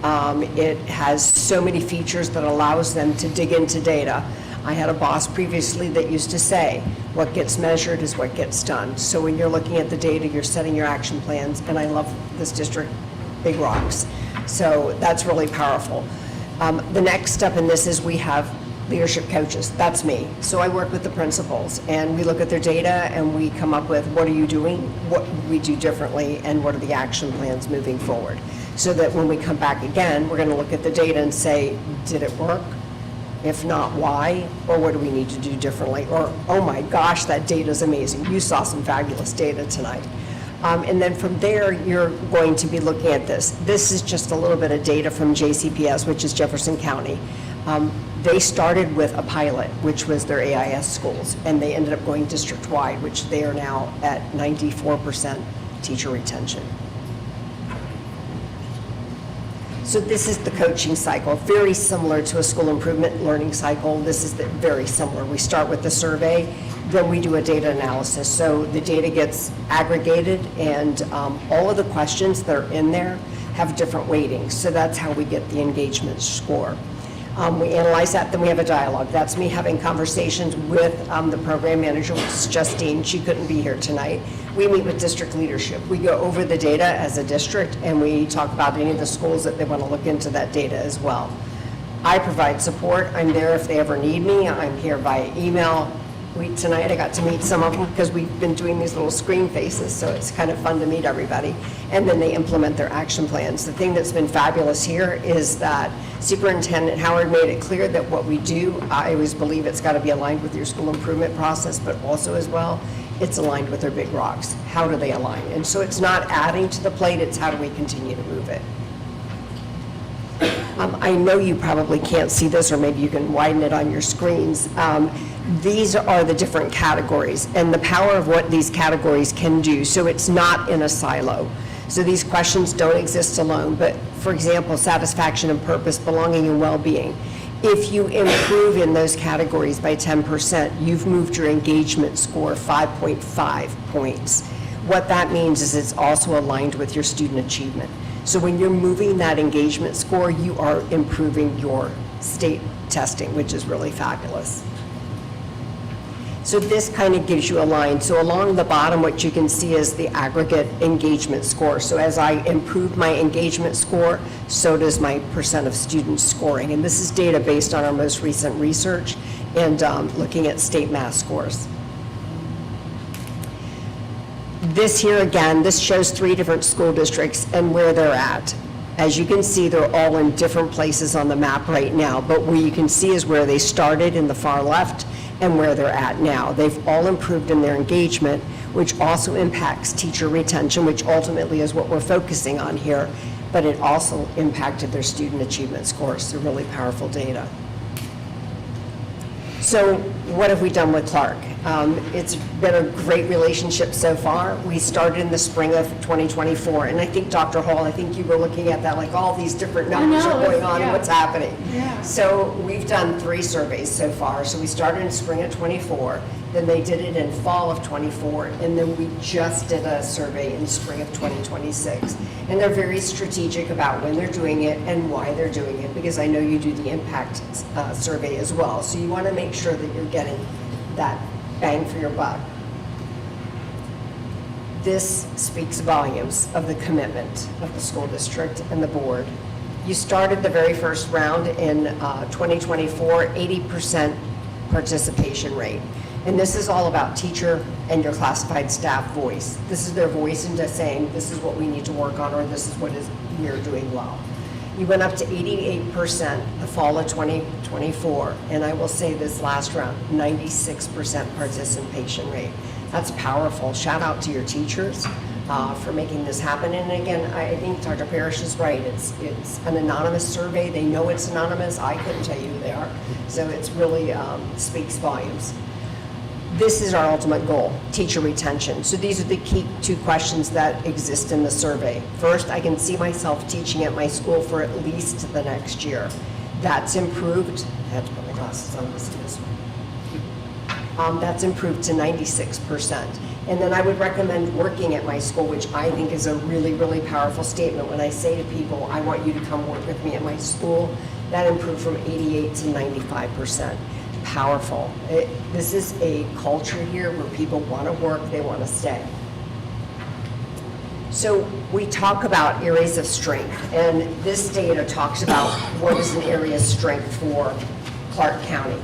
M: It has so many features that allows them to dig into data. I had a boss previously that used to say, what gets measured is what gets done. So when you're looking at the data, you're setting your action plans, and I love this district, big rocks. So that's really powerful. The next step in this is we have leadership coaches. That's me. So I work with the principals, and we look at their data, and we come up with what are you doing, what we do differently, and what are the action plans moving forward. So that when we come back again, we're going to look at the data and say, did it work? If not, why? Or what do we need to do differently? Or, oh my gosh, that data is amazing. You saw some fabulous data tonight. And then from there, you're going to be looking at this. This is just a little bit of data from JCPS, which is Jefferson County. They started with a pilot, which was their AIS schools, and they ended up going district-wide, which they are now at 94% teacher retention. So this is the coaching cycle, very similar to a school improvement learning cycle. This is very similar. We start with the survey, then we do a data analysis. So the data gets aggregated, and all of the questions that are in there have different weightings. So that's how we get the engagement score. We analyze that, then we have a dialogue. That's me having conversations with the program manager, which is Justine. She couldn't be here tonight. We meet with district leadership. We go over the data as a district, and we talk about any of the schools that they want to look into that data as well. I provide support. I'm there if they ever need me. I'm here via email. Tonight I got to meet some of them because we've been doing these little screen faces, so it's kind of fun to meet everybody. And then they implement their action plans. The thing that's been fabulous here is that Superintendent Howard made it clear that what we do, I always believe it's got to be aligned with your school improvement process, but also as well, it's aligned with their big rocks. How do they align? And so it's not adding to the plate, it's how do we continue to move it. I know you probably can't see this, or maybe you can widen it on your screens. These are the different categories and the power of what these categories can do. So it's not in a silo. So these questions don't exist alone. But for example, satisfaction and purpose, belonging and well-being. If you improve in those categories by 10%, you've moved your engagement score 5.5 points. What that means is it's also aligned with your student achievement. So when you're moving that engagement score, you are improving your state testing, which is really fabulous. So this kind of gives you a line. So along the bottom, what you can see is the aggregate engagement score. So as I improve my engagement score, so does my percent of students scoring. And this is data based on our most recent research and looking at state math scores. This here again, this shows 3 different school districts and where they're at. As you can see, they're all in different places on the map right now, but what you can see is where they started in the far left and where they're at now. They've all improved in their engagement, which also impacts teacher retention, which ultimately is what we're focusing on here, but it also impacted their student achievement scores. So really powerful data. So what have we done with Clark? It's been a great relationship so far. We started in the spring of 2024, and I think Dr. Hall, I think you were looking at that, like all these different numbers are going on and what's happening.
I: Yeah.
M: So we've done 3 surveys so far. So we started in spring of 24, then they did it in fall of 24, and then we just did a survey in spring of 2026. And they're very strategic about when they're doing it and why they're doing it, because I know you do the impact survey as well. So you want to make sure that you're getting that bang for your buck. This speaks volumes of the commitment of the school district and the board. You started the very first round in 2024, 80% participation rate. And this is all about teacher and your classified staff voice. This is their voice into saying, this is what we need to work on, or this is what we're doing well. You went up to 88% the fall of 2024, and I will say this last round, 96% participation rate. That's powerful. Shout out to your teachers for making this happen. And again, I think Dr. Parrish is right. It's an anonymous survey. They know it's anonymous. I couldn't tell you who they are. So it's really speaks volumes. This is our ultimate goal, teacher retention. So these are the key 2 questions that exist in the survey. First, I can see myself teaching at my school for at least the next year. That's improved. I have to put my glasses on to see this one. That's improved to 96%. And then I would recommend working at my school, which I think is a really, really powerful statement. When I say to people, I want you to come work with me at my school, that improved from 88 to 95%. Powerful. This is a culture here where people want to work, they want to stay. So we talk about areas of strength, and this data talks about what is an area of strength for Clark County.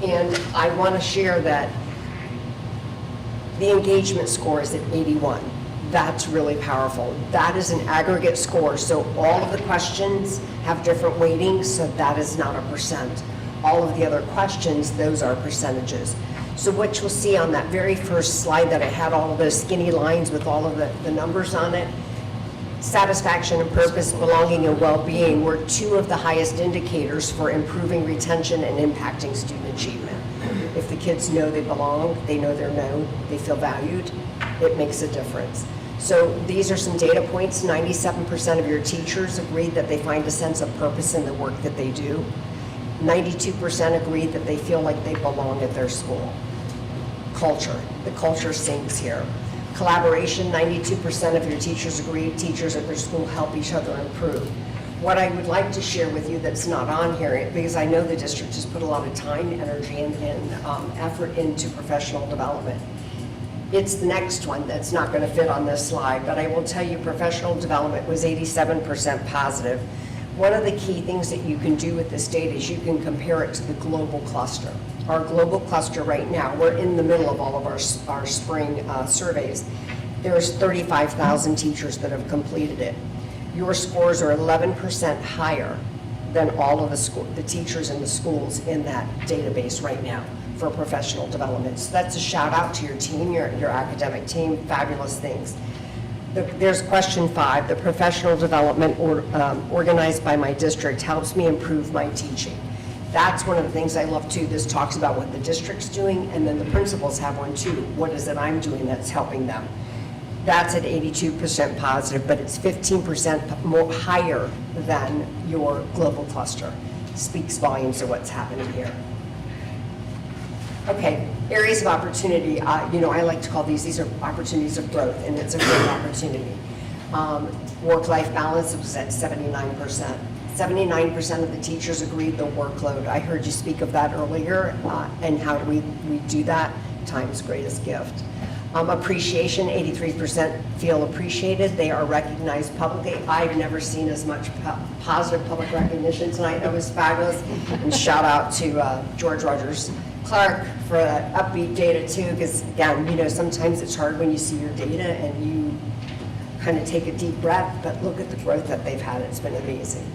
M: And I want to share that the engagement score is at 81. That's really powerful. That is an aggregate score, so all of the questions have different weightings, so that is not a percent. All of the other questions, those are percentages. So what you'll see on that very first slide that I had all of those skinny lines with all of the numbers on it, satisfaction and purpose, belonging and well-being were two of the highest indicators for improving retention and impacting student achievement. If the kids know they belong, they know they're known, they feel valued, it makes a difference. So these are some data points. 97% of your teachers agreed that they find a sense of purpose in the work that they do. 92% agreed that they feel like they belong at their school. Culture, the culture sings here. Collaboration, 92% of your teachers agree teachers at their school help each other improve. What I would like to share with you that's not on here, because I know the district has put a lot of time, energy, and effort into professional development. It's the next one that's not going to fit on this slide, but I will tell you professional development was 87% positive. One of the key things that you can do with this data is you can compare it to the global cluster. Our global cluster right now, we're in the middle of all of our spring surveys. There's 35,000 teachers that have completed it. Your scores are 11% higher than all of the teachers in the schools in that database right now for professional development. So that's a shout out to your team, your academic team, fabulous things. There's question 5, the professional development organized by my district helps me improve my teaching. That's one of the things I love too. This talks about what the district's doing, and then the principals have one too. What is it I'm doing that's helping them? That's at 82% positive, but it's 15% more higher than your global cluster. Speaks volumes of what's happening here. Okay, areas of opportunity. I like to call these are opportunities of growth, and it's a great opportunity. Work-life balance was at 79%. 79% of the teachers agreed the workload. I heard you speak of that earlier, and how do we do that? Time's greatest gift. Appreciation, 83% feel appreciated. They are recognized publicly. I've never seen as much positive public recognition tonight. That was fabulous. And shout out to George Rogers Clark for that upbeat data too, because again, sometimes it's hard when you see your data and you kind of take a deep breath, but look at the growth that they've had. It's been amazing.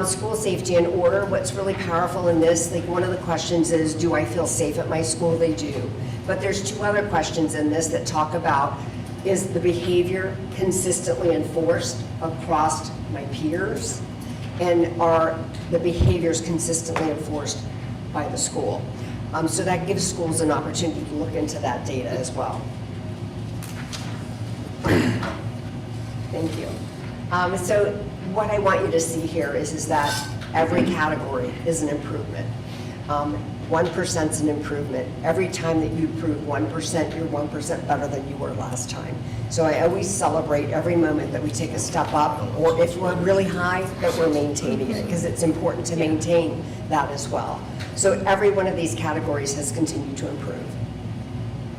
M: School safety and order, what's really powerful in this, like one of the questions is, do I feel safe at my school? They do. But there's 2 other questions in this that talk about, is the behavior consistently enforced across my peers? And are the behaviors consistently enforced by the school? So that gives schools an opportunity to look into that data as well. Thank you. So what I want you to see here is that every category is an improvement. 1% is an improvement. Every time that you improve 1%, you're 1% better than you were last time. So I always celebrate every moment that we take a step up, or if we're really high, that we're maintaining it, because it's important to maintain that as well. So every one of these categories has continued to improve.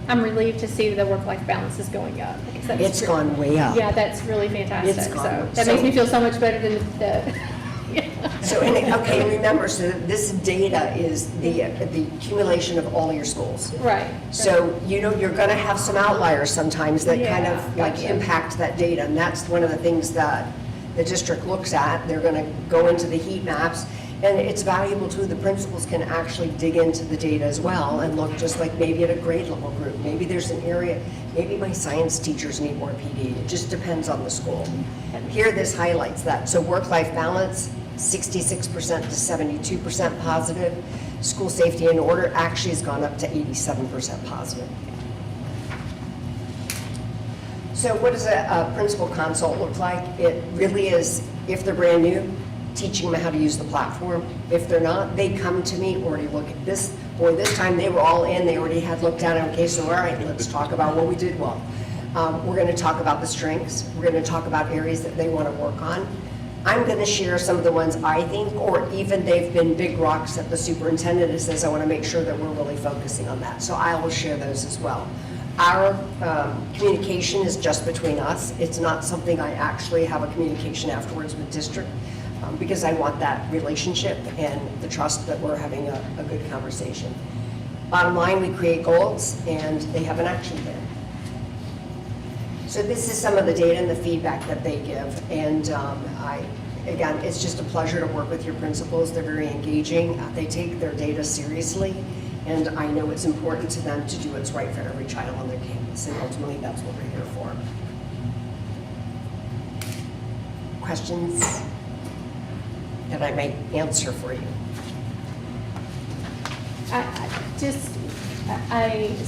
A: I'm relieved to see the work-life balance is going up.
M: It's gone way up.
A: Yeah, that's really fantastic.
M: It's gone.
A: That makes me feel so much better than the
M: So, okay, remember, so this data is the accumulation of all your schools.
A: Right.
M: So, you're going to have some outliers sometimes that kind of impact that data. And that's one of the things that the district looks at. They're going to go into the heat maps. And it's valuable too, the principals can actually dig into the data as well and look just like maybe at a grade level group. Maybe there's an area, maybe my science teachers need more PD. It just depends on the school. Here this highlights that. So work-life balance, 66% to 72% positive. School safety and order actually has gone up to 87% positive. So what does a principal consult look like? It really is, if they're brand new, teaching them how to use the platform. If they're not, they come to me, already look at this. Boy, this time they were all in, they already had looked at it, okay, so all right, let's talk about what we did well. We're gonna talk about the strengths, we're gonna talk about areas that they wanna work on. I'm gonna share some of the ones I think, or even they've been big rocks that the superintendent says, I wanna make sure that we're really focusing on that, so I will share those as well. Our communication is just between us. It's not something I actually have a communication afterwards with district, because I want that relationship and the trust that we're having a good conversation. Bottom line, we create goals and they have an action plan. So this is some of the data and the feedback that they give. And again, it's just a pleasure to work with your principals. They're very engaging. They take their data seriously. And I know it's important to them to do what's right for every child on their campus. And ultimately, that's what we're here for. Questions that I may answer for you?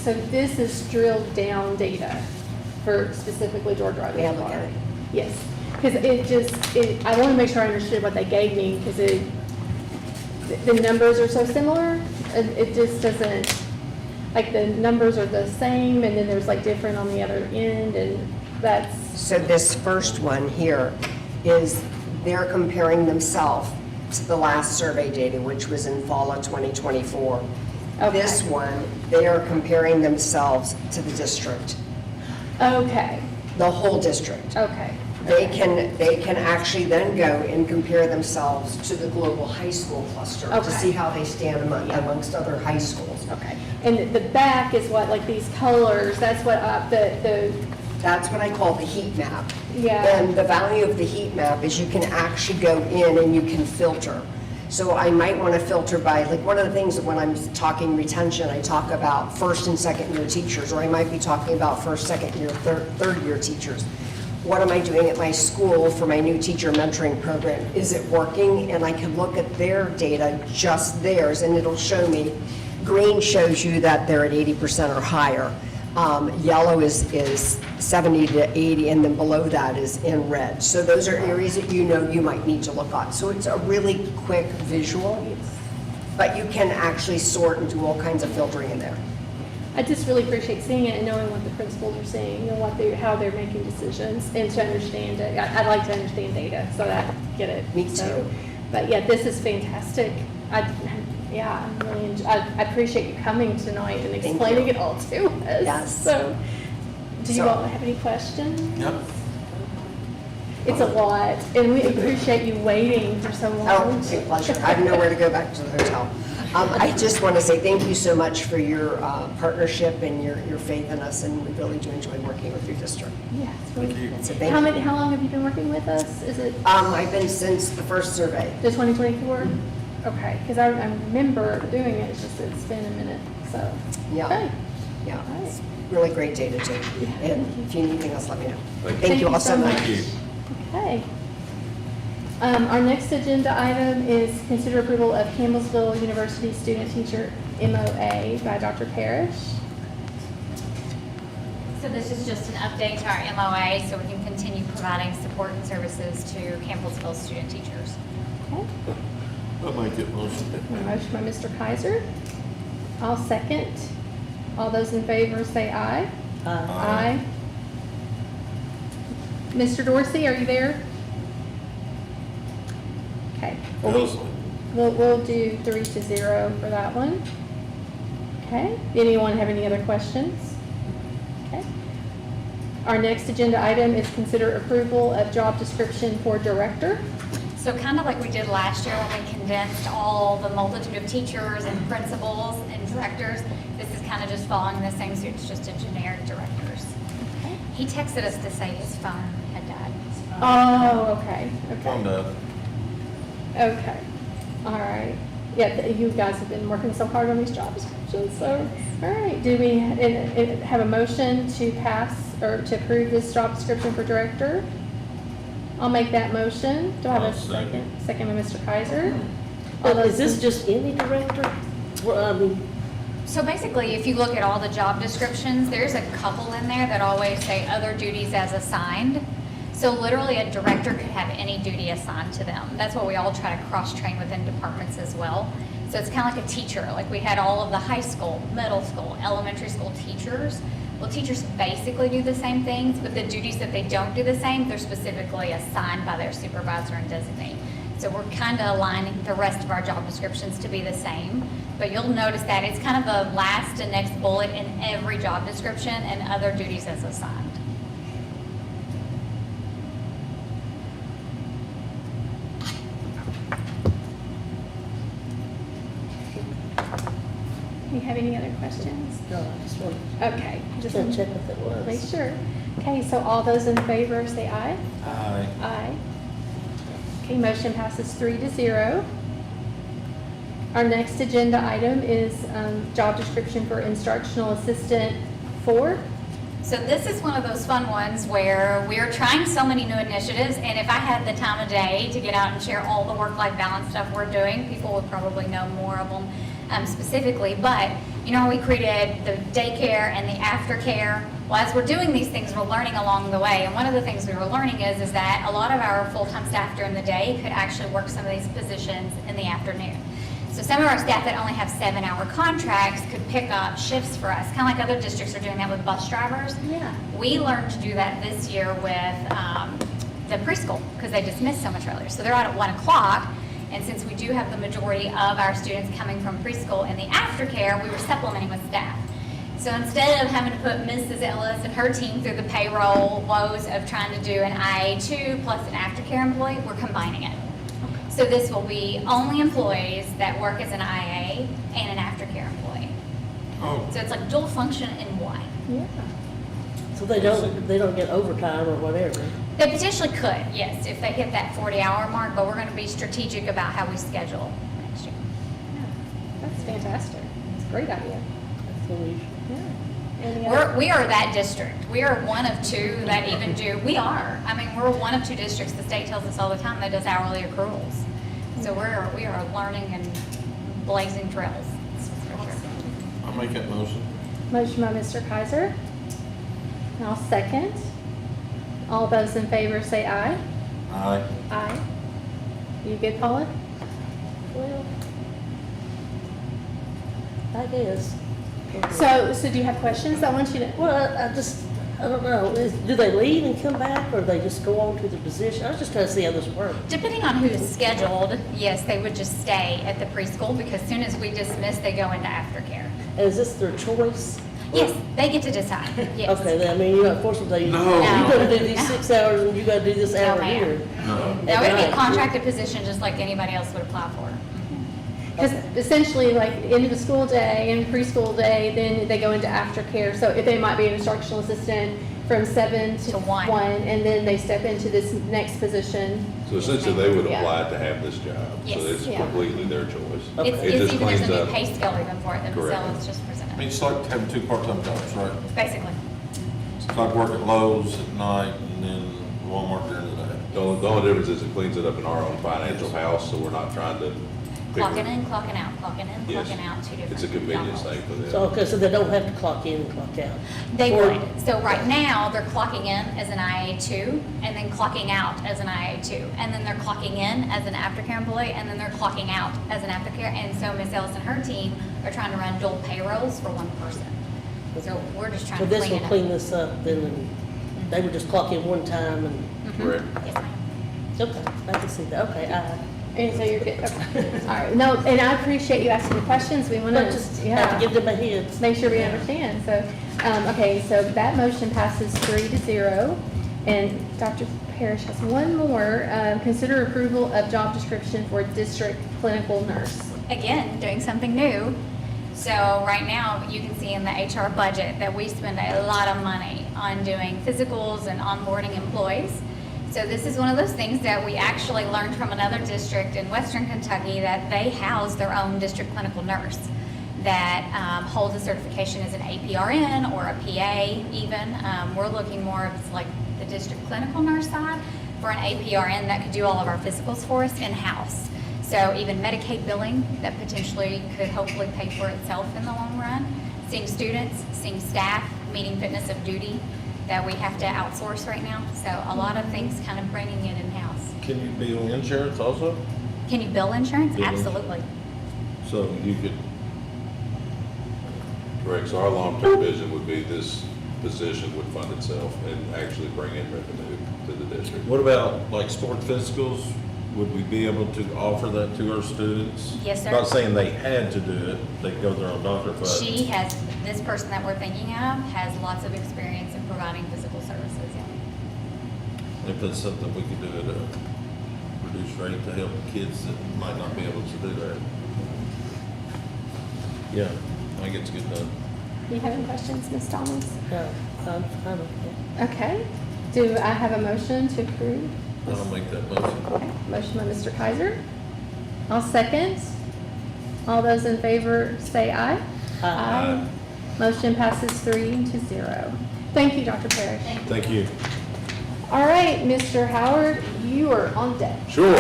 A: So this is drilled down data for specifically George Rogers
M: May I look
A: Water.
M: at it?
A: Yes, because I want to make sure I understood what they gave me, because the numbers are so similar. It just doesn't, like the numbers are the same and then there's like different on the other end, and that's.
M: So this first one here is they're comparing themselves to the last survey data, which was in fall of 2024.
A: Okay.
M: This one, they are comparing themselves to the district.
A: Okay.
M: The whole district.
A: Okay.
M: They can actually then go and compare themselves to the global high school cluster to
A: Okay.
M: see how they stand amongst other high schools.
A: Okay. And the back is what, like these colors, that's what
M: That's what I call the heat map.
A: Yeah.
M: And the value of the heat map is you can actually go in and you can filter. So I might want to filter by, like one of the things that when I'm talking retention, I talk about first and second year teachers, or I might be talking about first, second year, third year teachers. What am I doing at my school for my new teacher mentoring program? Is it working? And I can look at their data, just theirs, and it'll show me, green shows you that they're at 80% or higher. Yellow is 70 to 80, and then below that is in red. So those are areas that you know you might need to look at. So it's a really quick visual, but you can actually sort and do all kinds of filtering in there.
A: I just really appreciate seeing it and knowing what the principals are seeing and how they're making decisions, and to understand it. I like to understand data, so that I get it.
M: Me
A: So,
M: too.
A: but yeah, this is fantastic. I appreciate you coming tonight and
M: Thank
A: explaining
M: you.
A: it all to us.
M: Yes.
A: So, do you
M: So-
A: all have any questions?
J: Yep.
A: It's a lot, and we appreciate you waiting for so long.
M: Oh, it's a pleasure. I have nowhere to go back to the hotel. I just want to say thank you so much for your partnership and your faith in us, and we really do enjoy working with your district.
A: Yeah, it's really
J: Thank you.
M: So thank you.
A: How long have you been working with us? Is it
M: I've been since the first survey.
A: the 2024? Okay, because I remember doing it, it's just it's been a minute, so.
M: Yeah.
A: Okay.
M: Yeah,
A: All right.
M: it's really great data too.
A: Yeah,
M: And
A: thank you.
M: if you need anything else, let me know.
J: Thank
M: Thank you all so much.
J: Thank you.
A: Okay. Our next agenda item is consider approval of Campbellsville University student teacher MOA by Dr. Parrish.
L: So this is just an update to our MOA so we can continue providing support and services to Campbellsville student teachers.
A: Okay.
U: I'll make it motion.
A: A motion by Mr. Kaiser. I'll second. All those in favor say aye. Aye. Mr. Dorsey, are you there? Okay. We'll do 3-0 for that one. Okay. Anyone have any other questions? Okay. Our next agenda item is consider approval of job description for director.
L: So kind of like we did last year when we condensed all the multitude of teachers and principals and directors, this is kind of just following the same suit, it's just a generic directors.
A: Okay.
L: He texted us to say his phone had died.
A: Oh, okay.
U: Calm
A: Okay.
U: down.
A: Okay. All right. Yeah, you guys have been working so hard on these job descriptions, so, all right. Do we have a motion to pass or to approve this job description for director? I'll make that motion. Do I have a
U: I'll second.
A: Second by Mr. Kaiser. All
P: But
A: those
P: is this
A: in-
P: just any director? Well, I mean,
L: So basically, if you look at all the job descriptions, there's a couple in there that always say other duties as assigned. So literally, a director could have any duty assigned to them. That's what we all try to cross-train within departments as well. So So it's kind of like a teacher, like we had all of the high school, middle school, elementary school teachers. Well, teachers basically do the same things, but the duties that they don't do the same, they're specifically assigned by their supervisor and designate. So we're kind of aligning the rest of our job descriptions to be the same, but you'll notice that it's kind of the last and next bullet in every job description and other duties as assigned.
A: You have any other questions?
P: No, I just wanted
A: Okay. Just
P: to check what that was.
A: make sure. Okay, so all those in favor say aye.
C: Aye.
A: Aye. Okay, motion passes 3-0. Our next agenda item is job description for instructional assistant 4.
L: So this is one of those fun ones where we're trying so many new initiatives, and if I had the time of day to get out and share all the work-life balance stuff we're doing, people would probably know more of them specifically. But you know, we created the daycare and the aftercare. Well, as we're doing these things, we're learning along the way. And one of the things we were learning is that a lot of our full-time staff during the day could actually work some of these positions in the afternoon. So some of our staff that only have 7-hour contracts could pick up shifts for us, kind of like other districts are doing that with bus drivers.
A: Yeah.
L: We learned to do that this year with the preschool because they dismiss so much earlier. So they're out at 1 o'clock. And since we do have the majority of our students coming from preschool and the aftercare, we were supplementing with staff. So instead of having to put Mrs. Ellis and her team through the payroll woes of trying to do an IA2 plus an aftercare employee, we're combining it. So this will be only employees that work as an IA and an aftercare employee.
U: Oh.
L: So it's like dual function in one.
A: Yeah.
P: So they don't get overtime or whatever.
L: They potentially could, yes, if they hit that 40-hour mark, but we're going to be strategic about how we schedule next year.
A: Yeah. That's fantastic. It's a great idea.
P: That's what we.
A: Yeah. Any other-
L: We are that district. We are one of two that even do, we are. I mean, we're one of two districts, the state tells us all the time, that does hourly accruals. So we are learning and blazing trails. That's for sure.
U: I'll make that motion.
A: Motion by Mr. Kaiser. And I'll second. All those in favor say aye.
U: Aye.
A: Aye. You good, Paula?
P: Well, I guess.
A: So do you have questions? I want you to.
P: Well, I don't know. Do they leave and come back, or they just go on to the position? I was just trying to see how this works.
L: Depending on who is scheduled, yes, they would just stay at the preschool because as soon as we dismiss, they go into aftercare.
P: And is this their choice?
L: Yes, they get to decide, yes.
P: Okay, then, I mean, you're not forced to say,
U: No.
P: you gotta do these 6 hours and you gotta do this hour
L: ma'am.
P: here.
U: No.
L: No, it'd be
P: At
L: a
P: night.
L: contracted position just like anybody else would apply for.
A: Because essentially, like, end of the school day and preschool day, then they go into aftercare. So if they might be an instructional assistant from 7 to 1, and then they step into this next position.
K: So essentially, they would
A: Yeah.
K: apply to have this job.
L: Yes.
K: So it's
A: Yeah.
K: completely their choice.
P: Okay.
L: It's
K: It just
L: even, there's a
K: cleans
L: new
K: up.
L: pay scale even for it
K: Correct.
L: themselves, just
U: I
L: presented,
U: mean, it's like having 2 part-time jobs, right?
L: basically.
U: It's like working at Lowe's at night and then Walmart during the day.
K: The only difference is it cleans it up in our own financial house, so we're not trying to. figure-
L: Clocking in, clocking out, clocking in,
K: Yes.
L: clocking out, 2 different.
K: It's a convenience
L: job roles.
K: thing for them.
P: So, okay, so they don't have to clock in and clock out?
L: They
P: Or-
L: would. So right now, they're clocking in as an IA2, and then clocking out as an IA2. And then they're clocking in as an aftercare employee, and then they're clocking out as an aftercare. And so Miss Ellis and her team are trying to run dual payrolls for one person. So we're just trying
P: So
L: to
P: this
L: clean
P: will
L: it up.
P: clean this up then, and they would just clock in one time and,
K: Correct.
L: Yes, ma'am.
P: okay, I can see that, okay,
A: And so you're good. Okay. All right. No, and I appreciate you asking the questions. We want
P: but
A: to
P: just have to give them a heads.
A: make sure we understand. So, okay, so that motion passes 3-0. And Dr. Parrish has one more. Consider approval of job description for district clinical nurse.
L: Again, doing something new. So right now, you can see in the HR budget that we spend a lot of money on doing physicals and onboarding employees. So this is one of those things that we actually learned from another district in Western Kentucky that they house their own district clinical nurse that holds a certification as an APRN or a PA even. We're looking more of like the district clinical nurse side for an APRN that could do all of our physicals for us in-house. So even Medicaid billing that potentially could hopefully pay for itself in the long run. Seeing students, seeing staff, meeting fitness of duty that we have to outsource right now. So a lot of things kind of bringing it in-house.
C: Can you bill insurance also?
L: Can you bill insurance?
C: Bill
L: Absolutely.
C: So you could,
K: Correct, so our long-term vision would be this position would fund itself and actually bring in revenue to the district.
C: what about like sport physicals? Would we be able to offer that to our students?
L: Yes, sir.
C: Not saying they had to do it, they go to their own doctor, but.
L: This person that we're thinking of has lots of experience in providing physical services, yeah.
C: If it's something we could do at a reduced rate to help kids that might not be able to do that. Yeah, I think it's good done.
A: Do you have any questions, Ms. Thomas?
P: No, I'm okay.
A: Okay. Do I have a motion to approve?
C: I'll make that motion.
A: Okay. Motion by Mr. Kaiser. I'll second. All those in favor say aye.
C: Aye.
A: Motion passes 3-0. Thank you, Dr. Parrish.
C: Thank you.
A: All right, Mr. Howard, you are on deck.
J: Sure,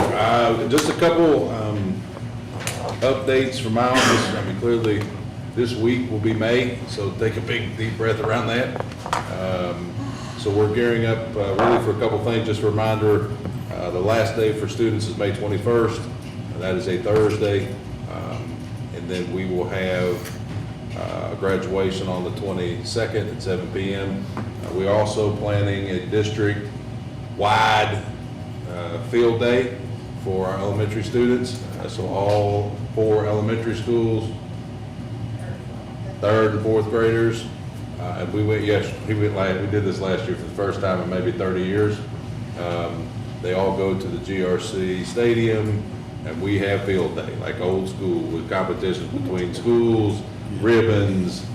J: just a couple updates from my office. I mean, clearly, this week will be May, so take a big, deep breath around that. So we're gearing up really for a couple things. Just a reminder, the last day for students is May 21st, and that is a Thursday. And then we will have graduation on the 22nd at 7 p.m. We're also planning a district-wide field day for our elementary students. So all 4 elementary schools, 3rd and 4th graders. And we went we did this last year for the first time in maybe 30 years. They all go to the GRC stadium, and we have field day, like old school, with competitions between schools, ribbons.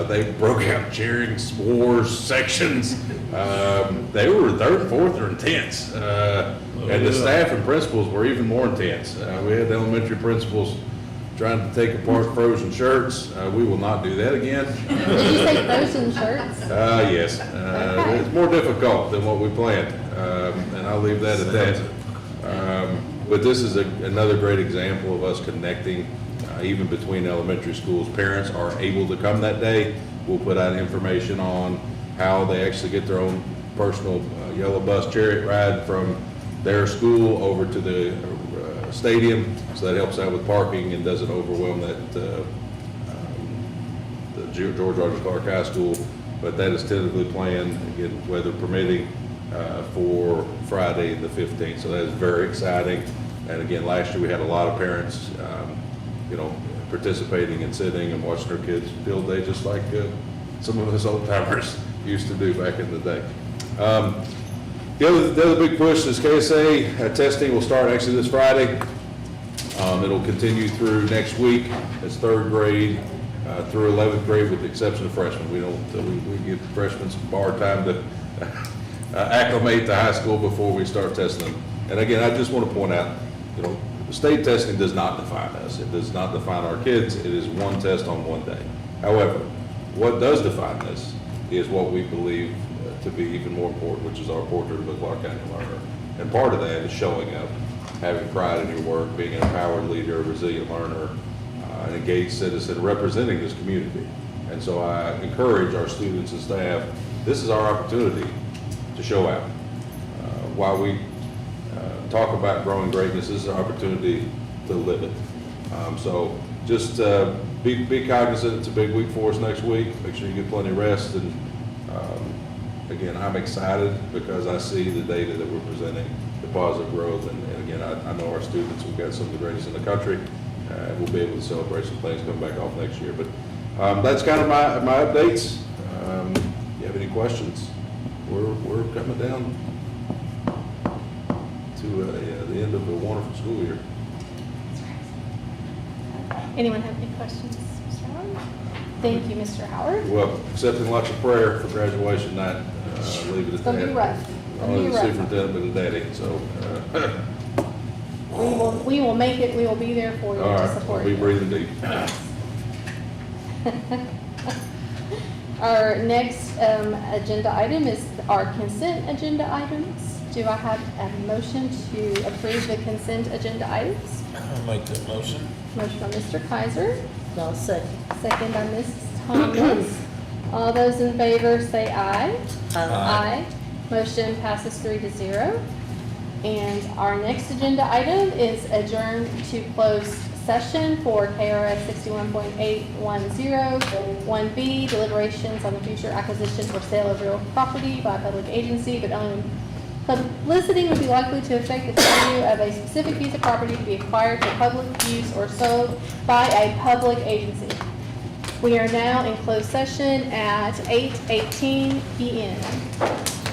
J: They broke out cheering wars sections. They were 3rd and 4th are intense. And the staff and principals were even more intense. We had the elementary principals trying to take apart frozen shirts. We will not do that again.
A: Did you say frozen shirts?
J: Yes.
A: Okay.
J: It's more difficult than what we planned, and I'll leave that at that. But this is another great example of us connecting, even between elementary schools. Parents are able to come that day. We'll put out information on how they actually get their own personal yellow bus chariot ride from their school over to the stadium, so that helps out with parking and doesn't overwhelm the George Rogers Clark High School. But that is tentatively planned, again, weather permitting, for Friday the 15th. So that is very exciting. And again, last year we had a lot of parents, participating and sitting and watching their kids field day, just like some of us old timers used to do back in the day. The other big push is KSA testing will start actually this Friday. It'll continue through next week. It's 3rd grade through 11th grade, with the exception of freshmen. We give freshmen some bar time to acclimate to high school before we start testing them. And again, I just want to point out, state testing does not define us. It does not define our kids. It is one test on one day. However, what does define this is what we believe to be even more important, which is our portrait of a Clark County learner. And part of that is showing up, having pride in your work, being an empowered leader, a resilient learner, an engaged citizen, representing this community. And so I encourage our students and staff, this is our opportunity to show out. While we talk about growing greatness, this is our opportunity to live it. So just be cognizant. It's a big week for us next week. Make sure you get plenty of rest. And again, I'm excited because I see the data that we're presenting, the positive growth. And again, I know our students, we've got some of the greatest in the country. We'll be able to celebrate some things coming back off next year. But that's kind of my updates. If you have any questions, we're coming down to the end of a wonderful school year.
A: Anyone have any questions? Mr. Howard? Thank you, Mr. Howard.
J: Well, accepting lots of prayer for graduation night. Leave it at that.
A: It's gonna be rough.
J: Only the superintendent and the daddy, so.
A: We will make it. We will be there for you
J: All
A: to
J: right,
A: support
J: I'll be
A: you.
J: breathing deep.
A: Our next agenda item is our consent agenda items. Do I have a motion to approve the consent agenda items?
C: I'll make that motion.
A: Motion by Mr. Kaiser,
P: No, second.
A: second by Mrs. Thomas. All those in favor say aye.
C: Aye.
A: Motion passes 3-0. And our next agenda item is adjourn to closed session for KRS 61.810, 1B, deliberations on the future acquisition or sale of real property by a public agency, but only publicity would be likely to affect the value of a specific piece of property to be acquired for public use or sold by a public agency. We are now in closed session at 8:18 p.m.